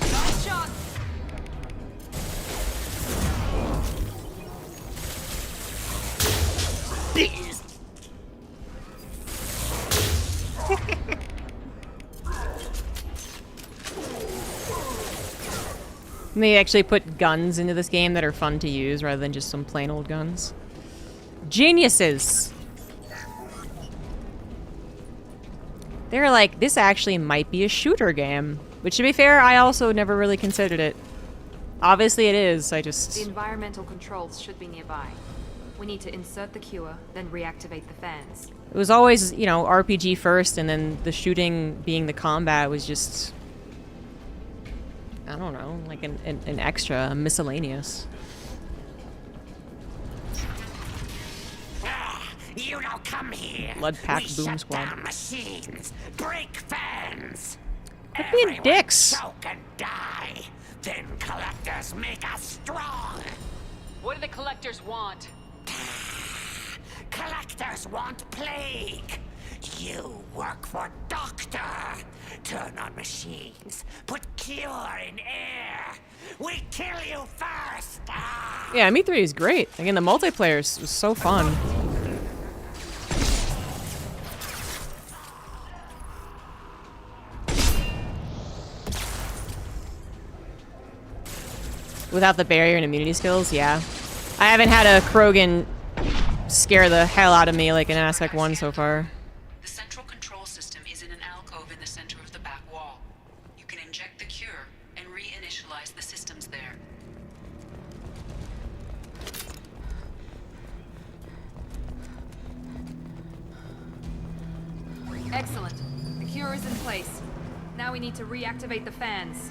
Nice shot. They actually put guns into this game that are fun to use rather than just some plain old guns. Geniuses! They're like, this actually might be a shooter game. Which, to be fair, I also never really considered it. Obviously it is, I just... The environmental controls should be nearby. We need to insert the cure, then reactivate the fans. It was always, you know, RPG first, and then the shooting being the combat was just... I don't know, like an extra, a miscellaneous. You don't come here. Blood pack We boom shut squad. down machines, break fans. Quit being Everyone dicks. choke and die. Then collectors make us strong. What do the collectors want? Collectors want plague. You work for Doctor. Turn on machines. Put cure in air. We kill you first. Yeah, Me3 is great. Again, the multiplayer was so fun. Without the barrier and immunity skills, yeah. I haven't had a Krogan scare the hell out of me like in Mass Effect 1 so far. The central control system is in an alcove in the center of the back wall. You can inject the cure and reinitialize the systems there. Excellent. The cure is in place. Now we need to reactivate the fans.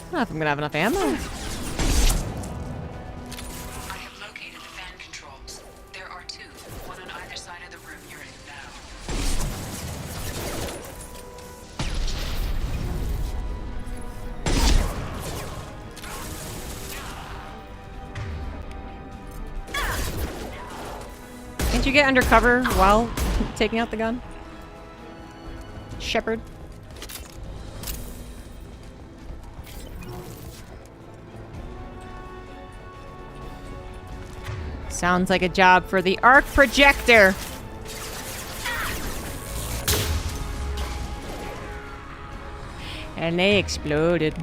I don't know if I'm gonna have enough ammo. I have located the fan controls. There are two, one Did you get undercover while taking out the gun? Shepard? Sounds like a job for the arc projector. And they exploded.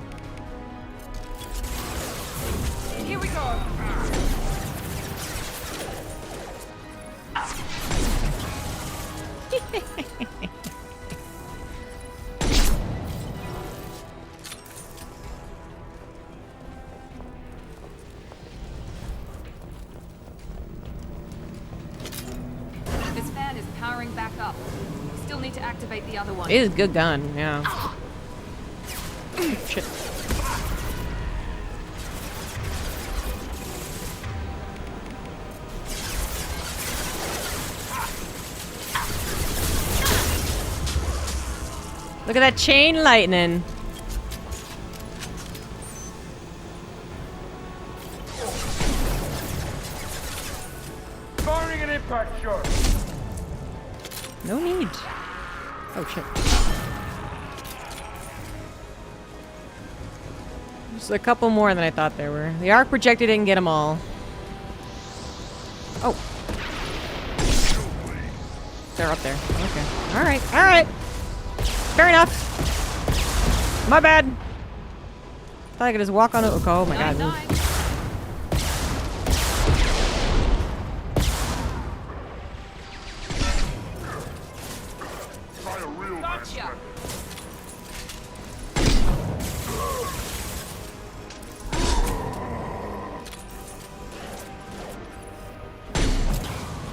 Here we go. This fan is powering back up. Still need to activate the other one. It is a good gun, yeah. Shit. Look at that chain lightning. Firing an impact shot. No need. Oh shit. There's a couple more than I thought there were. The arc projector didn't get them all. Oh. They're up there. Okay. Alright, alright. Fair enough. My bad. Thought I could just walk on it. Oh my god. Gotcha.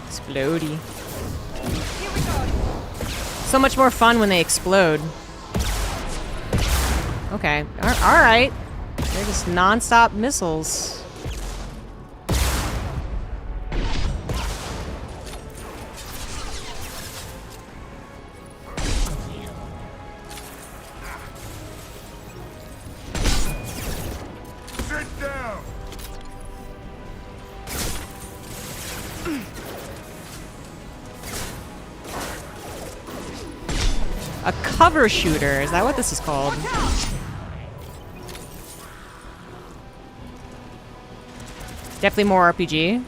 Explodey. So much more fun when they explode. Okay. Alright. They're just non-stop missiles. Sit down. A cover shooter. Is that what this is called? Definitely more RPG.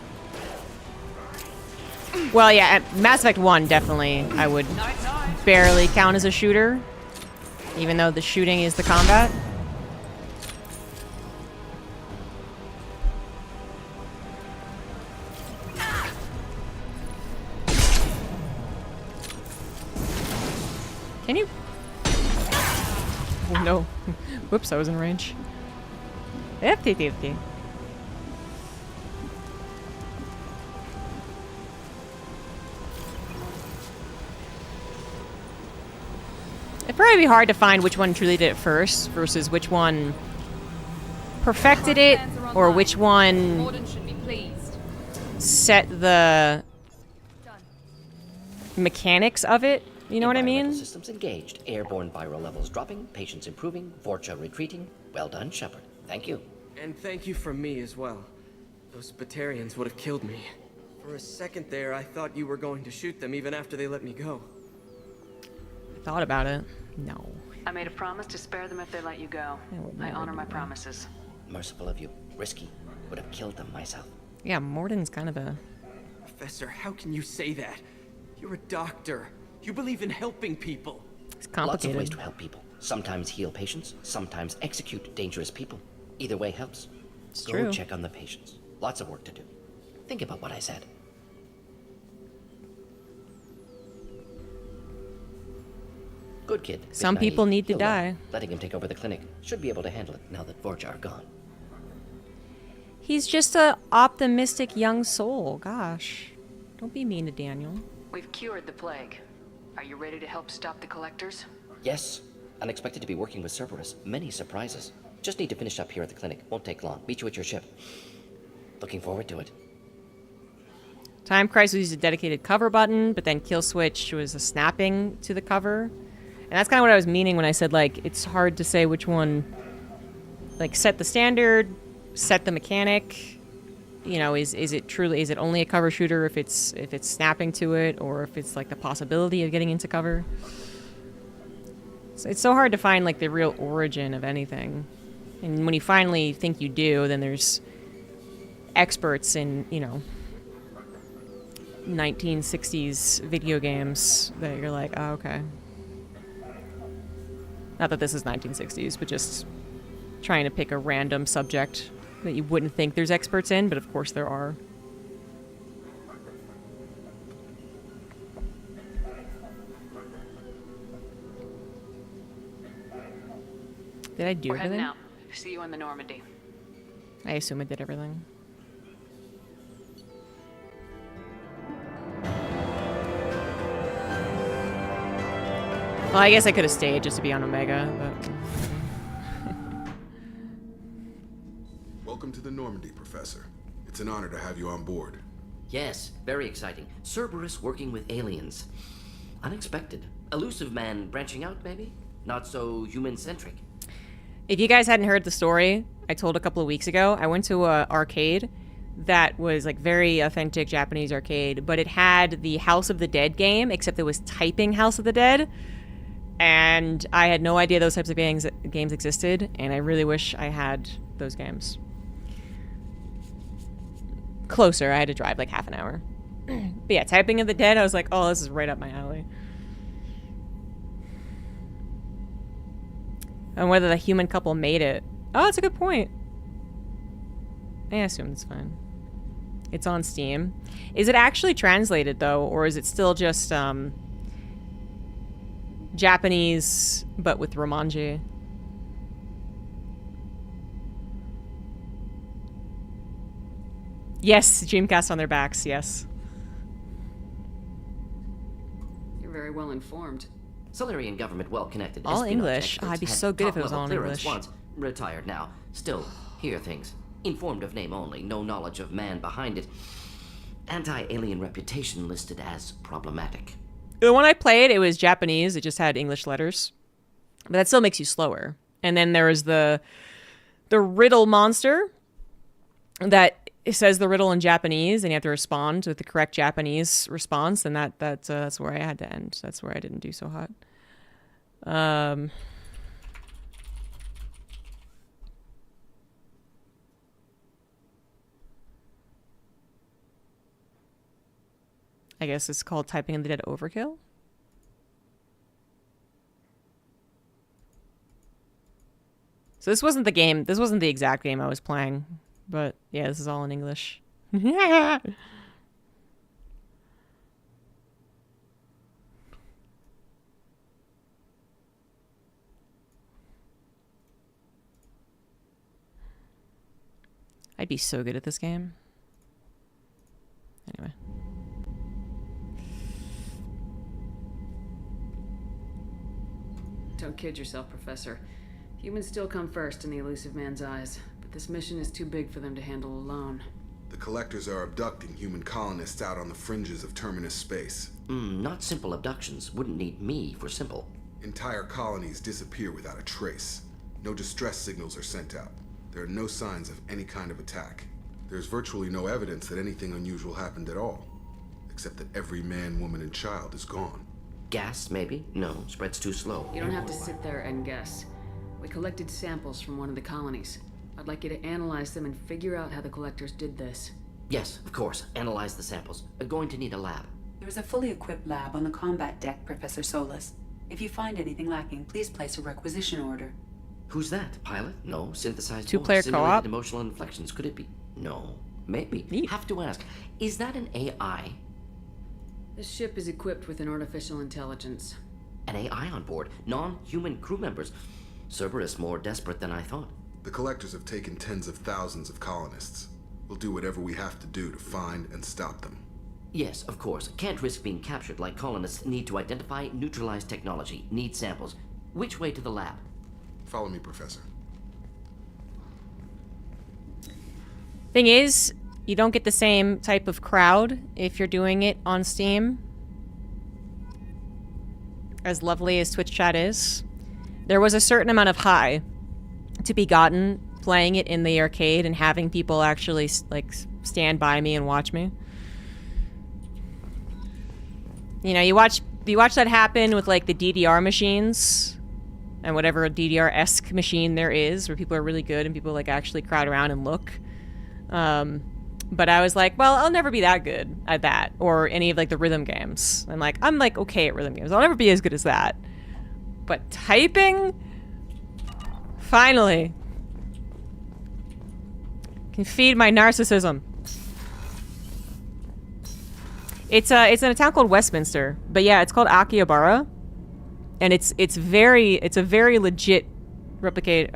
Well, yeah, at Mass Effect 1, definitely, I would barely count as a shooter. Even though the shooting is the combat. Can you? Oh no. Whoops, I was in range. FT. It'd probably be hard to find which one truly did it first versus which one perfected it or which one Morden should be pleased. set the mechanics of it. You know what I mean? Systems engaged. Airborne viral levels dropping. Patients improving. Vorcha retreating. Well done, Shepard. Thank you. And thank you from me as well. Those Batarians would have killed me. For a second there, I thought you were going to shoot them even after they let me go. Thought about it. No. I made a promise to spare them if they let you go. I honor my promises. Merciful of you. Risky. Would have killed them myself. Yeah, Morden's kind of a... Professor, how can you say that? You're a doctor. You believe in helping people. It's Lots of complicated. ways to help people. Sometimes heal patients, sometimes execute dangerous people. Either way helps. It's Go true. check on the patients. Lots of work to do. Think about what I said. Good kid. Bit Some people naive. need to He'll die. learn. Letting him take over the clinic. Should be able to handle it now that Vorcha are gone. He's just a optimistic young soul. Gosh. Don't be mean to Daniel. We've cured the plague. Are you ready to help stop the collectors? Yes. Unexpected to be working with Cerberus. Many surprises. Just need to finish up here at the clinic. Won't take long. Meet you at your ship. Looking forward to it. Time Crisis used a dedicated cover button, but then Kill Switch was a snapping to the cover. And that's kind of what I was meaning when I said, like, it's hard to say which one, like, set the standard, set the mechanic. you know, is it only a cover shooter if it's snapping to it, or if it's like the possibility of getting into cover. So it's so hard to find like the real origin of anything. And when you finally think you do, then there's experts in, you know, 1960s video games that you're like, oh, okay. Not that this is 1960s, but just trying to pick a random subject that you wouldn't think there's experts in, but of course there are. Did I do We're everything? heading out. See you in the Normandy. I assume I did everything. Well, I guess I could have stayed just to be on Omega, but... Welcome to the Normandy, Professor. It's an honor to have you on board. Yes, very exciting. Cerberus working with aliens. Unexpected. Elusive man branching out, maybe? Not so human-centric. If you guys hadn't heard the story I told a couple of weeks ago, I went to an arcade that was like very authentic Japanese arcade, but it had the House of the Dead game, except it was typing House of the Dead. And I had no idea those types of games existed, and I really wish I had those games. Closer, I had to drive like half an hour. But yeah, typing of the Dead, I was like, oh, this is right up my alley. And whether the human couple made it. Oh, that's a good point. I assume it's fine. It's on Steam. Is it actually translated, though, or is it still just Japanese, but with Romanji? Yes, Dreamcast on their backs, yes. You're very well informed. Solarian government well connected. All espionage English? experts I'd be had so good if it was top-level all in clearance English. Once. Retired now. Still, hear things. Informed of name only, no knowledge of man behind it. Anti-alien reputation listed as problematic. The one I played, it was Japanese. It just had English letters. But that still makes you slower. And then there was the riddle monster that says the riddle in Japanese, and you have to respond with the correct Japanese response. And that's where I had to end. That's where I didn't do so hot. I guess it's called Typing in the Dead Overkill. So this wasn't the game. This wasn't the exact game I was playing. But yeah, this is all in English. I'd be so good at this game. Anyway. Don't kid yourself, Professor. Humans still come first in the elusive man's eyes, but this mission is too big for them to handle alone. The collectors are abducting human colonists out on the fringes of Terminus space. Not simple abductions. Wouldn't need me for simple. Entire colonies disappear without a trace. No distress signals are sent out. There are no signs of any kind of attack. There's virtually no evidence that anything unusual happened at all, except that every man, woman, and child is gone. Gas, maybe? No, spreads too slow. You don't have to sit there and guess. We collected samples from one of the colonies. I'd like you to analyze them and figure out how the collectors did this. Yes, of course. Analyze the samples. Going to need a lab. There's a fully equipped lab on the combat deck, Professor Solus. If you find anything lacking, please place a requisition order. Who's that? Pilot? No. Synthesized Two-player voice. Simulated co-op? Emotional inflections. Could it be? No. Maybe. Have to ask. Is that an AI? This ship is equipped with an artificial intelligence. An AI on board? Non-human crew members? Cerberus more desperate than I thought. The collectors have taken tens of thousands of colonists. We'll do whatever we have to do to find and stop them. Yes, of course. Can't risk being captured like colonists. Need to identify, neutralize technology. Need samples. Which way to the lab? Follow me, Professor. Thing is, you don't get the same type of crowd if you're doing it on Steam. As lovely as Twitch chat is, there was a certain amount of high to be gotten playing it in the arcade and having people actually like stand by me and watch me. You know, you watch that happen with like the DDR machines and whatever DDR-esque machine there is, where people are really good and people like actually crowd around and look. But I was like, well, I'll never be that good at that or any of like the rhythm games. And like, I'm like okay at rhythm games. I'll never be as good as that. But typing, finally, can feed my narcissism. It's in a town called Westminster, but yeah, it's called Akihabara, and it's a very legit replica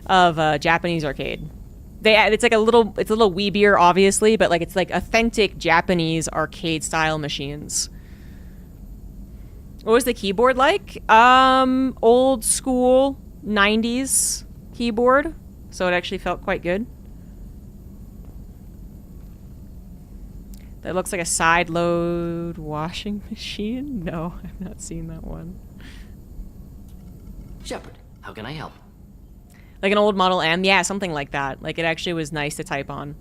of a Japanese arcade. It's a little weebier, obviously, but like it's like authentic Japanese arcade style machines. What was the keyboard like? Old school 90s keyboard, so it actually felt quite good. That looks like a side load washing machine? No, I've not seen that one. Shepard, how can I help? Like an old Model M? Yeah, something like that. Like it actually was nice to type on.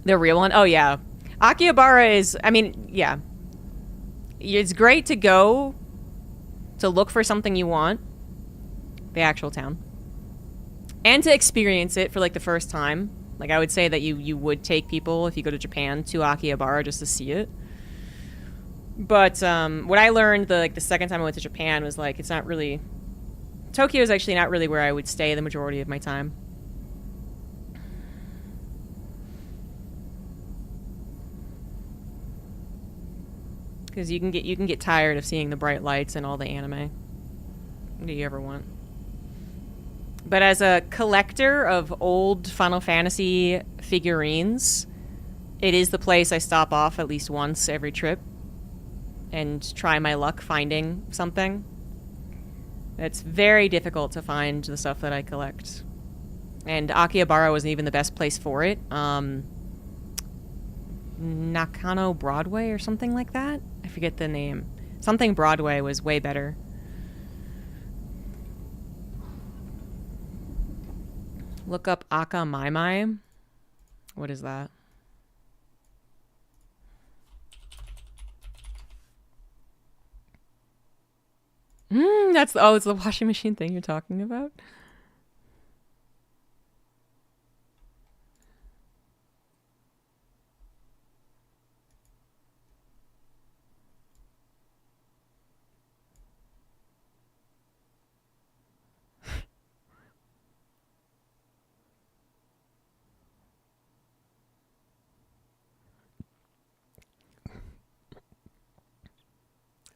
The real one? Oh yeah. Akihabara is, I mean, yeah. It's great to go to look for something you want. The actual town. And to experience it for like the first time. Like I would say that you would take people if you go to Japan to Akihabara just to see it. But what I learned the second time I went to Japan was like it's not really, Tokyo is actually not really where I would stay the majority of my time. Because you can get tired of seeing the bright lights and all the anime. What do you ever want? But as a collector of old Final Fantasy figurines, it is the place I stop off at least once every trip and try my luck finding something. It's very difficult to find the stuff that I collect. And Akihabara wasn't even the best place for it. Nakano Broadway or something like that? I forget the name. Something Broadway was way better. Look up Aka Mai Mai. What is that? It's the washing machine thing you're talking about.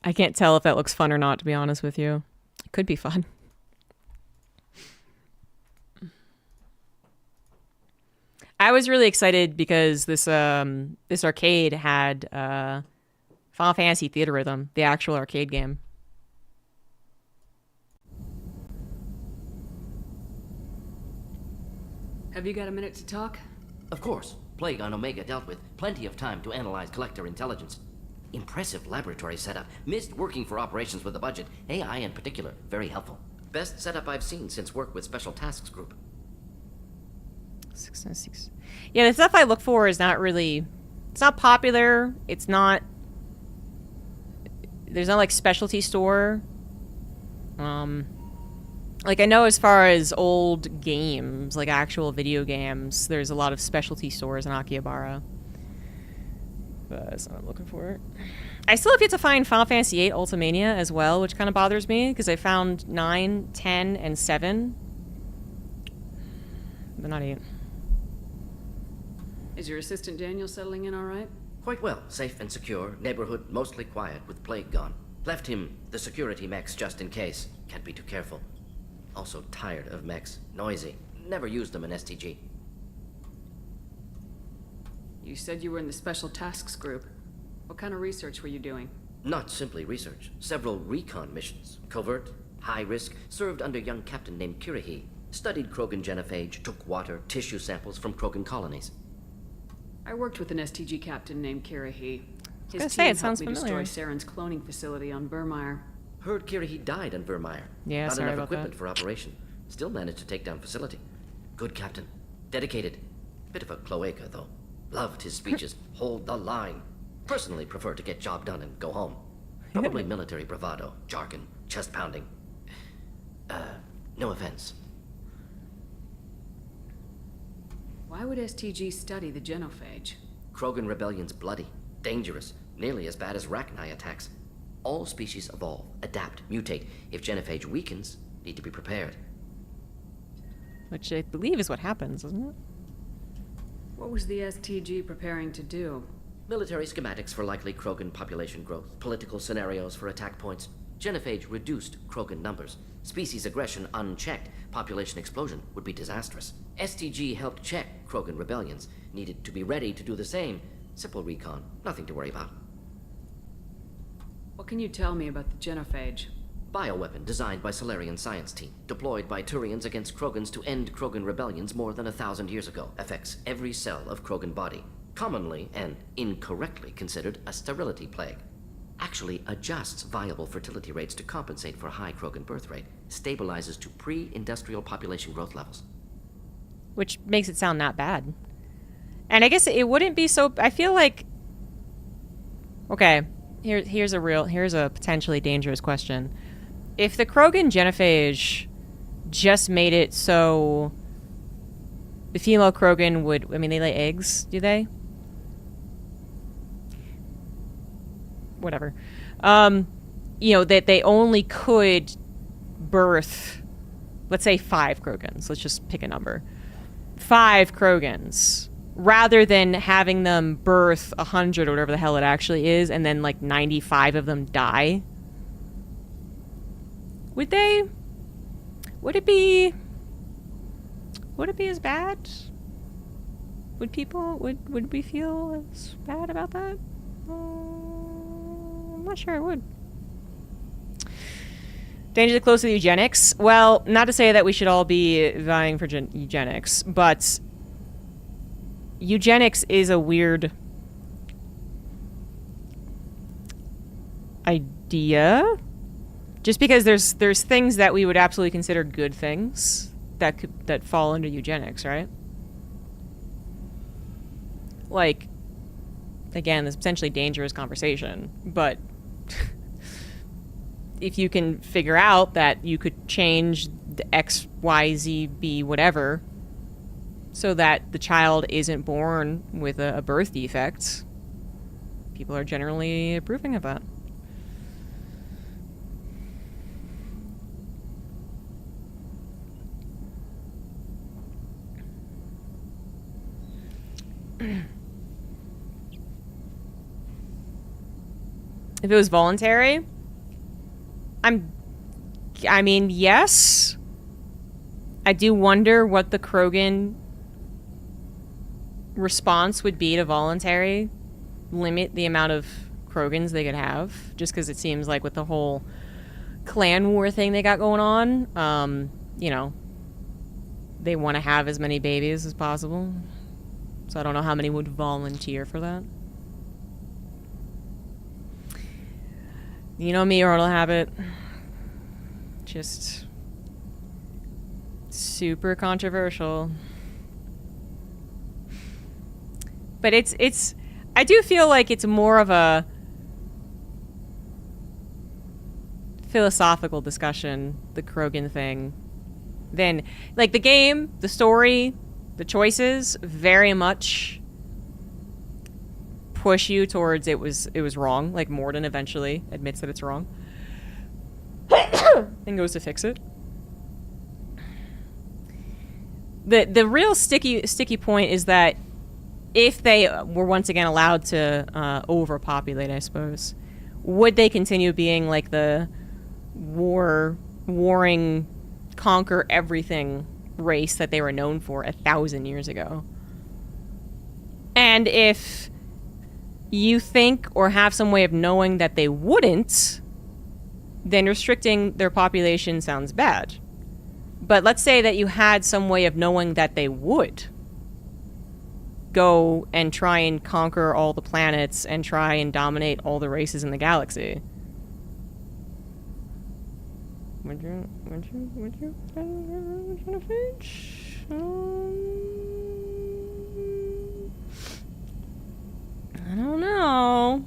I can't tell if that looks fun or not, to be honest with you. It could be fun. I was really excited because this arcade had Final Fantasy Theater Rhythm, the actual arcade game. Have you got a minute to talk? Of course. Plague on Omega dealt with. Plenty of time to analyze collector intelligence. Impressive laboratory setup. Missed working for operations with a budget. AI in particular, very helpful. Best setup I've seen since work with Special Tasks Group. 696. Yeah, the stuff I look for is not really... It's not popular. It's not... There's no, like, specialty store. Like, I know as far as old games, like actual video games, there's a lot of specialty stores in Akihabara. But that's not what I'm looking for. I still have yet to find Final Fantasy VIII Ultimania as well, which kind of bothers me, because I found 9, 10, and 7. But not 8. Is your assistant Daniel settling in all right? Quite well. Safe and secure. Neighborhood mostly quiet with Plague gone. Left him the security mechs just in case. Can't be too careful. Also tired of mechs. Noisy. Never used them in STG. You said you were in the Special Tasks Group. What kind of research were you doing? Not simply research. Several recon missions. Covert, high risk, served under a young captain named Kirihi. Studied Krogan genophage, took water, tissue samples from Krogan colonies. I worked with an STG captain named Kirihi. His say, team it sounds helped me familiar. destroy Saren's cloning facility on Burmire. Heard Kirihite died on Vermeer. Yeah, Not sorry enough about equipment that. for operation. Still managed to take down facility. Good captain. Dedicated. Bit of a cloaca, though. Loved his speeches. Hold the line. Personally prefer to get job done and go home. Probably military bravado, jargon, chest pounding. No offense. Why would STG study the genophage? Krogan rebellion's bloody, dangerous, nearly as bad as Rachni attacks. All species evolve, adapt, mutate. If genophage weakens, need to be prepared. Which I believe is what happens, isn't it? What was the STG preparing to do? Military schematics for likely Krogan population growth, political scenarios for attack points. Genophage reduced Krogan numbers. Species aggression unchecked, population explosion would be disastrous. STG helped check Krogan rebellions. Needed to be ready to do the same. Simple recon, nothing to worry about. What can you tell me about the genophage? Bioweapon designed by Solarian science team, deployed by Turians against Krogans to end Krogan rebellions more than 1,000 years ago. Affects every cell of Krogan body. Commonly and incorrectly considered a sterility plague. Actually adjusts viable fertility rates to compensate for high Krogan birth rate. Stabilizes to pre-industrial population growth levels. Which makes it sound not bad. And I guess it wouldn't be so... I feel like... Okay, here's a potentially dangerous question. If the Krogan genophage just made it so the female Krogan would... I mean, they lay eggs, do they? Whatever. You know, that they only could birth, let's say 5 Krogans. Let's just pick a number. 5 Krogans. Rather than having them birth 100 or whatever the hell it actually is, and then like 95 of them die. Would it be as bad? Would we feel as bad about that? I'm not sure I would. Dangerously close to eugenics. Well, not to say that we should all be vying for eugenics, but eugenics is a weird idea. Just because there's things that we would absolutely consider good things that fall under eugenics, right? Like, again, this potentially dangerous conversation, but if you can figure out that you could change the X, Y, Z, B, whatever, so that the child isn't born with a birth defect, people are generally approving of that. If it was voluntary, I mean, yes. I do wonder what the Krogan response would be to voluntary. Limit the amount of Krogans they could have, just because it seems like with the whole clan war thing they got going on, you know, they want to have as many babies as possible. So I don't know how many would volunteer for that. You know me, Ortal Habit. Just super controversial. But it's I do feel like it's more of a philosophical discussion, the Krogan thing, than like the game, the story, the choices very much push you towards it was wrong. Like Morden eventually admits that it's wrong and goes to fix it. The real sticky point is that if they were once again allowed to overpopulate, I suppose, would they continue being like the warring, conquer everything race that they were known for 1,000 years ago? And if you think or have some way of knowing that they wouldn't, then restricting their population sounds bad. But let's say that you had some way of knowing that they would go and try and conquer all the planets and try and dominate all the races in the galaxy. Would you fetch? I don't know.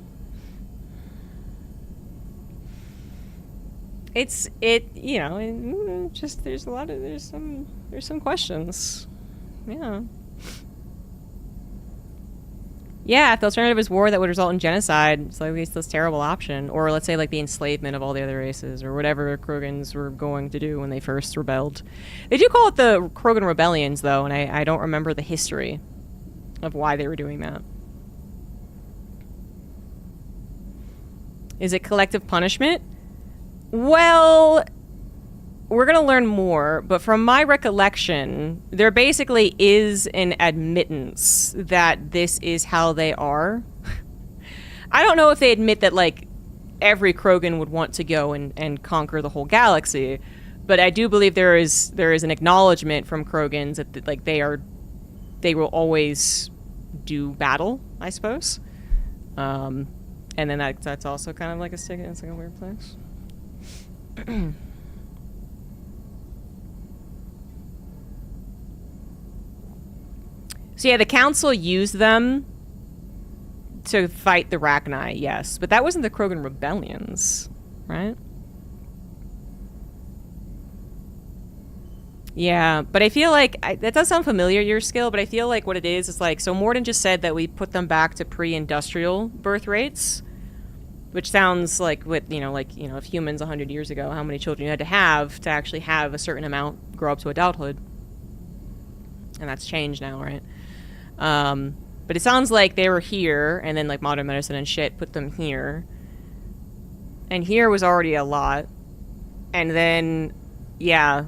Just there's some questions. Yeah. Yeah, if the alternative is war that would result in genocide, it's like at least this terrible option. Or let's say like the enslavement of all the other races, or whatever Krogans were going to do when they first rebelled. They do call it the Krogan Rebellions, though, and I don't remember the history of why they were doing that. Is it collective punishment? Well, we're going to learn more, but from my recollection, there basically is an admittance that this is how they are. I don't know if they admit that, like, every Krogan would want to go and conquer the whole galaxy, but I do believe there is an acknowledgement from Krogans that, like, they will always do battle, I suppose. And then that's also kind of like it's like a weird place. So yeah, the council used them to fight the Rachni, yes. But that wasn't the Krogan rebellions, right? Yeah, but I feel like, that does sound familiar, your skill, but I feel like what it is like, so Morden just said that we put them back to pre-industrial birth rates, which sounds like if humans 100 years ago, how many children you had to actually have a certain amount grow up to adulthood. And that's changed now, right? But it sounds like they were here, and then like modern medicine and shit put them here. And here was already a lot. And then, yeah,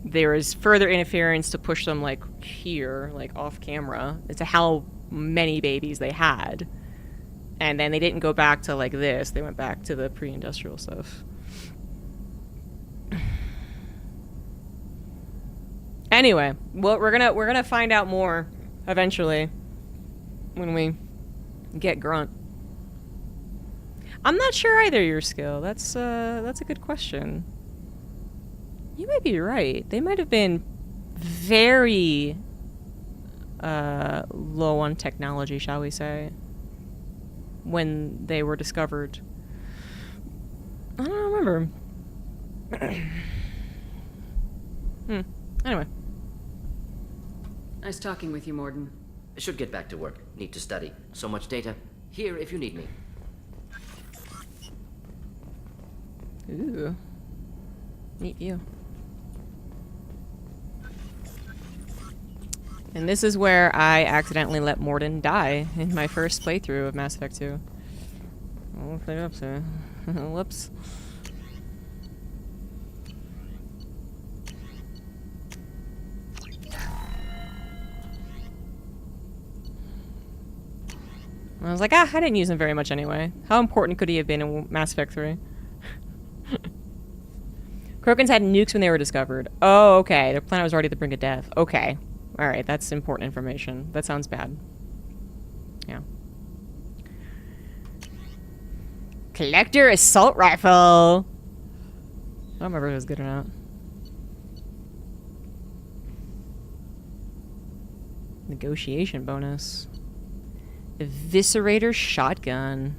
there was further interference to push them like here, like off camera, as to how many babies they had. And then they didn't go back to like this, they went back to the pre-industrial stuff. Anyway, well, we're gonna find out more eventually when we get Grunt. I'm not sure either, your skill. That's a good question. You might be right. They might have been very low on technology, shall we say, when they were discovered. I don't remember. Anyway. Nice talking with you, Morden. I should get back to work. Need to study. So much data. Here if you need me. Ooh. Neat view. And this is where I accidentally let Morden die in my first playthrough of Mass Effect 2. Oh, play up, sir. Whoops. I was like, I didn't use him very much anyway. How important could he have been in Mass Effect 3? Krogans had nukes when they were discovered. Oh, okay. Their planet was already the brink of death. Okay. Alright, that's important information. That sounds bad. Yeah. Collector Assault Rifle! I don't remember if it was good or not. Negotiation bonus. Eviscerator Shotgun.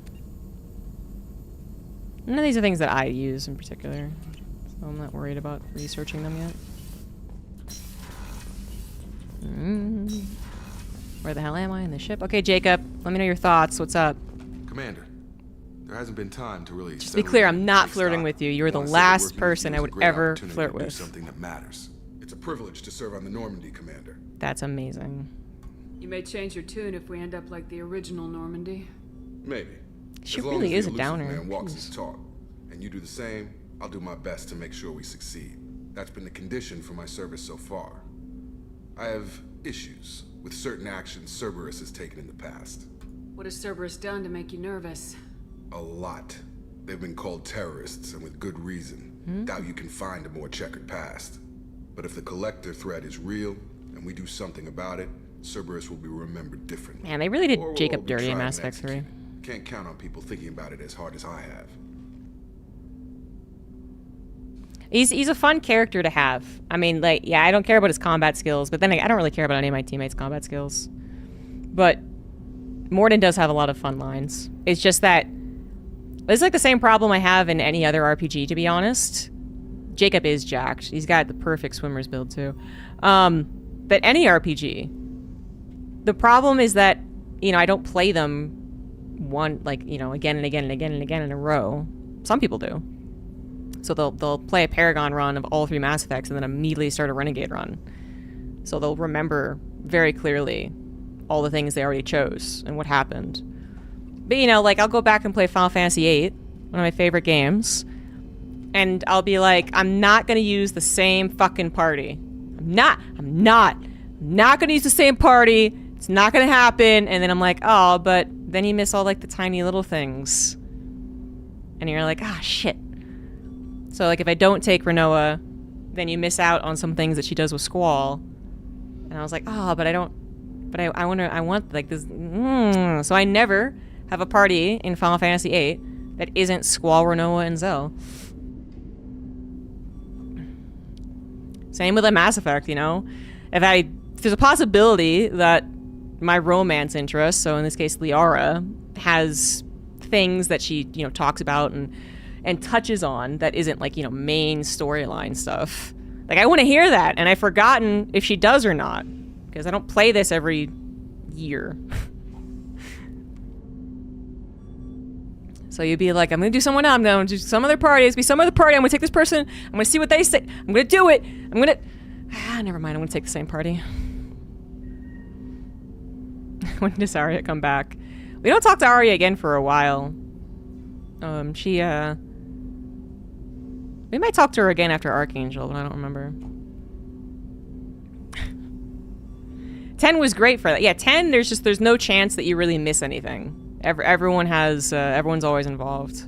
None of these are things that I use in particular, so I'm not worried about researching them yet. Where the hell am I in the ship? Okay, Jacob, let me know your thoughts. What's up? Commander, there hasn't been time to really... Just to be clear, I'm not flirting with you. You're the last person I would ever flirt with. Something that matters. It's a privilege to serve on the Normandy, Commander. That's amazing. You may change your tune if we end up like the original Normandy. Maybe. She really is a downer. Man walks his talk, and you do the same, I'll do my best to make sure we succeed. That's been the condition for my service so far. I have issues with certain actions Cerberus has taken in the past. What has Cerberus done to make you nervous? A lot. They've been called terrorists, and with good reason. Doubt you can find a more checkered past. But if the Collector threat is real, and we do something about it, Cerberus will be remembered differently. Man, they really did Jacob dirty in Mass Effect 3. Can't count on people thinking about it as hard as I have. He's a fun character to have. I mean, like, yeah, I don't care about his combat skills, but then I don't really care about any of my teammates' combat skills. But Morden does have a lot of fun lines. It's just that it's like the same problem I have in any other RPG, to be honest. Jacob is jacked. He's got the perfect swimmer's build, too. But any RPG, the problem is that, you know, I don't play them again and again and again and again in a row. Some people do. So they'll play a Paragon run of all 3 Mass Effects and then immediately start a Renegade run. So they'll remember very clearly all the things they already chose and what happened. But, you know, like, I'll go back and play Final Fantasy VIII, one of my favorite games, and I'll be like, I'm not gonna use the same fucking party. I'm not gonna use the same party. It's not gonna happen. And then I'm like, oh, but then you miss all, like, the tiny little things. And you're like, ah, shit. So, like, if I don't take Renoa, then you miss out on some things that she does with Squall. And I was like, oh, but I want, like, this. So I never have a party in Final Fantasy VIII that isn't Squall, Renoa, and Zell. Same with a Mass Effect, you know? If there's a possibility that my romance interest, so in this case Liara, has things that she, you know, talks about and touches on that isn't, like, you know, main storyline stuff. Like, I want to hear that, and I've forgotten if she does or not, because I don't play this every year. So you'd be like, I'm going to do someone else, I'm going to do some other party, it's be some other party, I'm going to take this person, I'm going to see what they say, I'm going to do it, I'm going to... never mind, I'm going to take the same party. When does Arya come back? We don't talk to Arya again for a while. We might talk to her again after Archangel, but I don't remember. 10 was great for that. Yeah, 10, there's no chance that you really miss anything. Everyone's always involved.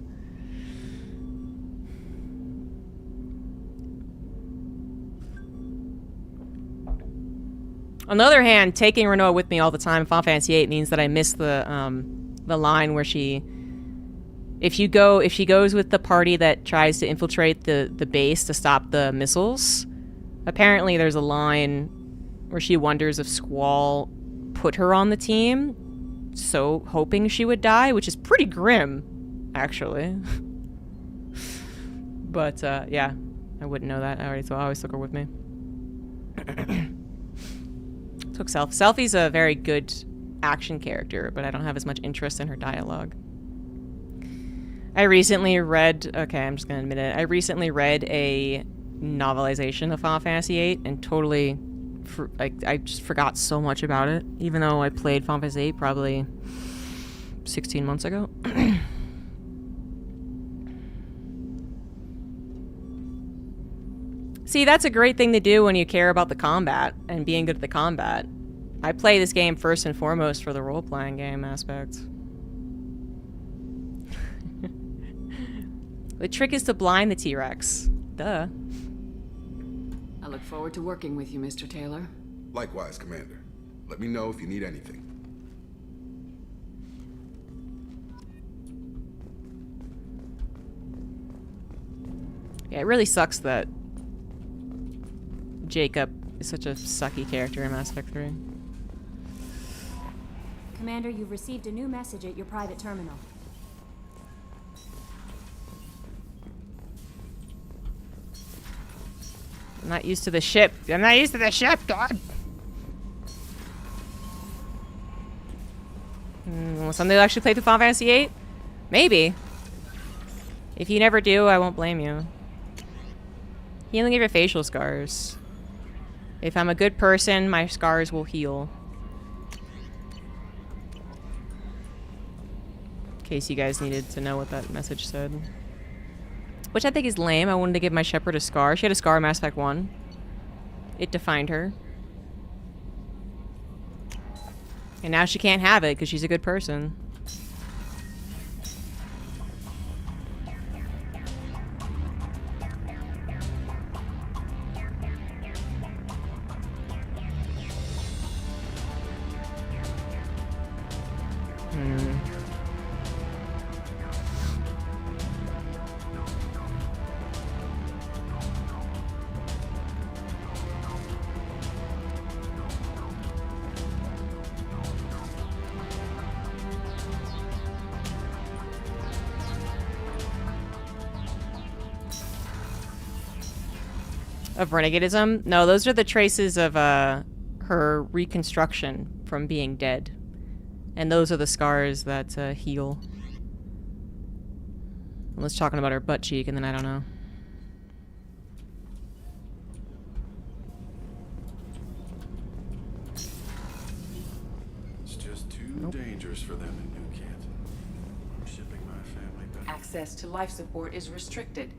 On the other hand, taking Renoa with me all the time in Final Fantasy VIII means that I miss the line where if she goes with the party that tries to infiltrate the base to stop the missiles, apparently there's a line where she wonders if Squall put her on the team, so hoping she would die, which is pretty grim, actually. But, yeah, I wouldn't know that already, so I always took her with me. Took Selphie's a very good action character, but I don't have as much interest in her dialogue. I recently read I recently read a novelization of Final Fantasy VIII and totally, I just forgot so much about it, even though I played Final Fantasy VIII probably 16 months ago. See, that's a great thing to do when you care about the combat and being good at the combat. I play this game first and foremost for the role-playing game aspect. The trick is to blind the T-Rex. Duh. I look forward to working with you, Mr. Taylor. Likewise, Commander. Let me know if you need anything. Yeah, it really sucks that Jacob is such a sucky character in Mass Effect 3. Commander, you've received a new message at your private terminal. I'm not used to the ship. I'm not used to the ship, God! Will someday you'll actually play through Final Fantasy VIII? Maybe. If you never do, I won't blame you. Healing of your facial scars. If I'm a good person, my scars will heal. In case you guys needed to know what that message said. Which I think is lame. I wanted to give my shepherd a scar. She had a scar in Mass Effect 1. It defined her. And now she can't have it because she's a good person. Of renegadism? No, those are the traces of her reconstruction from being dead. And those are the scars that heal. Unless talking about her butt cheek, and then I don't know. It's just too dangerous for them in New Kent. I'm shipping my family back. Access to life support is restricted.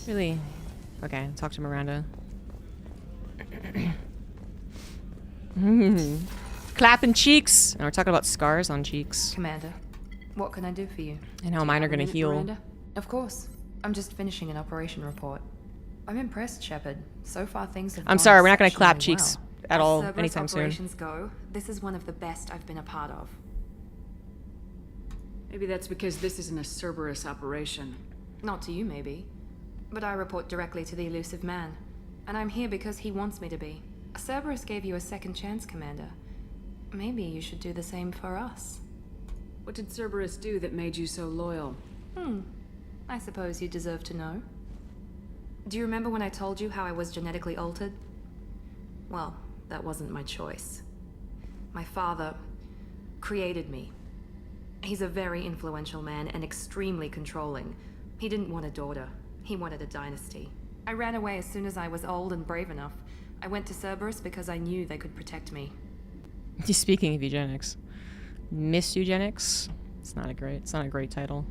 Really? Okay, talk to Miranda. Clapping cheeks! And we're talking about scars on cheeks. Commander, what can I do for you? And how mine are gonna heal. Miranda? Of course. I'm just finishing an operation report. I'm impressed, Shepard. So far things have I'm gone sorry, we're not gonna clap exceptionally cheeks well. at all As Cerberus anytime soon. operations go, this is one of the best I've been a part of. Maybe that's because this isn't a Cerberus operation. Not to you, maybe. But I report directly to the elusive man. And I'm here because he wants me to be. Cerberus gave you a second chance, Commander. Maybe you should do the same for us. What did Cerberus do that made you so loyal? I suppose you deserve to know. Do you remember when I told you how I was genetically altered? Well, that wasn't my choice. My father created me. He's a very influential man and extremely controlling. He didn't want a daughter. He wanted a dynasty. I ran away as soon as I was old and brave enough. I went to Cerberus because I knew they could protect me. Speaking of eugenics. Miss Eugenics? It's not a great title.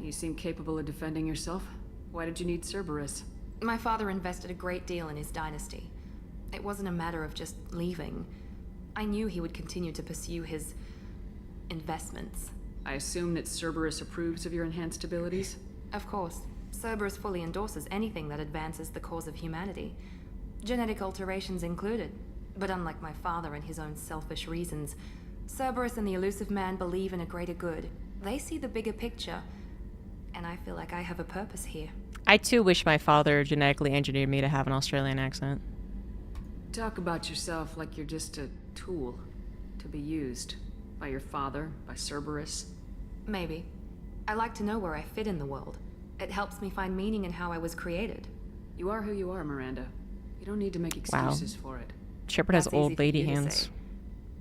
You seem capable of defending yourself. Why did you need Cerberus? My father invested a great deal in his dynasty. It wasn't a matter of just leaving. I knew he would continue to pursue his investments. I assume that Cerberus approves of your enhanced abilities? Of course. Cerberus fully endorses anything that advances the cause of humanity. Genetic alterations included. But unlike my father and his own selfish reasons, Cerberus and the elusive man believe in a greater good. They see the bigger picture, and I feel like I have a purpose here. I too wish my father genetically engineered me to have an Australian accent. Talk about yourself like you're just a tool to be used by your father, by Cerberus. Maybe. I like to know where I fit in the world. It helps me find meaning in how I was created. You are who you are, Miranda. You don't need to make excuses for it. Shepard has That's easy old for lady you to hands. say.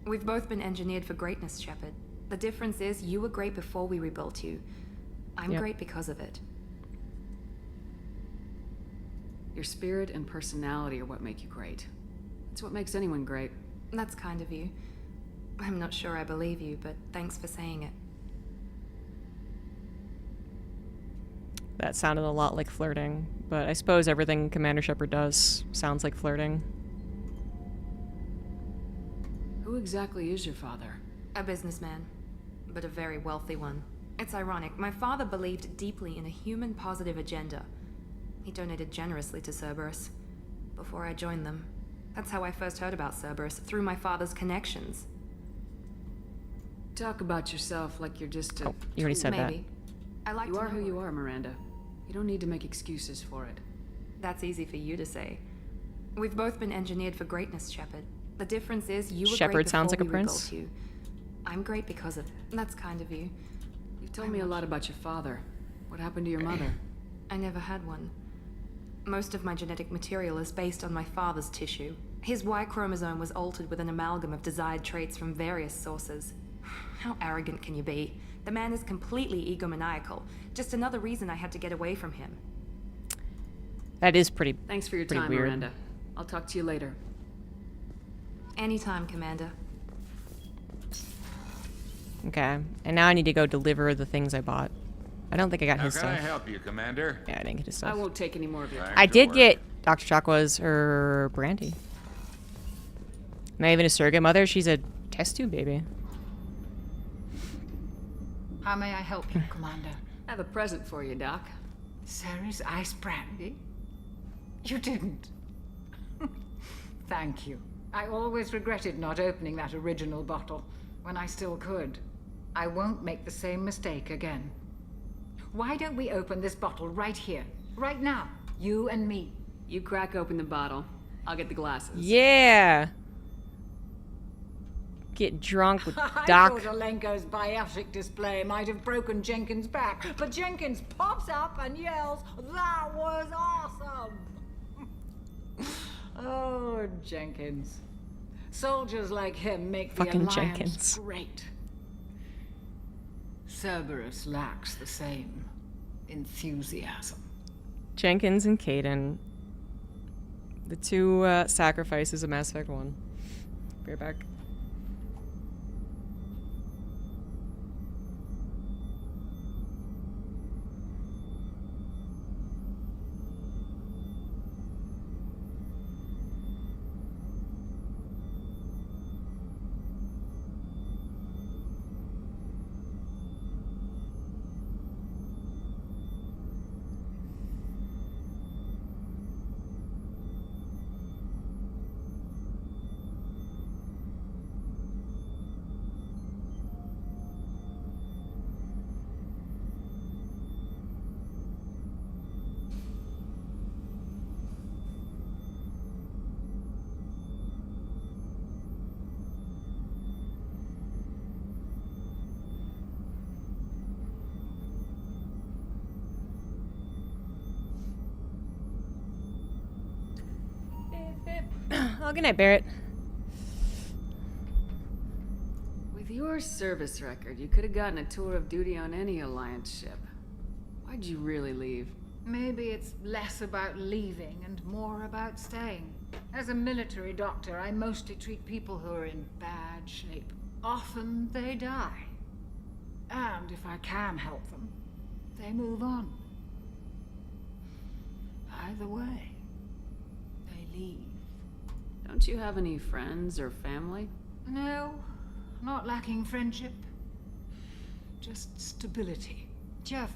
We've both been engineered for greatness, Shepard. The difference is you were great before we rebuilt you. I'm Yep. great because of it. Your spirit and personality are what make you great. It's what makes anyone great. That's kind of you. I'm not sure I believe you, but thanks for saying it. That sounded a lot like flirting, but I suppose everything Commander Shepard does sounds like flirting. Who exactly is your father? A businessman, but a very wealthy one. It's ironic. My father believed deeply in a human-positive agenda. He donated generously to Cerberus before I joined them. That's how I first heard about Cerberus, through my father's connections. Talk about yourself like you're just a You already said Maybe. I like You to are know who where- you are, Miranda. You don't need to make excuses for it. That's easy for you to say. We've both been engineered for greatness, Shepard. The difference is you were Shepard great sounds before like a we prince. rebuilt you. I'm great because of it. That's kind of you. You've told me a lot about your father. What happened to your mother? I never had one. Most of my genetic material is based on my father's tissue. His Y chromosome was altered with an amalgam of desired traits from various sources. How arrogant can you be? The man is completely egomaniacal. Just another reason I had to get away from him. That is pretty. Thanks for your pretty time, weird. Miranda. I'll talk to you later. Anytime, Commander. Okay, and now I need to go deliver the things I bought. I don't think I got How his can stuff. I help you, Commander? Yeah, I didn't get his I stuff. won't take any more of your time. I did get Dr. Chakwa's her brandy. Not even a surrogate mother. She's a test tube baby. How may I help you, Commander? I have a present for you, Doc. Sarah's ice brandy? You didn't. Thank you. I always regretted not opening that original bottle when I still could. I won't make the same mistake again. Why don't we open this bottle right here, right now? You and me. You crack open the bottle. I'll get the glasses. Yeah. get drunk with I Doc. thought Alenko's biotic display might have broken Jenkins' back, but Jenkins pops up and yells, "That was awesome!" Oh, Jenkins. Soldiers like him make the Fucking Alliance Jenkins. great. Cerberus lacks the same enthusiasm. Jenkins and Caden. The two sacrifices of Mass Effect 1. Be right back. Oh, good night, Barrett. With your service record, you could have gotten a tour of duty on any Alliance ship. Why'd you really leave? Maybe it's less about leaving and more about staying. As a military doctor, I mostly treat people who are in bad shape. Often they die. And if I can help them, they move on. Either way, they leave. Don't you have any friends or family? No, not lacking friendship. Just stability. Jeff,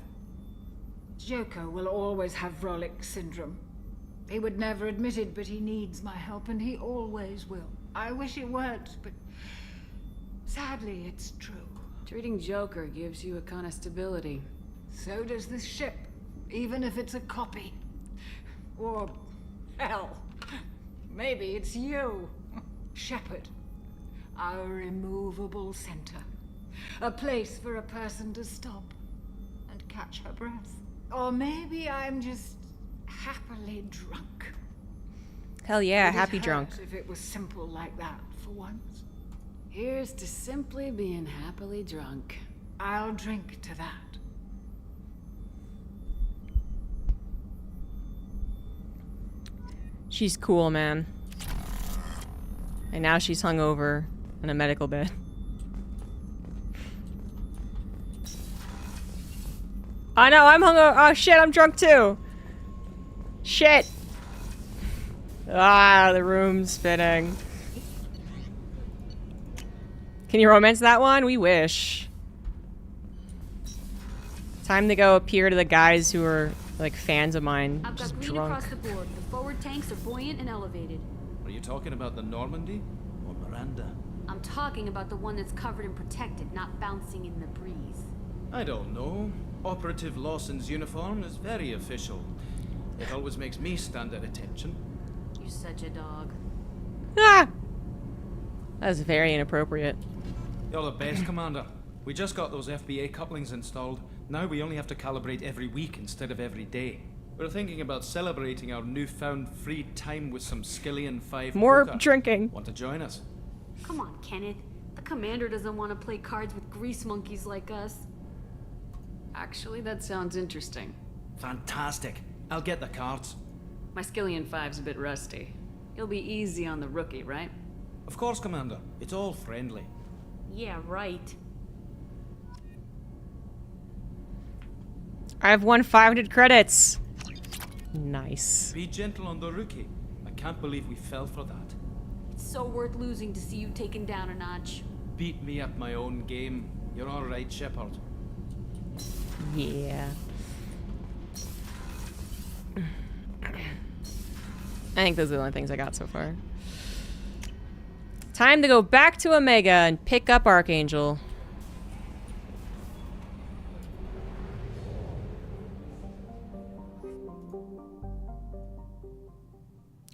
Joko will always have Vrolik syndrome. He would never admit it, but he needs my help, and he always will. I wish it weren't, but sadly, it's true. Treating Joker gives you a kind of stability. So does this ship, even if it's a copy. Or, hell, maybe it's you, Shepard. Our immovable center. A place for a person to stop and catch her breath. Or maybe I'm just happily drunk. Hell yeah, Would it happy hurt drunk. If it was simple like that for once. Here's to simply being happily drunk. I'll drink to that. She's cool, man. And now she's hungover in a medical bed. Oh no, I'm hungover. Oh shit, I'm drunk too. Shit. Ah, the room's spinning. Can you romance that one? We wish. Time to go appear to the guys who are like fans of mine. I've got Just green drunk. across the board. The forward tanks are buoyant and elevated. Are you talking about the Normandy or Miranda? I'm talking about the one that's covered and protected, not bouncing in the breeze. I don't know. Operative Lawson's uniform is very official. It always makes me stand at attention. You're such a dog. Ah! That was very inappropriate. You're the best, Commander. We just got those FBA couplings installed. Now we only have to calibrate every week instead of every day. We're thinking about celebrating our newfound free time with some Skillian 5 More poker. drinking. Want to join us? Come on, Kenneth. The commander doesn't want to play cards with grease monkeys like us. Actually, that sounds interesting. Fantastic. I'll get the cards. My Skillian 5's a bit rusty. You'll be easy on the rookie, right? Of course, Commander. It's all friendly. Yeah, right. I've won 500 credits. Nice. Be gentle on the rookie. I can't believe we fell for that. It's so worth losing to see you taken down a notch. Beat me at my own game. You're all right, Shepard. Yeah. I think those are the only things I got so far. Time to go back to Omega and pick up Archangel.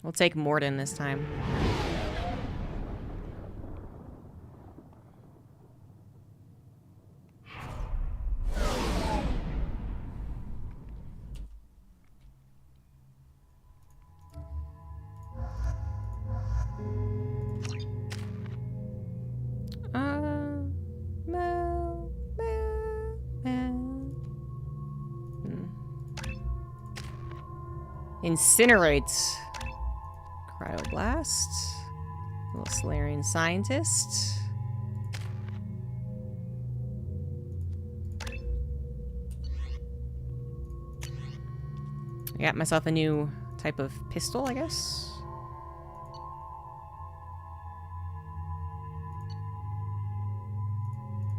We'll take Morden this time. Incinerate. Cryoblast. Little Solarian scientist. I got myself a new type of pistol, I guess.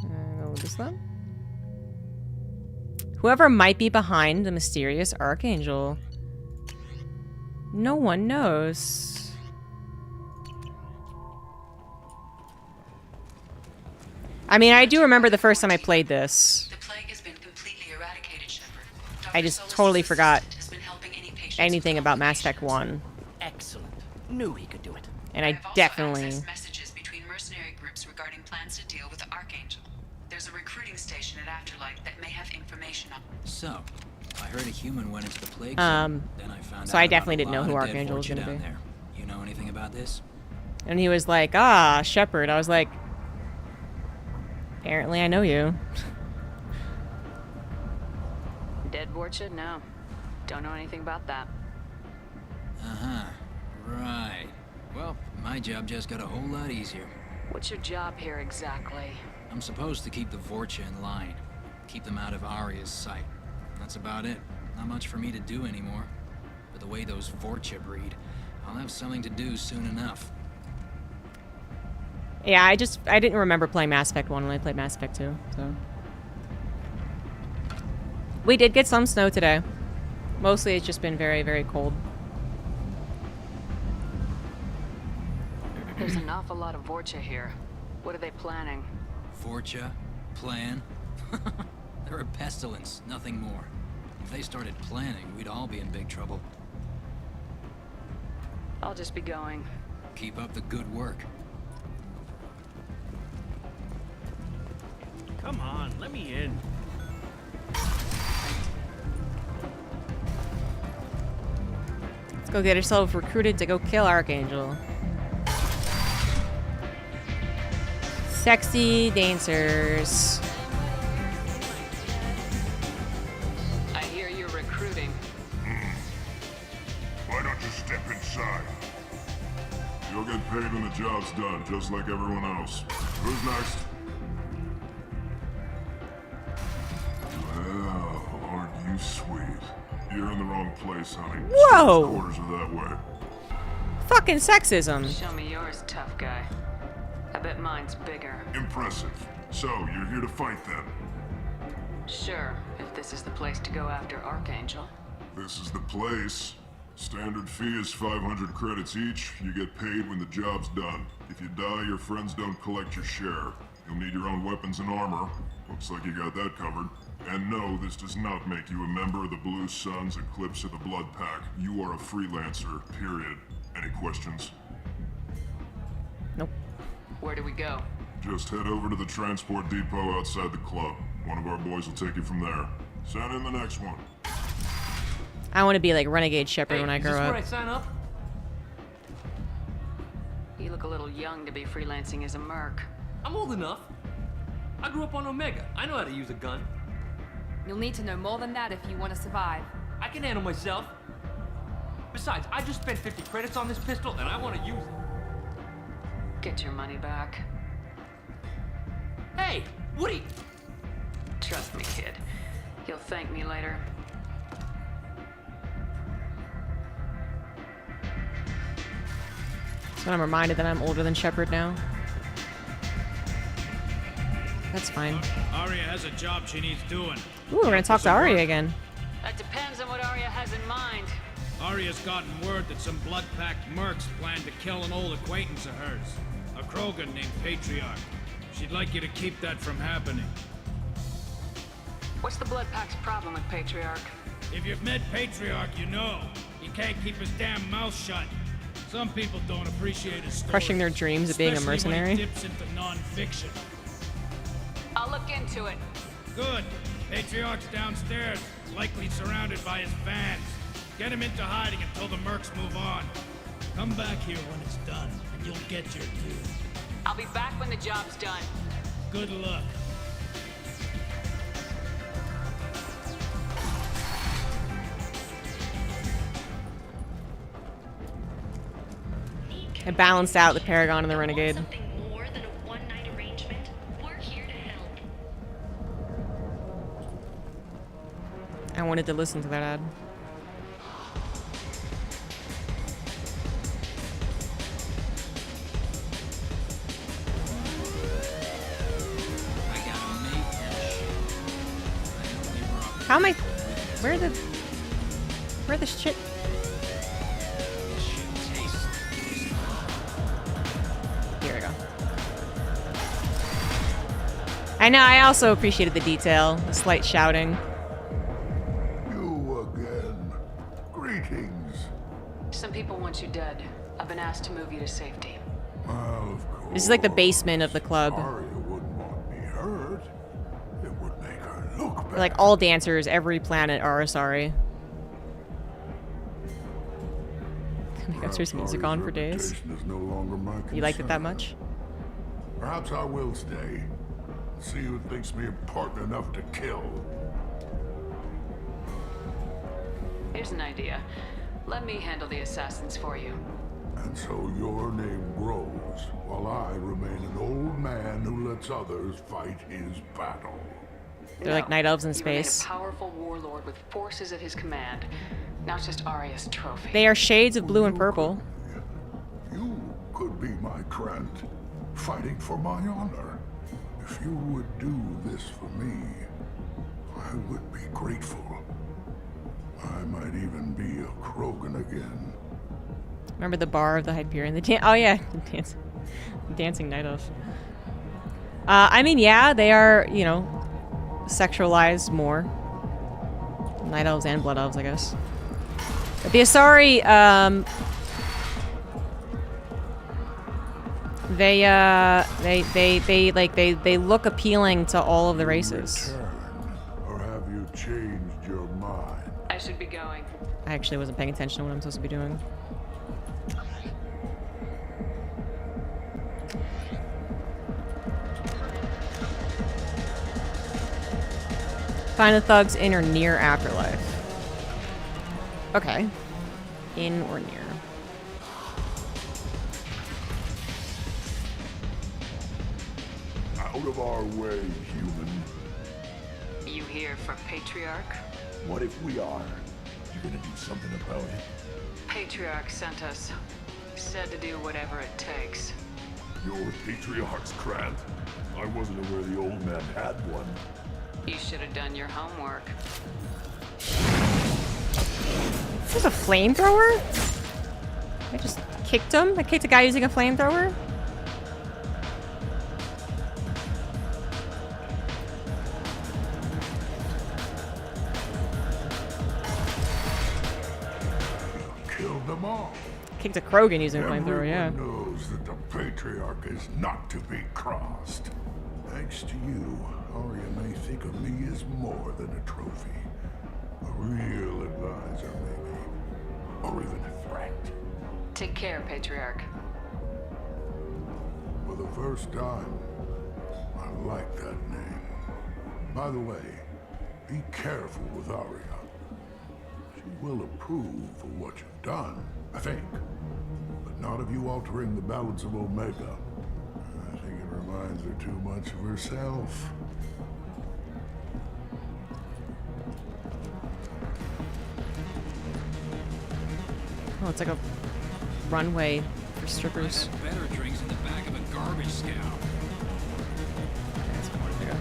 Go with this one. Whoever might be behind the mysterious Archangel. No one knows. I mean, I do remember the first time I played this. The plague has been completely eradicated, Shepard. I just totally forgot anything about Mass Effect 1. Excellent. Knew he could do it. And I definitely... Messages between mercenary groups regarding plans to deal with the Archangel. There's a recruiting station at Afterlight that may have information on. So, I heard a human went into the plague Um, zone. Then I found so out I definitely about didn't know a who lot of Archangel was dead gonna Vorcha be. down there. You know anything about this? And he was like, ah, Shepard. I was like, apparently I know you. Dead Vorcha? No. Don't know anything about that. Uh-huh. Right. Well, my job just got a whole lot easier. What's your job here exactly? I'm supposed to keep the Vorcha in line. Keep them out of Aria's sight. That's about it. Not much for me to do anymore. But the way those Vorcha breed, I'll have something to do soon enough. Yeah, I didn't remember playing Mass Effect 1 when I played Mass Effect 2, so. We did get some snow today. Mostly it's just been very, very cold. There's an awful lot of Vorcha here. What are they planning? Vorcha? Plan? They're a pestilence, nothing more. If they started planning, we'd all be in big trouble. I'll just be going. Keep up the good work. Come on, let me in. Let's go get yourself recruited to go kill Archangel. Sexy dancers. I hear you're recruiting. Why don't you step inside? You'll get paid when the job's done, just like everyone else. Who's next? Well, aren't you sweet? You're in the wrong place, honey. Whoa! Quarters are that way. Fucking sexism. Show me yours, tough guy. I bet mine's bigger. Impressive. So, you're here to fight then? Sure, if this is the place to go after Archangel. This is the place. Standard fee is 500 credits each. You get paid when the job's done. If you die, your friends don't collect your share. You'll need your own weapons and armor. Looks like you got that covered. And no, this does not make you a member of the Blue Suns Eclipse of the Blood Pack. You are a freelancer, period. Any questions? Nope. Where do we go? Just head over to the transport depot outside the club. One of our boys will take you from there. Send in the next one. I want to be like Renegade Shepard when I grow Is this up. where I sign up? You look a little young to be freelancing as a merc. I'm old enough. I grew up on Omega. I know how to use a gun. You'll need to know more than that if you want to survive. I can handle myself. Besides, I just spent 50 credits on this pistol and I want to use it. Get your money back. Hey, Woody! Trust me, kid. You'll thank me later. So I'm reminded that I'm older than Shepard now. That's fine. Aria has a job she needs doing. Ooh, we're gonna talk to Aria again. That depends on what Arya has in mind. Aria's gotten word that some blood-packed mercs plan to kill an old acquaintance of hers. A Krogan named Patriarch. She'd like you to keep that from happening. What's the Blood Pack's problem with Patriarch? If you've met Patriarch, you know. He can't keep his damn mouth shut. Some people don't appreciate his story. Crushing their dreams of being a especially when mercenary. he dips into non-fiction. I'll look into it. Good. Patriarch's downstairs, likely surrounded by his fans. Get him into hiding until the mercs move on. Come back here when it's done, and you'll get your due. I'll be back when the job's done. Good luck. It balanced out the Paragon and the Renegade. More than a one-night arrangement? We're here to help. I wanted to listen to that ad. How am I? Where the shit? Here we go. I know, I also appreciated the detail, the slight shouting. You again. Greetings. Some people want you dead. I've been asked to move you to safety. Well, of course. This is like the basement of the club. Arya wouldn't want me hurt. It would make her look better. Like all dancers, every planet are sorry. Got Cersei music on for days. Is no longer my You liked it that concern. much? Perhaps I will stay. See who thinks me important enough to kill. Here's an idea. Let me handle the assassins for you. And so your name grows, while I remain an old man who lets others fight his battle. They're like night elves in You remain space. a powerful warlord with forces at his command, not just Arya's trophy. They are shades of blue and purple. You could be my Krant, fighting for my honor. If you would do this for me, I would be grateful. I might even be a Krogan again. Remember the bar of the Hyperion? Oh yeah, dancing night elves. I mean, yeah, they are, you know, sexualized more. Night elves and blood elves, I guess. But the Asari, they look appealing to all of the races. Or have you changed your mind? I should be going. I actually wasn't paying attention to what I'm supposed to be doing. Find the thugs in or near afterlife. Okay. In or near. Out of our way, human. You here for Patriarch? What if we are? You gonna do something about it? Patriarch sent us. Said to do whatever it takes. You're Patriarch's Krant. I wasn't aware the old man had one. You should have done your homework. This is a flamethrower? I just kicked him? I kicked a guy using a flamethrower? Killed them all. Kicked a Krogan using a flamethrower, yeah. Everyone knows that the Patriarch is not to be crossed. Thanks to you, Arya may think of me as more than a trophy. A real advisor, maybe. Or even a threat. Take care, Patriarch. For the first time, I like that name. By the way, be careful with Arya. She will approve for what you've done, I think. But not of you altering the balance of Omega. I think it reminds her too much of herself. Oh, it's like a runway for strippers. Had better drinks in the back of a garbage scow. That's more to go.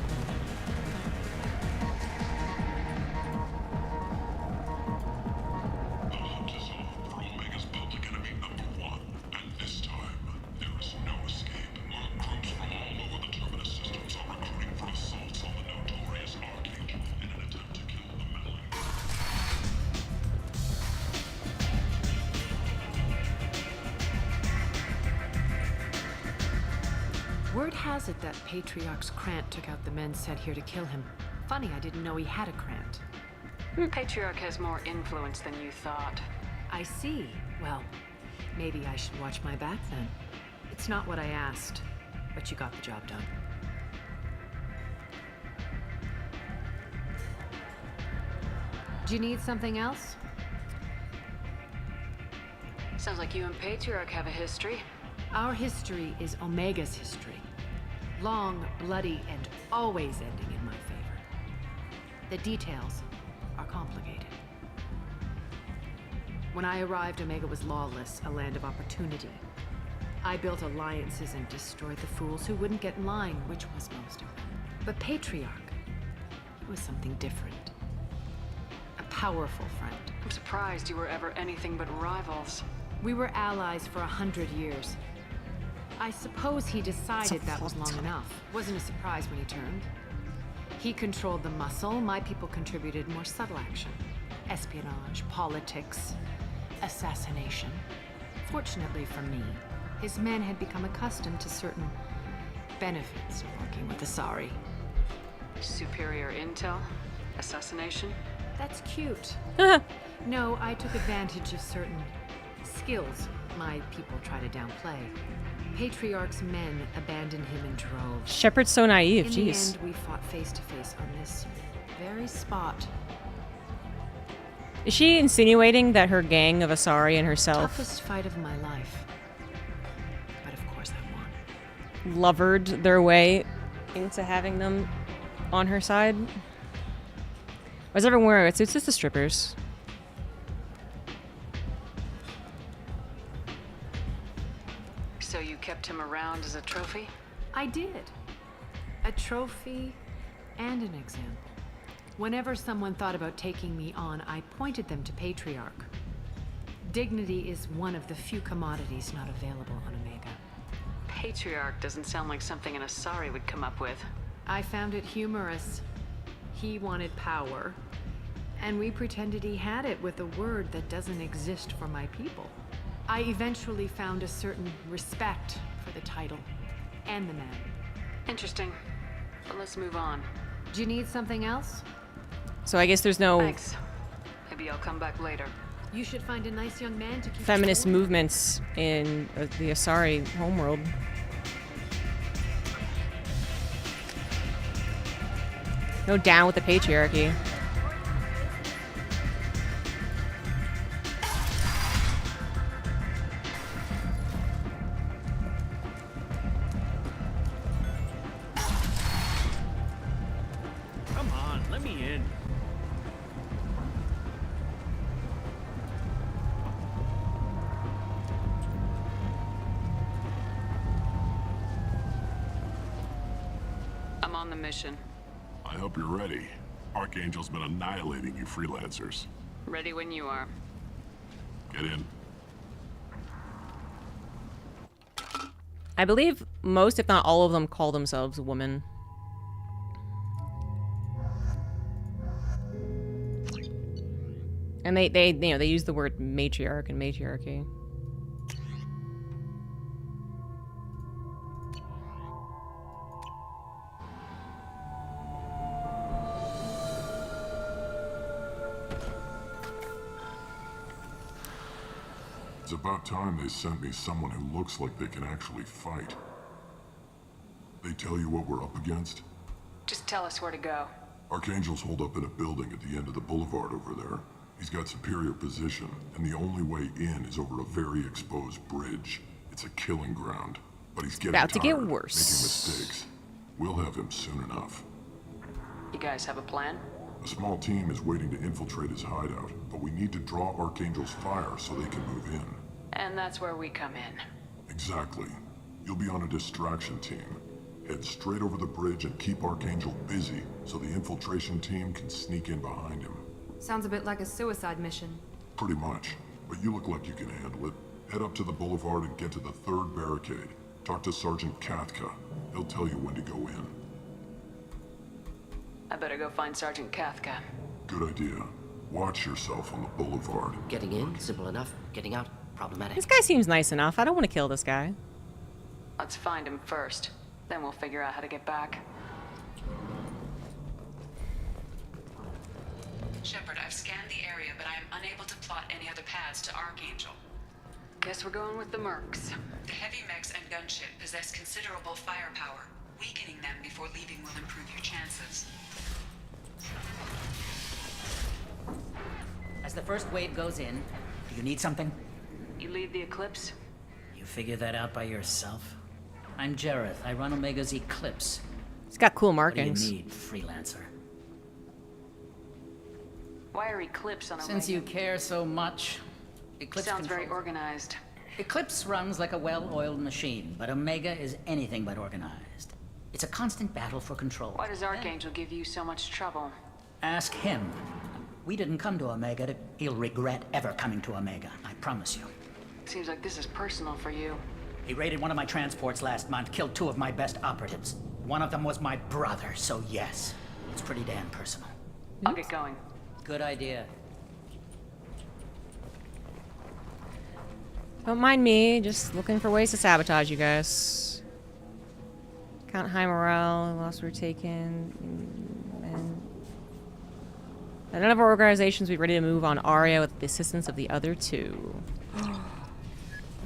Word has it that Patriarch's Krant took out the men sent here to kill him. Funny, I didn't know he had a Krant. Patriarch has more influence than you thought. I see. Well, maybe I should watch my back then. It's not what I asked, but you got the job done. Do you need something else? Sounds like you and Patriarch have a history. Our history is Omega's history. Long, bloody, and always ending in my favor. The details are complicated. When I arrived, Omega was lawless, a land of opportunity. I built alliances and destroyed the fools who wouldn't get in line, which was most of them. But Patriarch, it was something different. A powerful friend. I'm surprised you were ever anything but rivals. We were allies for 100 years. I suppose he decided that was long enough. Wasn't a surprise when he turned. He controlled the muscle, my people contributed more subtle action. Espionage, politics, assassination. Fortunately for me, his men had become accustomed to certain benefits of working with Asari. Superior intel? Assassination? That's cute. No, I took advantage of certain skills my people try to downplay. Patriarch's men abandoned him in droves. Shepard's so naive, in jeez. the end, we fought face to face on this very spot. Is she insinuating that her gang of Asari and herself Toughest fight of my life. But of course I won. lovered their way into having them on her side? Why's everyone wearing it? It's just the strippers. So you kept him around as a trophy? I did. A trophy and an example. Whenever someone thought about taking me on, I pointed them to Patriarch. Dignity is one of the few commodities not available on Omega. Patriarch doesn't sound like something an Asari would come up with. I found it humorous. He wanted power, and we pretended he had it with a word that doesn't exist for my people. I eventually found a certain respect for the title and the man. Interesting. But let's move on. Do you need something else? So I guess there's no Thanks. Maybe I'll come back later. You should find a nice young man to keep feminist you going. movements in the Asari homeworld. No down with the patriarchy. Come on, let me in. I'm on the mission. I hope you're ready. Archangel's been annihilating you freelancers. Ready when you are. Get in. I believe most, if not all of them, call themselves women. And they you know, they use the word matriarch and matriarchy. It's about time they sent me someone who looks like they can actually fight. They tell you what we're up against? Just tell us where to go. Archangel's holed up in a building at the end of the boulevard over there. He's got superior position, and the only way in is over a very exposed bridge. It's a killing ground, but he's getting About to get tired, worse. making mistakes. We'll have him soon enough. You guys have a plan? A small team is waiting to infiltrate his hideout, but we need to draw Archangel's fire so they can move in. And that's where we come in. Exactly. You'll be on a distraction team. Head straight over the bridge and keep Archangel busy so the infiltration team can sneak in behind him. Sounds a bit like a suicide mission. Pretty much. But you look like you can handle it. Head up to the boulevard and get to the third barricade. Talk to Sergeant Kathka. He'll tell you when to go in. I better go find Sergeant Kathka. Good idea. Watch yourself on the boulevard. Getting in, simple enough. Getting out, problematic. This guy seems nice enough. I don't want to kill this guy. Let's find him first. Then we'll figure out how to get back. Shepard, I've scanned the area, but I am unable to plot any other paths to Archangel. Guess we're going with the mercs. The heavy mechs and gunship possess considerable firepower. Weakening them before leaving will improve your chances. As the first wave goes in, do you need something? You lead the Eclipse? You figure that out by yourself? I'm Jareth. I run Omega's Eclipse. It's got cool What do you markings. need, freelancer? Why are Eclipse on Omega? Since you care so much, Eclipse Sounds very controls- organized. Eclipse runs like a well-oiled machine, but Omega is anything but organized. It's a constant battle for control. Why does Archangel give you so much trouble? Ask him. We didn't come to Omega to... He'll regret ever coming to Omega, I promise you. Seems like this is personal for you. He raided one of my transports last month, killed 2 of my best operatives. One of them was my brother, so yes, it's pretty damn personal. I'll get going. Good idea. Don't mind me, just looking for ways to sabotage you guys. Count high morale, lost were taken. And none of our organizations will be ready to move on Arya with the assistance of the other 2.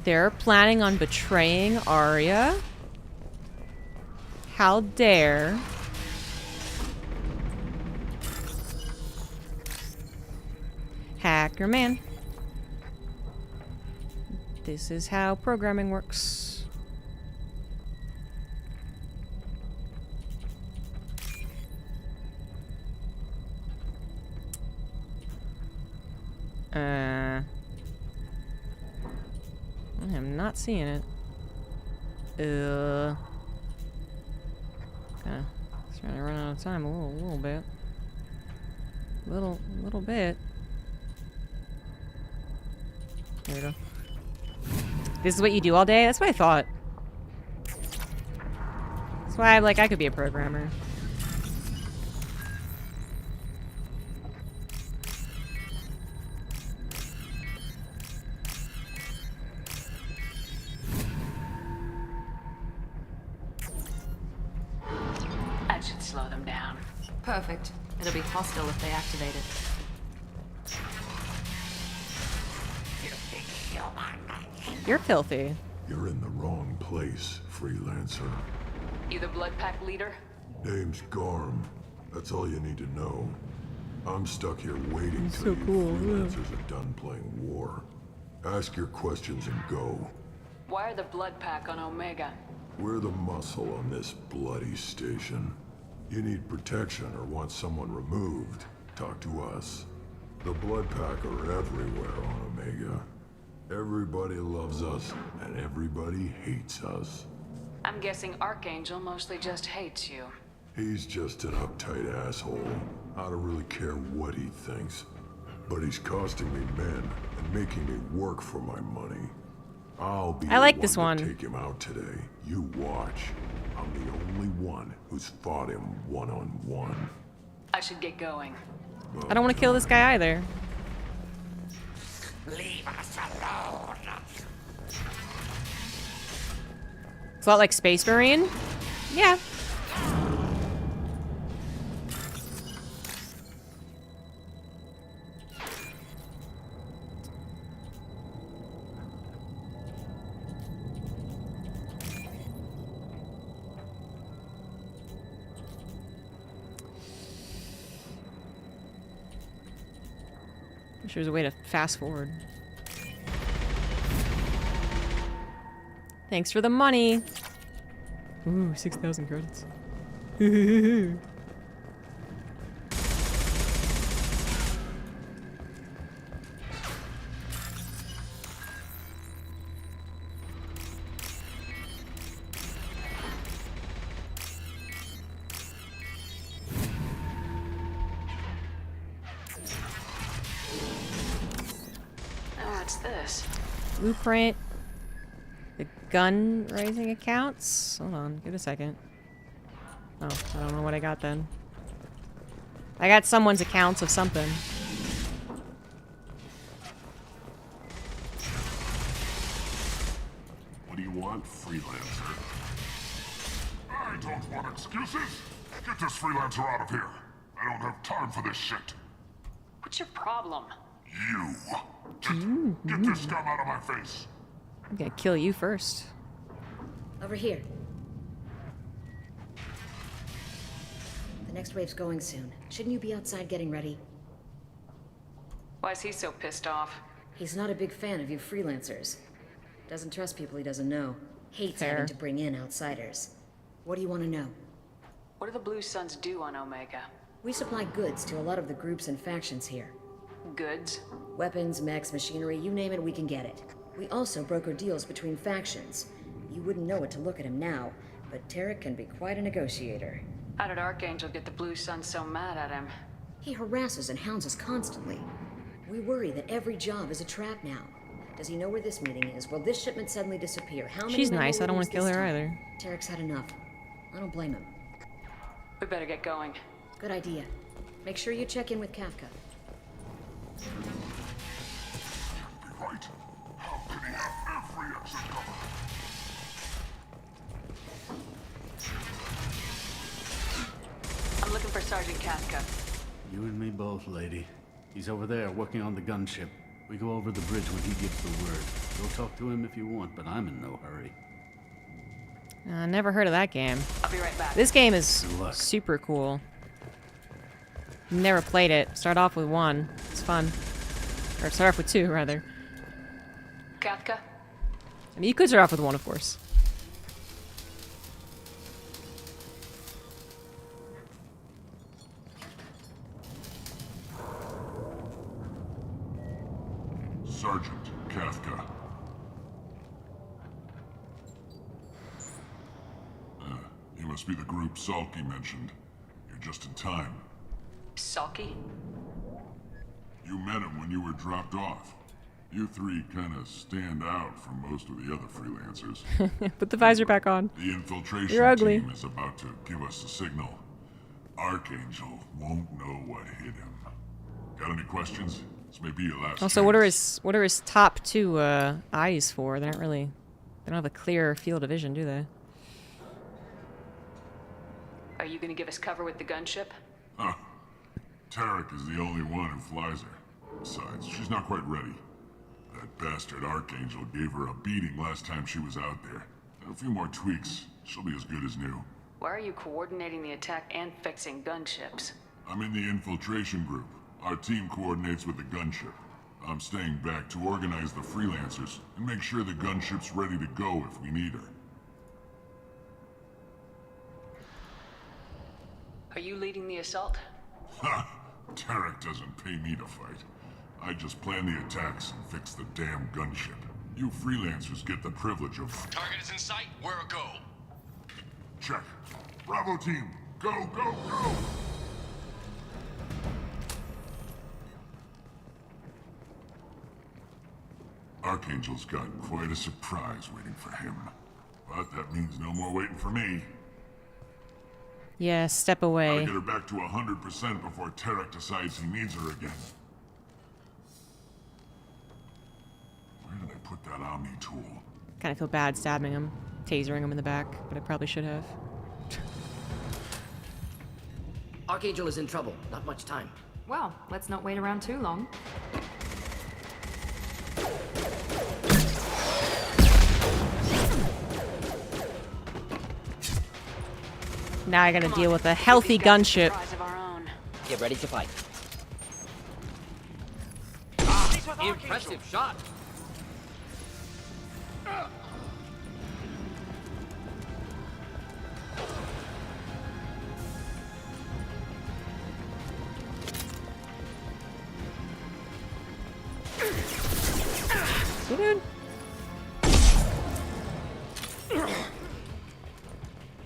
They're planning on betraying Arya. How dare. Hacker man. This is how programming works. I am not seeing it. Kinda starting to run out of time a little bit. Little bit. There we go. This is what you do all day? That's what I thought. That's why I'm like, I could be a programmer. That should slow them down. Perfect. It'll be hostile if they activate it. You're filthy. You're in the wrong place, freelancer. You the Blood Pack leader? Name's Garm. That's all you need to know. I'm stuck here waiting That's till so you cool, freelancers are done playing war. Ask your questions and go. Why are the Blood Pack on Omega? We're the muscle on this bloody station. You need protection or want someone removed, talk to us. The Blood Pack are everywhere on Omega. Everybody loves us, and everybody hates us. I'm guessing Archangel mostly just hates you. He's just an uptight asshole. I don't really care what he thinks. But he's costing me men and making me work for my money. I'll be I like the this one one. to take him out today. You watch. I'm the only one who's fought him one-on-one. I should get going. I don't want to kill this guy either. Leave us alone. It's a lot like Space Marine. Yeah. Wish there was a way to fast forward. Thanks for the money. Ooh, 6,000 credits. What's this? Blueprint. The gun raising accounts. Hold on, give it a second. Oh, I don't know what I got then. I got someone's accounts of something. What do you want, freelancer? I don't want excuses. Get this freelancer out of here. I don't have time for this shit. What's your problem? You. Get this scum out of my face. I'm gonna kill you first. Over here. The next wave's going soon. Shouldn't you be outside getting ready? Why is he so pissed off? He's not a big fan of you freelancers. Doesn't trust people he doesn't know. Hates Fair. having to bring in outsiders. What do you want to know? What do the Blue Suns do on Omega? We supply goods to a lot of the groups and factions here. Goods? Weapons, mechs, machinery, you name it, we can get it. We also broker deals between factions. You wouldn't know it to look at him now, but Tarek can be quite a negotiator. How did Archangel get the Blue Suns so mad at him? He harasses and hounds us constantly. We worry that every job is a trap now. Does he know where this meeting is? Will this shipment suddenly disappear? How many She's men nice. will I don't we want to lose kill this her time? either. Tarek's had enough. I don't blame him. We better get going. Good idea. Make sure you check in with Kafka. Right. How could he have every exit cover? I'm looking for Sergeant Kafka. You and me both, lady. He's over there working on the gunship. We go over the bridge when he gives the word. Go talk to him if you want, but I'm in no hurry. Never heard of that game. I'll be right back. This game is super cool. Never played it. Start off with 1. It's fun. Or start off with 2, rather. Kafka? I mean, you could start off with 1, of course. Sergeant Kafka. You must be the group Salky mentioned. You're just in time. Salky? You met him when you were dropped off. You three kind of stand out from most of the other freelancers. Put the visor back on. The infiltration You're ugly. team is about to give us a signal. Archangel won't know what hit him. Got any questions? This may be your last Also, chance. what are his top 2 eyes for? They don't have a clear field of vision, do they? Are you gonna give us cover with the gunship? Huh. Tarek is the only one who flies her. Besides, she's not quite ready. That bastard Archangel gave her a beating last time she was out there. A few more tweaks, she'll be as good as new. Why are you coordinating the attack and fixing gunships? I'm in the infiltration group. Our team coordinates with the gunship. I'm staying back to organize the freelancers and make sure the gunship's ready to go if we need her. Are you leading the assault? Ha! Tarek doesn't pay me to fight. I just plan the attacks and fix the damn gunship. You freelancers get the privilege of... Target is in sight. Where a go? Check. Bravo team, go, go, go! Archangel's got quite a surprise waiting for him. But that means no more waiting for me. Yeah, step Gotta away. get her back to 100% before Tarek decides he needs her again. Where did I put that Omni tool? Kind of feel bad stabbing him, tasering him in the back, but I probably should have. Archangel is in trouble. Not much time. Well, let's not wait around too long. Now I gotta deal with a healthy gunship. Get ready to fight. Impressive shot. Dude.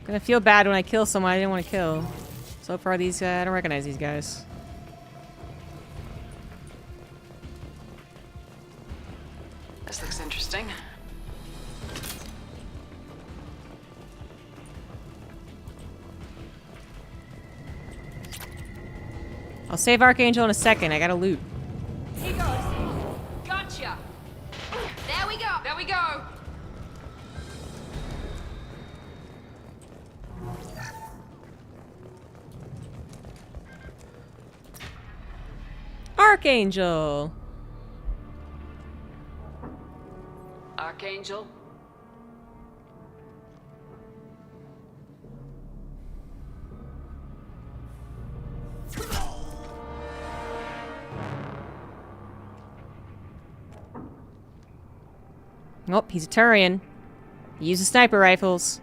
Gonna feel bad when I kill someone I didn't want to kill. So far, these I don't recognize these guys. This looks interesting. I'll save Archangel in a second. I gotta loot. He goes. Gotcha. There we go. There we go. Archangel. Archangel? Oh, he's a Turian. He uses sniper rifles.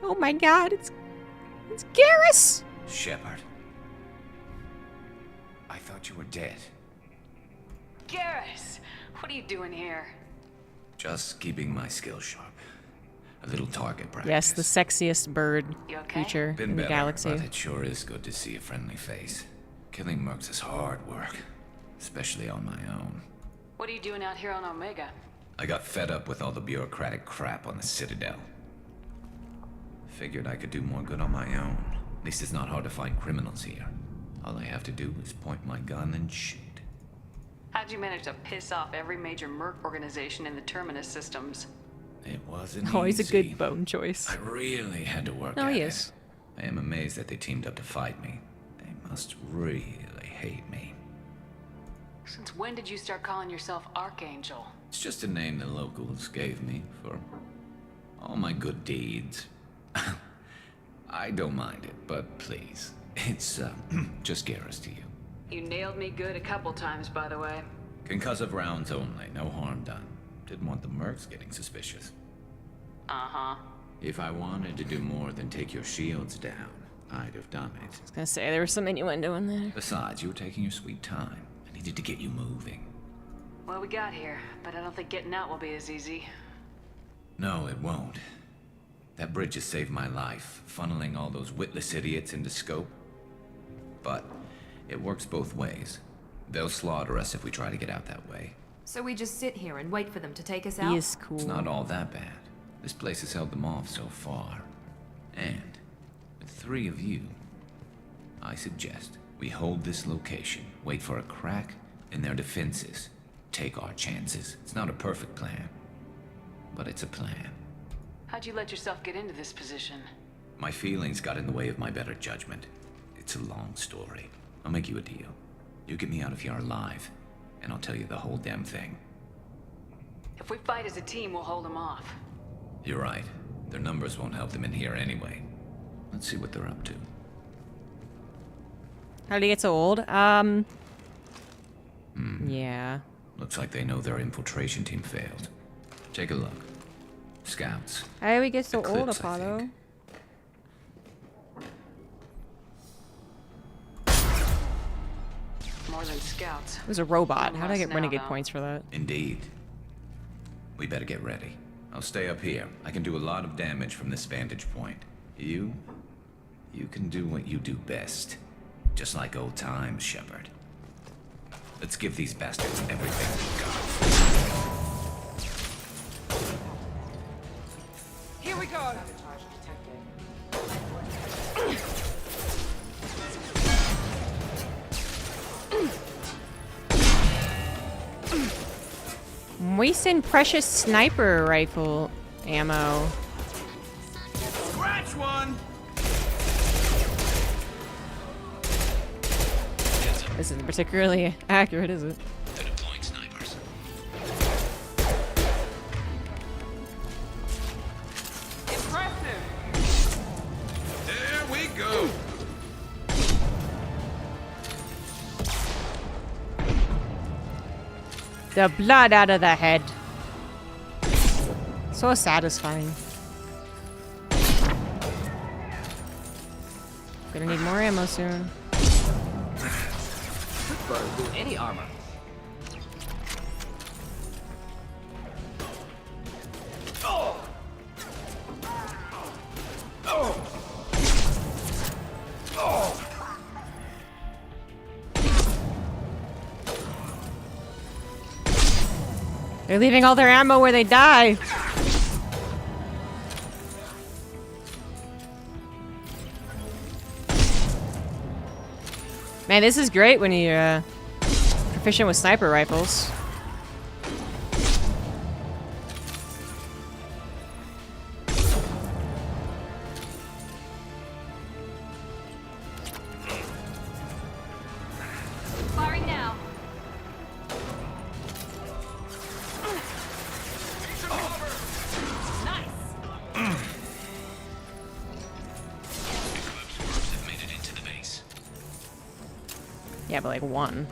Oh my god, it's Garrus! Shepard. I thought you were dead. Garrus, what are you doing here? Just keeping my skills sharp. A little target practice. Yes, the sexiest bird creature Been in the better, galaxy. but it sure is good to see a friendly face. Killing mercs is hard work, especially on my own. What are you doing out here on Omega? I got fed up with all the bureaucratic crap on the Citadel. Figured I could do more good on my own. At least it's not hard to find criminals here. All I have to do is point my gun and shoot. How'd you manage to piss off every major merc organization in the Terminus systems? It wasn't Always easy. a good bone choice. I really had to work No, at he it. is. I am amazed that they teamed up to fight me. They must really hate me. Since when did you start calling yourself Archangel? It's just a name the locals gave me for all my good deeds. I don't mind it, but please, it's just Garrus to you. You nailed me good a couple times, by the way. Concussive rounds only, no harm done. Didn't want the mercs getting suspicious. Uh-huh. If I wanted to do more than take your shields down, I'd have done it. I was gonna say, there was some innuendo in there. Besides, you were taking your sweet time. I needed to get you moving. Well, we got here, but I don't think getting out will be as easy. No, it won't. That bridge has saved my life, funneling all those witless idiots into scope. But it works both ways. They'll slaughter us if we try to get out that way. So we just sit here and wait for them to take us out? He is cool. It's not all that bad. This place has held them off so far. And with 3 of you, I suggest we hold this location, wait for a crack in their defenses, take our chances. It's not a perfect plan, but it's a plan. How'd you let yourself get into this position? My feelings got in the way of my better judgment. It's a long story. I'll make you a deal. You get me out of here alive, and I'll tell you the whole damn thing. If we fight as a team, we'll hold them off. You're right. Their numbers won't help them in here anyway. Let's see what they're up to. How did he get so old? Yeah. Looks like they know their infiltration team failed. Take a look. Scouts. How did we get so old, Eclipse, I Apollo? More than scouts. It was a robot. How did I get Now, renegade though. points for that? Indeed. We better get ready. I'll stay up here. I can do a lot of damage from this vantage point. You can do what you do best. Just like old times, Shepard. Let's give these bastards everything we've got. Here we go. I'm wasting precious sniper rifle ammo. Scratch one! This isn't particularly accurate, is it? They're deploying snipers. Impressive. There we go! The blood out of the head. So satisfying. Gonna need more ammo soon. Any armor. They're leaving all their ammo where they die. Man, this is great when you're proficient with sniper rifles. Firing now. Eclipse mercs have made it into the base. Yeah, but like one.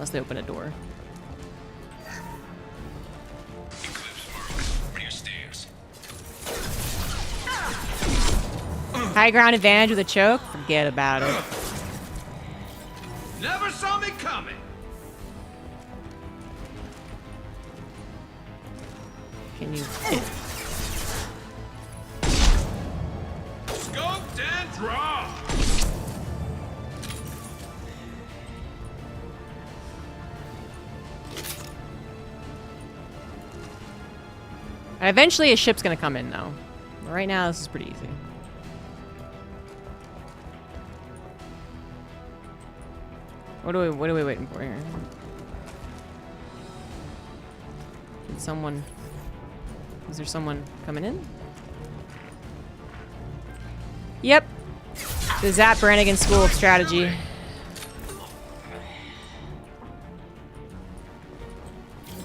Unless they open a door. High ground advantage with a choke? Forget about it. Never saw me coming. Can you... Scoped and draw. Eventually a ship's gonna come in though. Right now this is pretty easy. What are we waiting for here? Did someone... Is there someone coming in? Yep. The Zap Brannigan School of Strategy.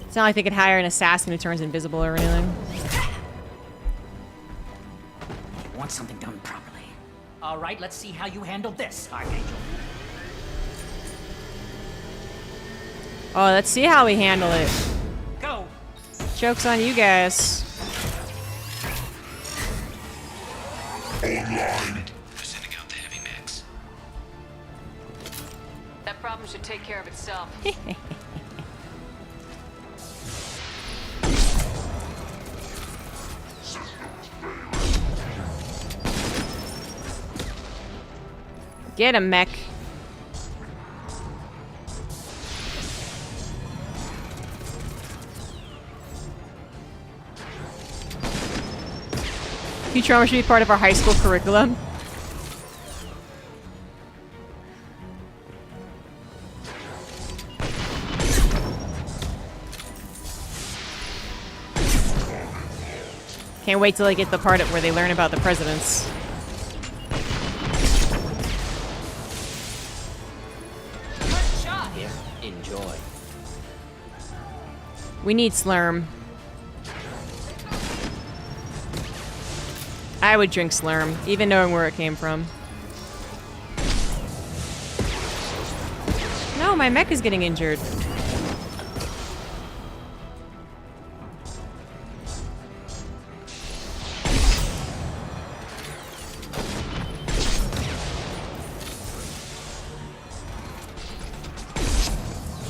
It's not like they could hire an assassin who turns invisible or anything. You want something done properly. All right, let's see how you handle this, Archangel. Oh, let's see how we handle it. Go. Joke's on you guys. Online. Sending out the heavy mix. That problem should take care of itself. Get him, mech. Futurama should be part of our high school curriculum. Can't wait till I get the part where they learn about the presidents. Here, enjoy. We need Slurm. I would drink Slurm, even knowing where it came from. No, my mech is getting injured.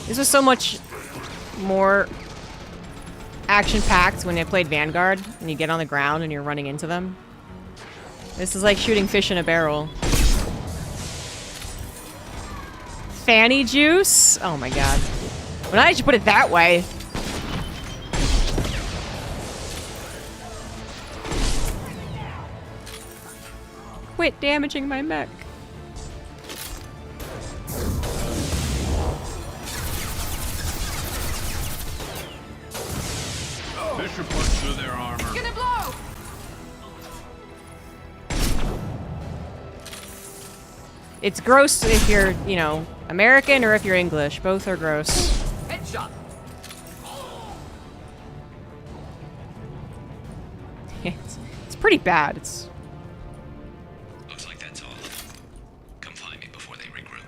This was so much more action-packed when I played Vanguard, and you get on the ground and you're running into them. This is like shooting fish in a barrel. Fanny juice? Oh my god. Well, now I should put it that way. Quit damaging my mech. Fisher punch through their armor. Gonna blow! It's gross if you're, you know, American or if you're English. Both are gross. Headshot. It's pretty bad. It's... Looks like that's all of them. Come find me before they regroup.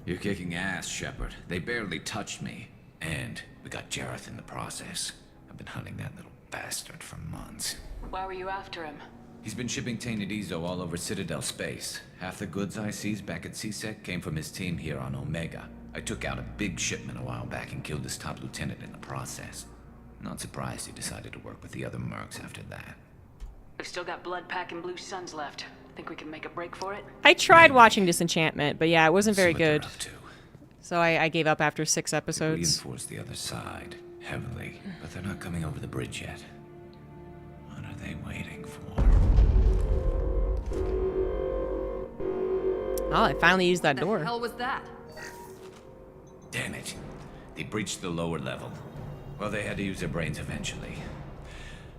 You're kicking ass, Shepard. They barely touched me. And we got Jareth in the process. I've been hunting that little bastard for months. Why were you after him? He's been shipping tainted Ezo all over Citadel space. Half the goods I seized back at CSEC came from his team here on Omega. I took out a big shipment a while back and killed his top lieutenant in the process. Not surprised he decided to work with the other mercs after that. We've still got blood packing blue suns left. Think we can make a break for it? I tried watching Disenchantment, but yeah, it wasn't very See what they're good. up to. So I gave up after 6 episodes. Reinforce the other side heavily, but they're not coming over the bridge yet. What are they waiting for? Oh, I finally used that The door. hell was that? Damn it. They breached the lower level. Well, they had to use their brains eventually.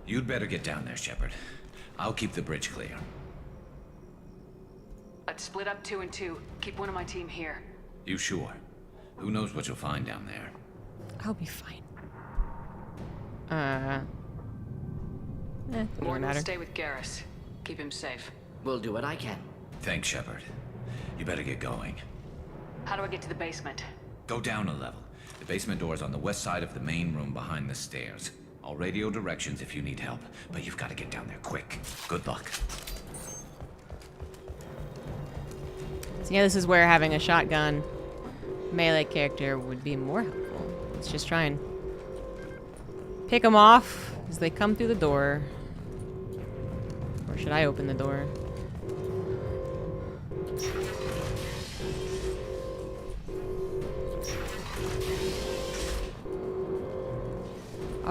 You'd better get down there, Shepard. I'll keep the bridge clear. Let's split up 2 and 2. Keep one of my team here. You sure? Who knows what you'll find down there? I'll be fine. Doesn't Morton, matter. stay with Garrus. Keep him safe. We'll do what I can. Thanks, Shepard. You better get going. How do I get to the basement? Go down a level. The basement door is on the west side of the main room behind the stairs. I'll radio directions if you need help, but you've got to get down there quick. Good luck. So yeah, this is where having a shotgun melee character would be more helpful. Let's just try and pick them off as they come through the door. Or should I open the door?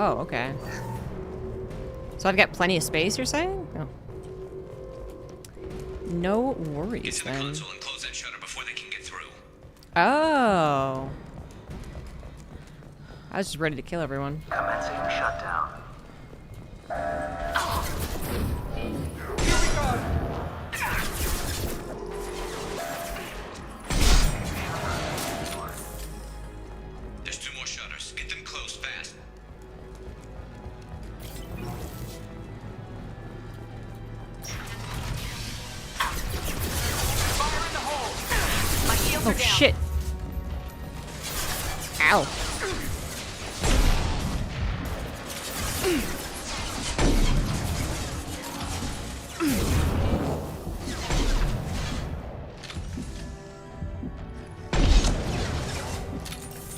Oh, okay. So I've got plenty of space, you're saying? Oh. No worries, Get to the then. console and close that shutter before they can get through. Oh. I was just ready to kill everyone. Commencing shutdown. There's 2 more shutters. Get them closed fast. Oh, shit. Ow.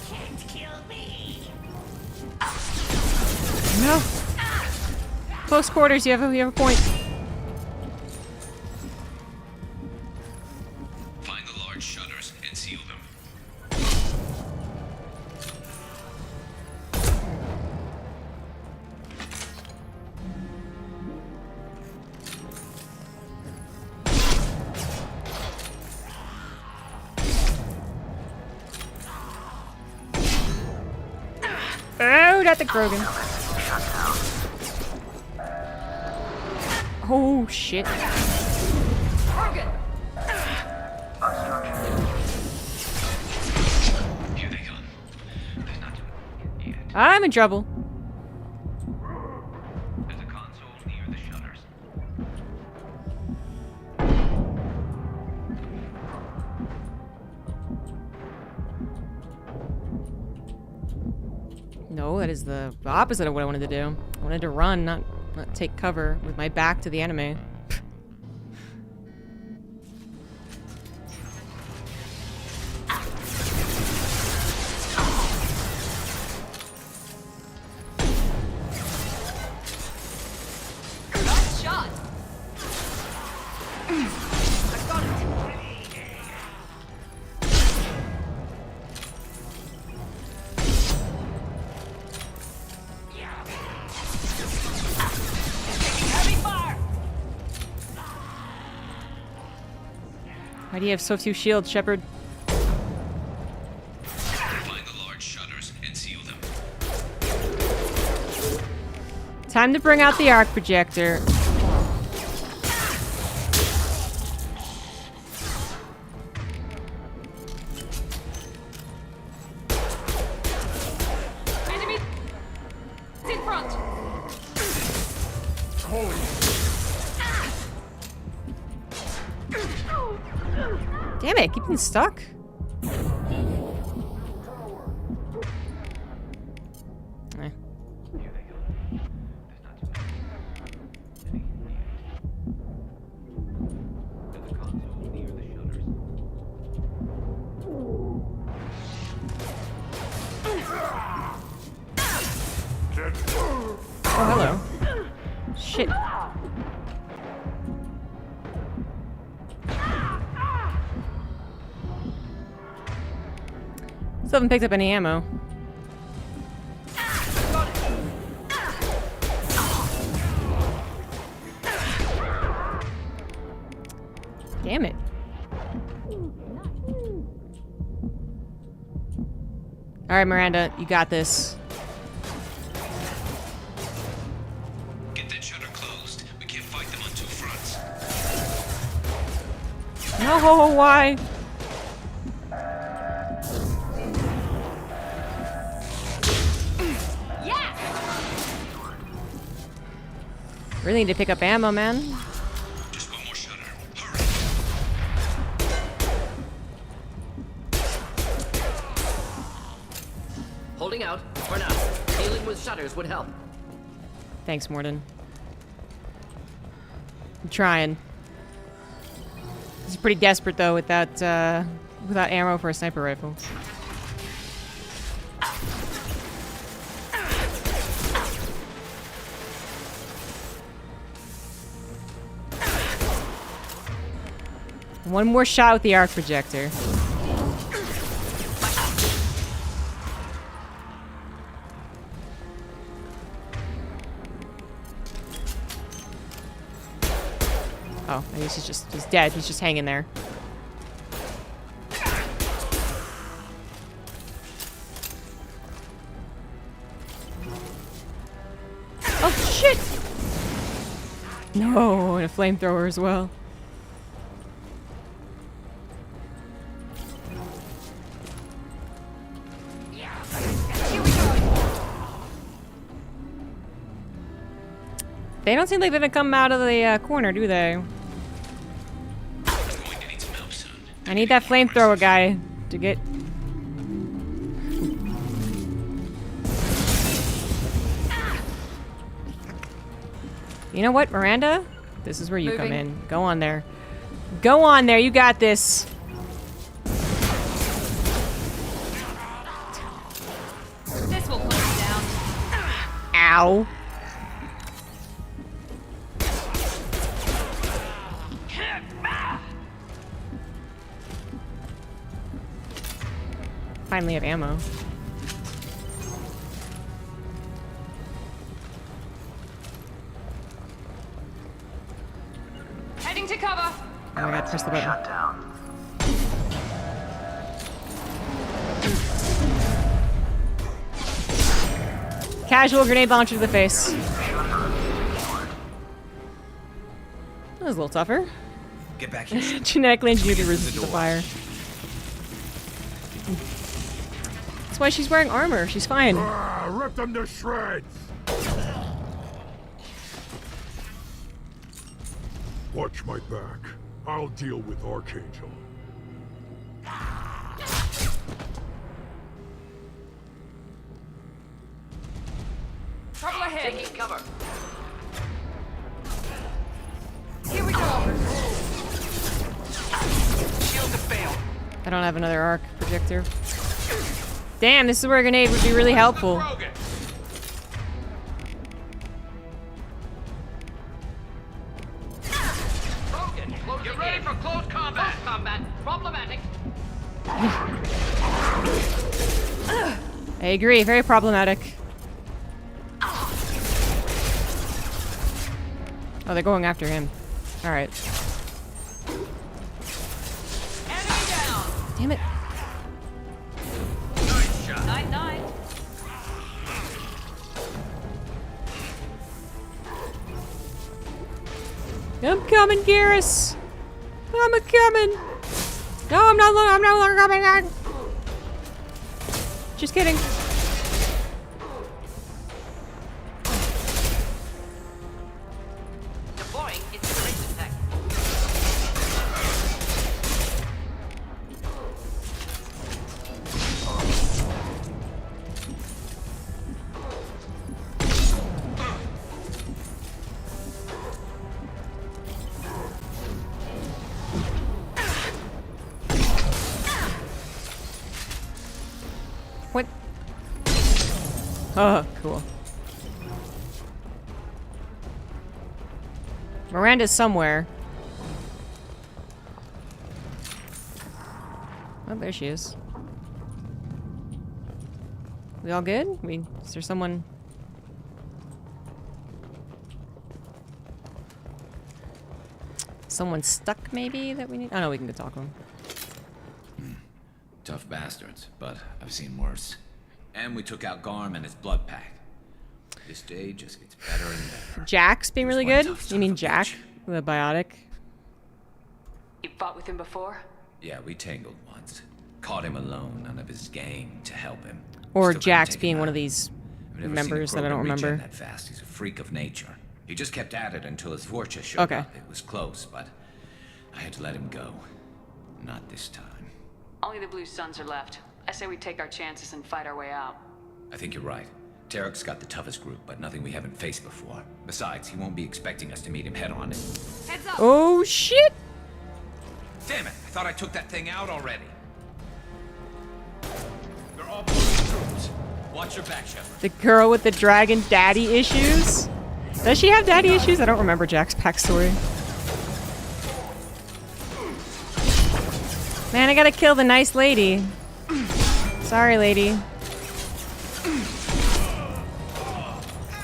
Can't kill me. No. Close quarters, you have a point. Find the large shutters and seal them. Oh, not the Grogan. Oh, shit. I'm in trouble. There's a console near the shutters. No, that is the opposite of what I wanted to do. I wanted to run, not take cover with my back to the enemy. Nice shot. I got it. Why do you have so few shields, Shepard? Find the large shutters and seal them. Time to bring out the arc projector. Enemy in front. Damn it, keep getting stuck. Eh. Oh, hello. Shit. Still haven't picked up any ammo. Damn it. Alright, Miranda, you got this. Get that shutter closed. We can't fight them on 2 fronts. No, why? Really need to pick up ammo, man. Just 1 more shutter. ladders would help. Thanks, Morden. I'm trying. He's pretty desperate though without ammo for a sniper rifle. One more shot with the arc projector. Oh, I guess he's dead. He's just hanging there. Oh shit! No, and a flamethrower as well. They don't seem like they're gonna come out of the corner, do they? I need that flamethrower guy to get... You know what, Miranda? This is where you come in. Go on there. Go on there, you got this. This will put him down. Ow. Finally have ammo. Heading to cover. Oh my god, press the button. Shut down. Casual grenade launcher to the face. That was a little tougher. Get back here. Genetically engineered to resist the fire. That's why she's wearing armor. She's fine. Rip them to shreds! Watch my back. I'll deal with Archangel. Trouble ahead. Taking cover. Here we go. Shield to fail. I don't have another arc projector. Damn, this is where a grenade would be really helpful. Get ready for close combat. Close combat. Problematic. I agree, very problematic. Oh, they're going after him. Alright. Enemy down. Damn it. Nice shot. Night, night. I'm coming, Garrus. I'm a coming. No, I'm no longer coming. Just kidding. Deploying inspiration tech. What? Oh, cool. Miranda's somewhere. Oh, there she is. We all good? Is there someone? Someone stuck, maybe, that we need? Oh, no, we can go talk to him. Tough bastards, but I've seen worse. And we took out Garm and his blood pack. This day just gets better and better. Jack's being really good? You mean Jack? The biotic? You fought with him before? Yeah, we tangled once. Caught him alone, none of his gang to help him. Or Still couldn't Jack's take being him one out. of these I've never members seen a that I don't Krogan regen remember. that fast. He's a freak of nature. He just kept at it until his Vorcha showed Okay. up. It was close, but I had to let him go. Not this time. Only the Blue Suns are left. I say we take our chances and fight our way out. I think you're right. Tarek's got the toughest group, but nothing we haven't faced before. Besides, he won't be expecting us to meet him head-on. Heads up! Oh, shit! Damn it! I thought I took that thing out already. They're all blue troops. Watch your back, Shepard. The girl with the dragon daddy issues? Does she have daddy issues? I don't remember Jack's backstory. Man, I gotta kill the nice lady. Sorry, lady.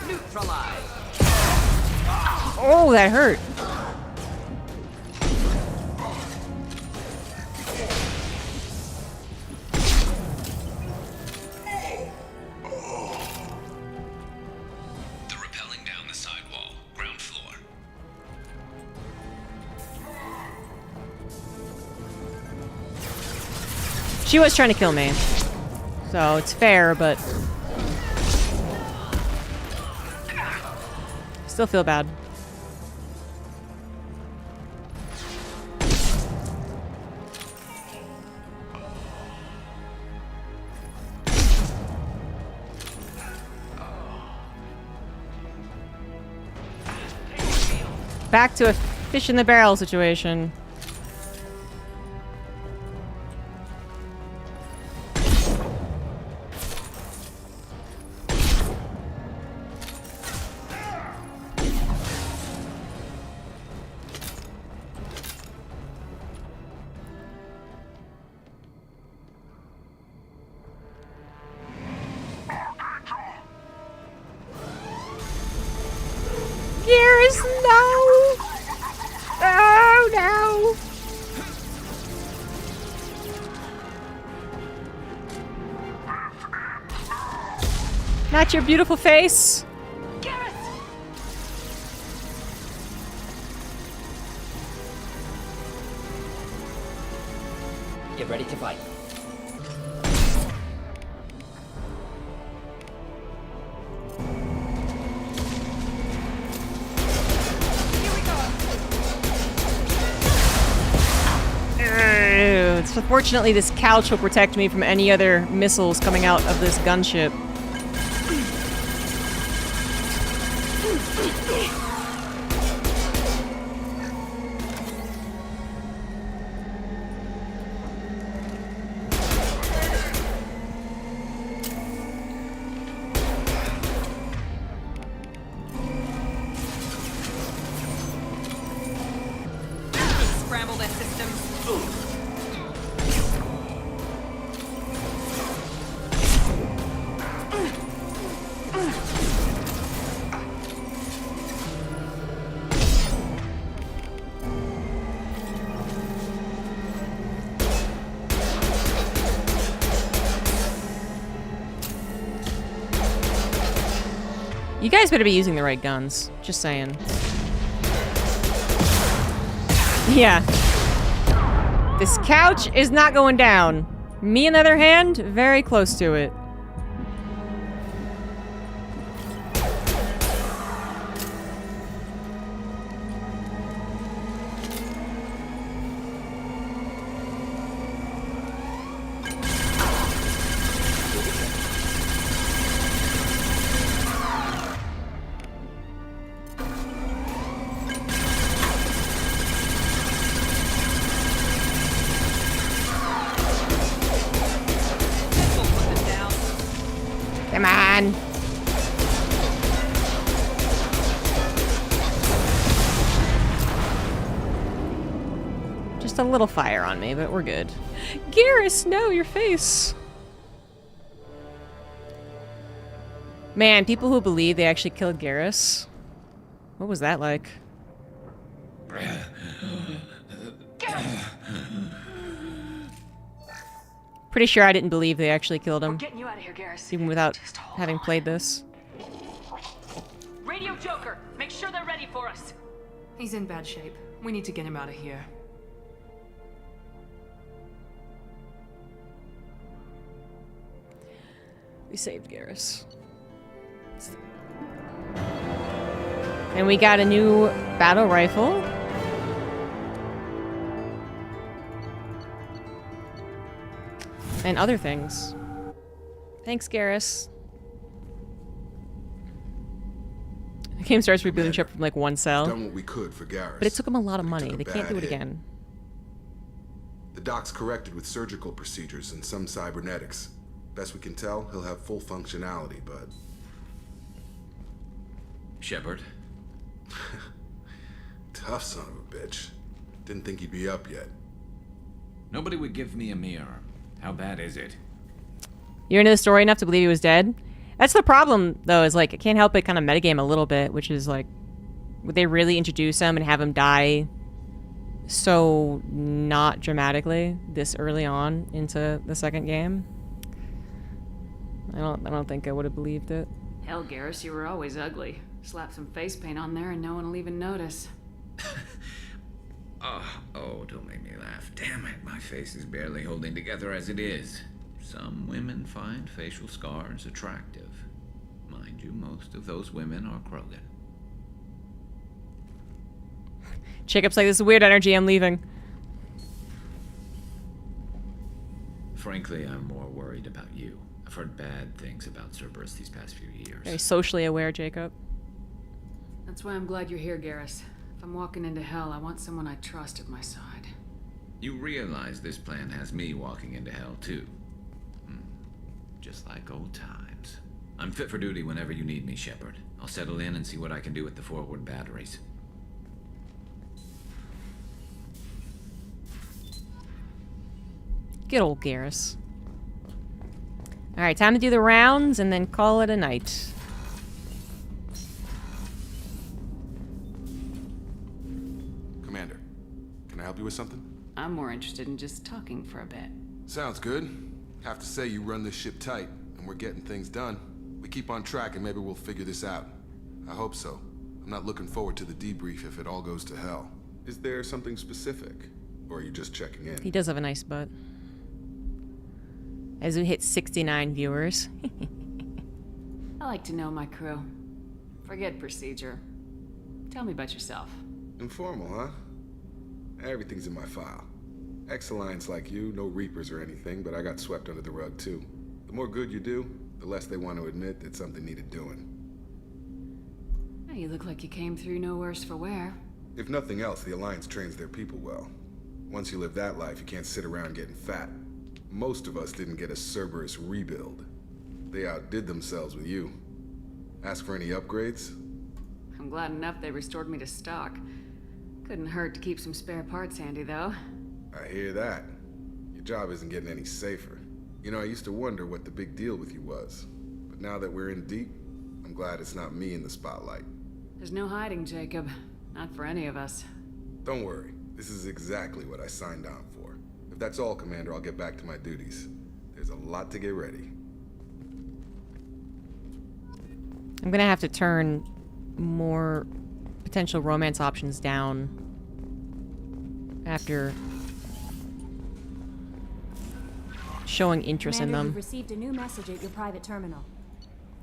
Neutralize. Oh, that hurt. They're rappelling down the sidewall, ground floor. She was trying to kill me. So it's fair, but still feel bad. Back to a fish in the barrel situation. Gears, no! Oh, no! Not your beautiful face. Get ready to fight. Fortunately, this couch will protect me from any other missiles coming out of this gunship. Scramble their systems. You guys better be using the right guns. Just saying. Yeah. This couch is not going down. Me, on the other hand, very close to it. Come on. Just a little fire on me, but we're good. Garrus, no, your face. Man, people who believe they actually killed Garrus. What was that like? Pretty sure I didn't believe they actually killed him. We're getting you out of here, Garrus. Even without having played this. Radio Joker, make sure they're ready for us. He's in bad shape. We need to get him out of here. We saved Garrus. And we got a new battle rifle. And other things. Thanks, Garrus. game starts rebooting ship from like one cell. Done what we could for Garrus. But it took them a lot of money. took a They can't do bad it hit. again. The doc's corrected with surgical procedures and some cybernetics. Best we can tell, he'll have full functionality, but... Shepard? Tough son of a bitch. Didn't think he'd be up yet. Nobody would give me a mirror. How bad is it? You're into the story enough to believe he was dead? That's the problem, though, is like, I can't help but kind of metagame a little bit, which is like, would they really introduce him and have him die so not dramatically this early on into the second game? I don't think I would have believed it. Hell, Garrus, you were always ugly. Slap some face paint on there and no one will even notice. Oh, don't make me laugh. Damn it, my face is barely holding together as it is. Some women find facial scars attractive. Mind you, most of those women are Krogan. Jacob's like, this is weird energy, I'm leaving. Frankly, I'm more worried about you. I've heard bad things about Cerberus these past few years. Very socially aware, Jacob. That's why I'm glad you're here, Garrus. If I'm walking into hell, I want someone I trust at my side. You realize this plan has me walking into hell, too. Just like old times. I'm fit for duty whenever you need me, Shepard. I'll settle in and see what I can do with the forward batteries. Good old Garrus. Alright, time to do the rounds and then call it a night. Commander, can I help you with something? I'm more interested in just talking for a bit. Sounds good. Have to say you run this ship tight, and we're getting things done. We keep on track and maybe we'll figure this out. I hope so. I'm not looking forward to the debrief if it all goes to hell. Is there something specific? Or are you just checking in? He does have a nice butt. As we hit 69 viewers. I like to know my crew. Forget procedure. Tell me about yourself. Informal, huh? Everything's in my file. Ex-Alliance like you, no Reapers or anything, but I got swept under the rug too. The more good you do, the less they want to admit that something needed doing. Hey, you look like you came through no worse for wear. If nothing else, the Alliance trains their people well. Once you live that life, you can't sit around getting fat. Most of us didn't get a Cerberus rebuild. They outdid themselves with you. Ask for any upgrades? I'm glad enough they restored me to stock. Couldn't hurt to keep some spare parts handy, though. I hear that. Your job isn't getting any safer. You know, I used to wonder what the big deal with you was. But now that we're in deep, I'm glad it's not me in the spotlight. There's no hiding, Jacob. Not for any of us. Don't worry. This is exactly what I signed on for. If that's all, Commander, I'll get back to my duties. There's a lot to get ready. I'm gonna have to turn more potential romance options down after showing interest in them. You've received a new message at your private terminal.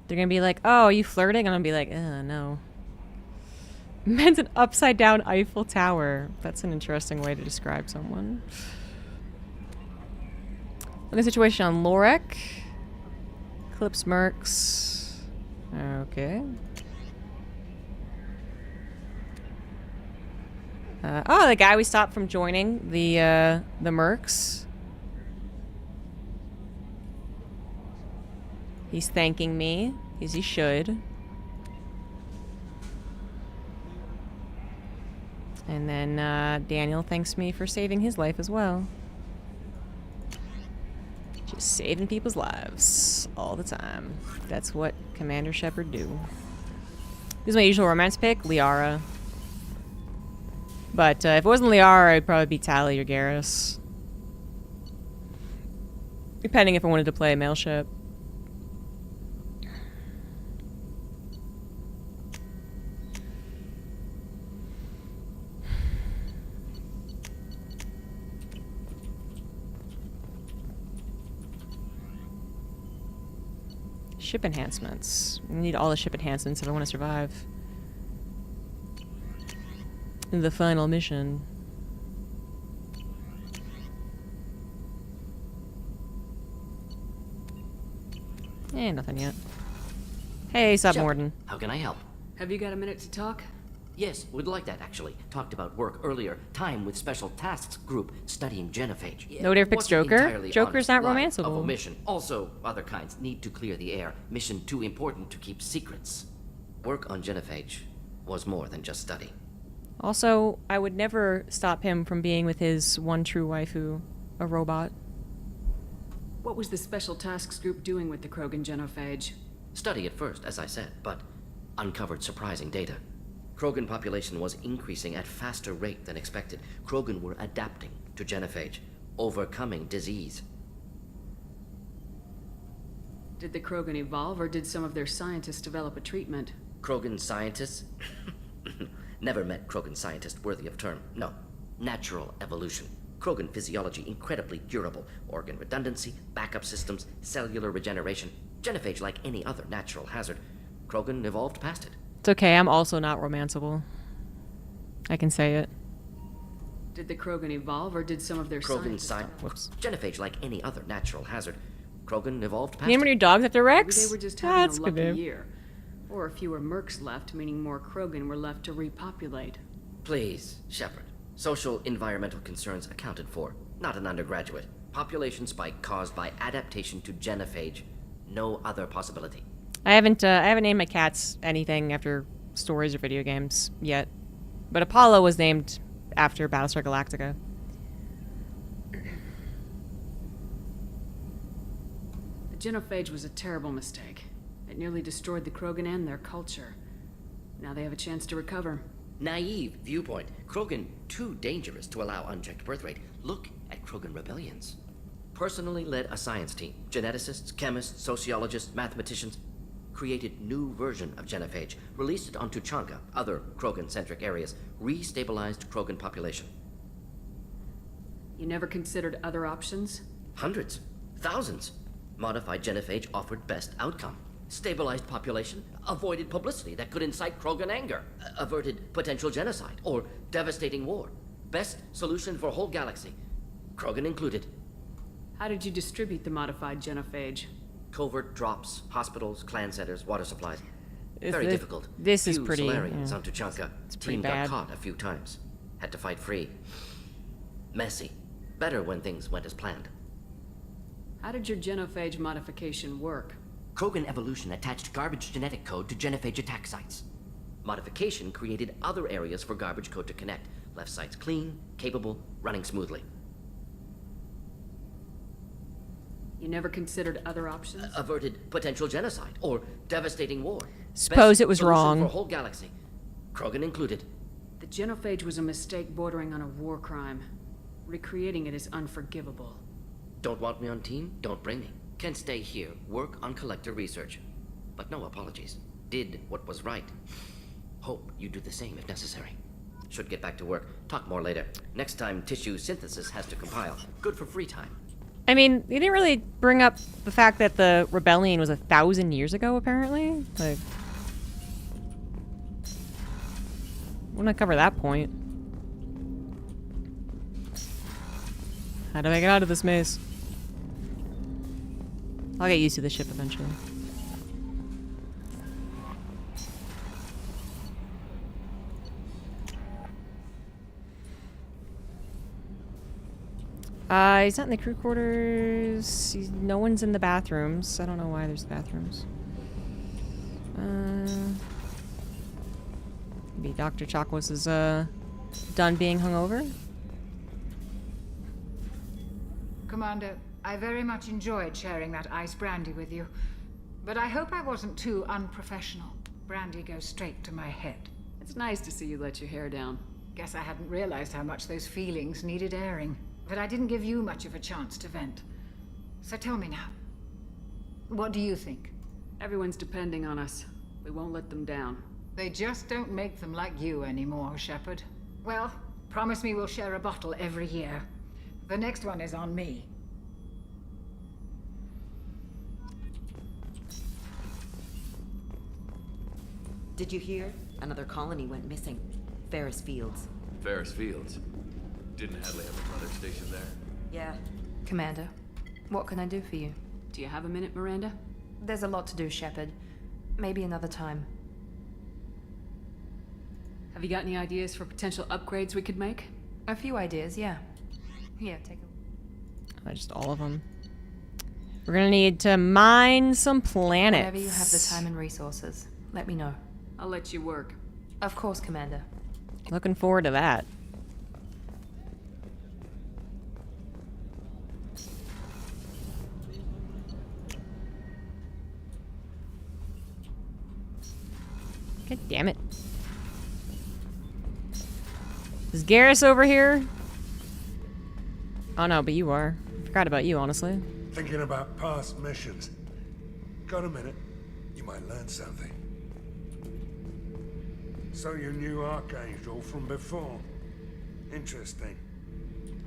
They're gonna be like, oh, are you flirting? And I'm gonna be like, no. Meant an upside down Eiffel Tower. That's an interesting way to describe someone. Look at the situation on Lorek. Eclipse Mercs. Okay. Oh, the guy we stopped from joining the Mercs. He's thanking me, as he should. And then Daniel thanks me for saving his life as well. Just saving people's lives all the time. That's what Commander Shepard do. This is my usual romance pick, Liara. But if it wasn't Liara, it'd probably be Tali or Garrus. Depending if I wanted to play a male ship. Ship enhancements. We need all the ship enhancements if I want to survive. In the final mission. Nothing yet. Hey, Sub Morden. How can I help? Have you got a minute to talk? Yes, would like that, actually. Talked about work earlier. Time with Special Tasks Group studying genophage. No different picks Wasn't Joker. entirely Joker's honest. not Lie romanceable. Of omission. Also, other kinds need to clear the air. Mission too important to keep secrets. Work on genophage was more than just study. Also, I would never stop him from being with his one true waifu, a robot. What was the Special Tasks Group doing with the Krogan genophage? Study at first, as I said, but uncovered surprising data. Krogan population was increasing at faster rate than expected. Krogan were adapting to genophage, overcoming disease. Did the Krogan evolve, or did some of their scientists develop a treatment? Krogan scientists? Never met Krogan scientist worthy of term. No. Natural evolution. Krogan physiology incredibly durable. Organ redundancy, backup systems, cellular regeneration. Genophage like any other natural hazard. Krogan evolved past it. It's okay, I'm also not romanceable. I can say it. Did the Krogan evolve, or did some of their Krogan scientists... Whoops. Genophage like any other natural hazard. Krogan evolved past Name one of your dogs after Rex? Maybe they were just having That's a good lucky name. year. Or fewer mercs left, meaning more Krogan were left to repopulate. Please, Shepard. Social environmental concerns accounted for. Not an undergraduate. Population spike caused by adaptation to genophage. No other possibility. I haven't named my cats anything after stories or video games yet. But Apollo was named after Battlestar Galactica. The genophage was a terrible mistake. It nearly destroyed the Krogan and their culture. Now they have a chance to recover. Naive viewpoint. Krogan too dangerous to allow unchecked birth rate. Look at Krogan rebellions. Personally led a science team. Geneticists, chemists, sociologists, mathematicians. Created new version of genophage. Released it on Tuchanka, other Krogan-centric areas. Restabilized Krogan population. You never considered other options? Hundreds. Thousands. Modified genophage offered best outcome. Stabilized population, avoided publicity that could incite Krogan anger, averted potential genocide or devastating war. Best solution for whole galaxy, Krogan included. How did you distribute the modified genophage? Covert drops, hospitals, clan centers, water supplies. Is Very this- difficult. this is Few pretty, Solarians yeah. on Tuchanka. It's pretty Team bad. got caught a few times. Had to fight free. Messy. Better when things went as planned. How did your genophage modification work? Krogan evolution attached garbage genetic code to genophage attack sites. Modification created other areas for garbage code to connect. Left sites clean, capable, running smoothly. You never considered other options? Averted potential genocide or devastating war. Suppose Best it was solution wrong. for whole galaxy. Krogan included. The genophage was a mistake bordering on a war crime. Recreating it is unforgivable. Don't want me on team? Don't bring me. Can stay here, work on collector research. But no apologies. Did what was right. Hope you do the same if necessary. Should get back to work. Talk more later. Next time tissue synthesis has to compile. Good for free time. I mean, you didn't really bring up the fact that the rebellion was 1,000 years ago, apparently. Like, I want to cover that point. How do I get out of this maze? I'll get used to the ship eventually. He's not in the crew quarters. No one's in the bathrooms. I don't know why there's bathrooms. Maybe Dr. Chakwas is done being hungover. Commander, I very much enjoyed sharing that ice brandy with you. But I hope I wasn't too unprofessional. Brandy goes straight to my head. It's nice to see you let your hair down. Guess I hadn't realized how much those feelings needed airing. But I didn't give you much of a chance to vent. So tell me now. What do you think? Everyone's depending on us. We won't let them down. They just don't make them like you anymore, Shepard. Well, promise me we'll share a bottle every year. The next one is on me. Did you hear? Another colony went missing. Ferris Fields. Ferris Fields? Didn't Hadley have a brother stationed there? Yeah. Commander, what can I do for you? Do you have a minute, Miranda? There's a lot to do, Shepard. Maybe another time. Have you got any ideas for potential upgrades we could make? A few ideas, yeah. Here, take a... Just all of them. We're gonna need to mine some planets. Whenever you have the time and resources, let me know. I'll let you work. Of course, Commander. Looking forward to that. God damn it. Is Garrus over here? Oh no, but you are. Forgot about you, honestly. Thinking about past missions. Got a minute? You might learn something. So you knew Archangel from before? Interesting.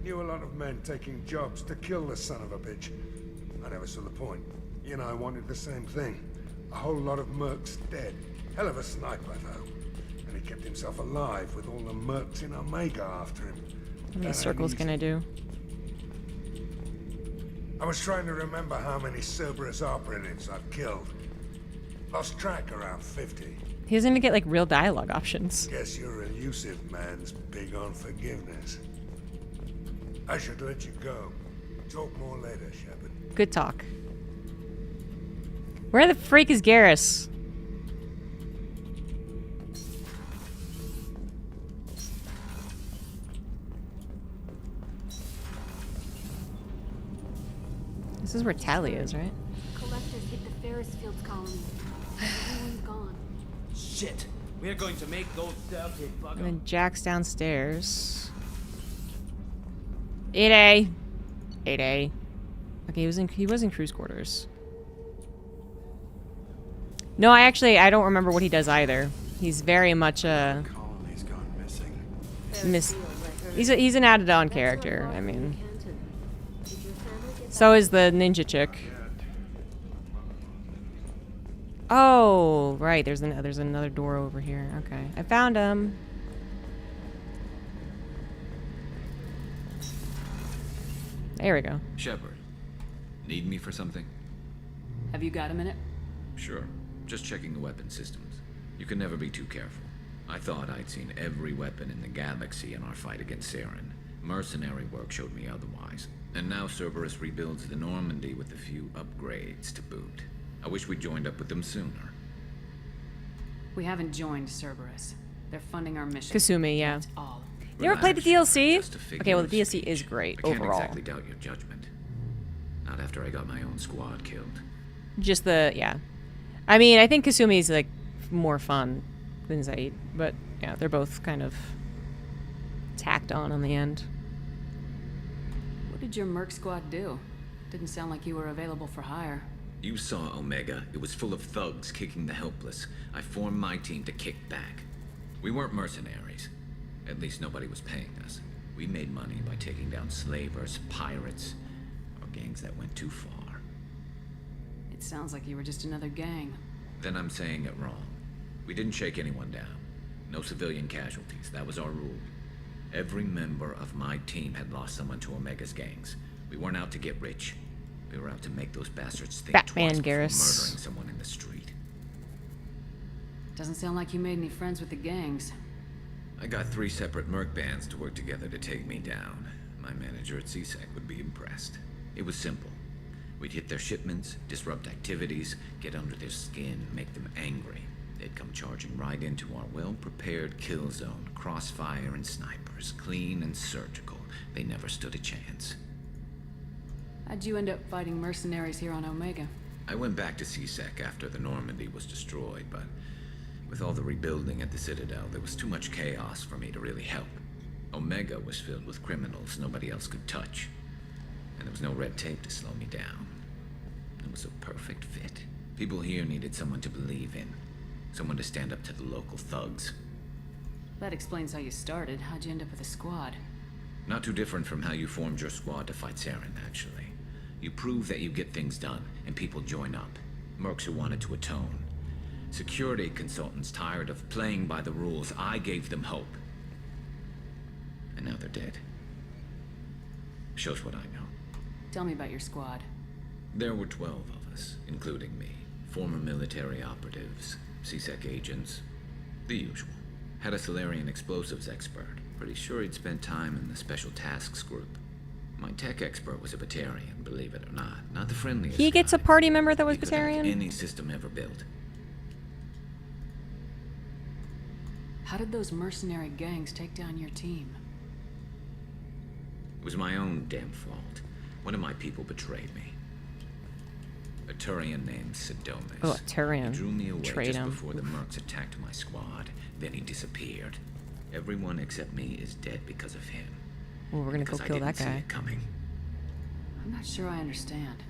Knew a lot of men taking jobs to kill the son of a bitch. I never saw the point. You and I wanted the same thing. A whole lot of mercs dead. Hell of a sniper, though. And he kept himself alive with all the mercs in Omega after him. How many circles can I do? I was trying to remember how many Cerberus operatives I've killed. Lost track around 50. He doesn't even get like real dialogue options. Guess your elusive man's big on forgiveness. I should let you go. Talk more later, Shepard. Good talk. Where the freak is Garrus? This is where Tally is, right? Collectors hit the Ferris Fields colony. Everyone's gone. Shit. We're going to make those dirty buggers. And then Jack's downstairs. 8A. 8A. Okay, he was in cruise quarters. No, I don't remember what he does either. He's very much a he's an added on character. I mean, so is the ninja chick. Oh, right. There's another door over here. Okay, I found him. There we go. Shepard, need me for something? Have you got a minute? Sure. Just checking the weapon systems. You can never be too careful. I thought I'd seen every weapon in the galaxy in our fight against Saren. Mercenary work showed me otherwise. And now Cerberus rebuilds the Normandy with a few upgrades to boot. I wish we'd joined up with them sooner. We haven't joined Cerberus. They're funding our mission. Kasumi, yeah. That's all. You ever played the DLC? Just Okay, well the DLC is great I can't overall. exactly doubt your judgment. Not after I got my own squad killed. Just yeah. I mean, I think Kasumi's like more fun than Zaid, but yeah, they're both kind of tacked on the end. What did your merc squad do? Didn't sound like you were available for hire. You saw Omega. It was full of thugs kicking the helpless. I formed my team to kick back. We weren't mercenaries. At least nobody was paying us. We made money by taking down slavers, pirates, or gangs that went too far. It sounds like you were just another gang. Then I'm saying it wrong. We didn't shake anyone down. No civilian casualties. That was our rule. Every member of my team had lost someone to Omega's gangs. We weren't out to get rich. We were out to make those bastards think Batman twice before Garrus. murdering someone in the street. Doesn't sound like you made any friends with the gangs. I got 3 separate merc bands to work together to take me down. My manager at CSEC would be impressed. It was simple. We'd hit their shipments, disrupt activities, get under their skin, make them angry. They'd come charging right into our well-prepared kill zone, crossfire and snipers, clean and surgical. They never stood a chance. How'd you end up fighting mercenaries here on Omega? I went back to CSEC after the Normandy was destroyed, but with all the rebuilding at the Citadel, there was too much chaos for me to really help. Omega was filled with criminals nobody else could touch, and there was no red tape to slow me down. It was a perfect fit. People here needed someone to believe in, someone to stand up to the local thugs. That explains how you started. How'd you end up with a squad? Not too different from how you formed your squad to fight Saren, actually. You prove that you get things done, and people join up. Mercs who wanted to atone. Security consultants tired of playing by the rules. I gave them hope. And now they're dead. Shows what I know. Tell me about your squad. There were 12 of us, including me. Former military operatives, CSEC agents, the usual. Had a Solarian explosives expert. Pretty sure he'd spent time in the Special Tasks Group. My tech expert was a Batarian, believe it or not. Not the friendliest He gets a party member that was He could hack Batarian? any system ever built. How did those mercenary gangs take down your team? It was my own damn fault. One of my people betrayed me. A Turian named Sidonis. Oh, a Turian. He drew me away Betrayed just him. before the mercs attacked my squad. Then he disappeared. Everyone except me is dead because of him. Well, we're gonna go Because I kill didn't that see guy. it coming. I'm not sure I understand.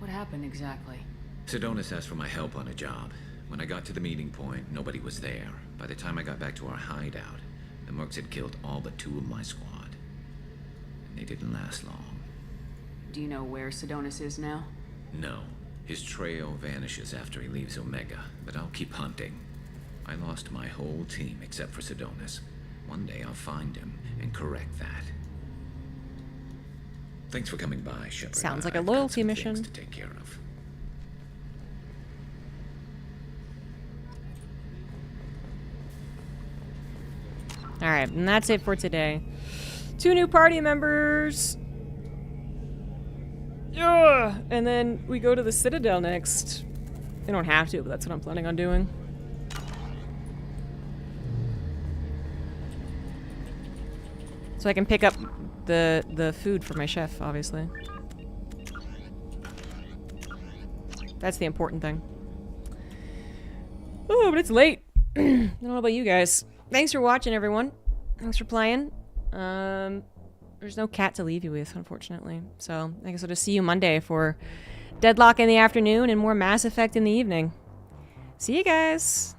What happened exactly? Sidonis asked for my help on a job. When I got to the meeting point, nobody was there. By the time I got back to our hideout, the mercs had killed all but 2 of my squad. And they didn't last long. Do you know where Sidonis is now? No. His trail vanishes after he leaves Omega, but I'll keep hunting. I lost my whole team except for Sidonis. One day I'll find him and correct that. Thanks for coming by, Shepard. Sounds like a I've got loyalty some mission. things to take care of. Alright, and that's it for today. 2 new party members! Ugh. And then we go to the Citadel next. I don't have to, but that's what I'm planning on doing. So I can pick up the food for my chef, obviously. That's the important thing. Oh, but it's late. I don't know about you guys. Thanks for watching, everyone. Thanks for playing. There's no cat to leave you with, unfortunately. So I guess I'll just see you Monday for Deadlock in the afternoon and more Mass Effect in the evening. See you guys.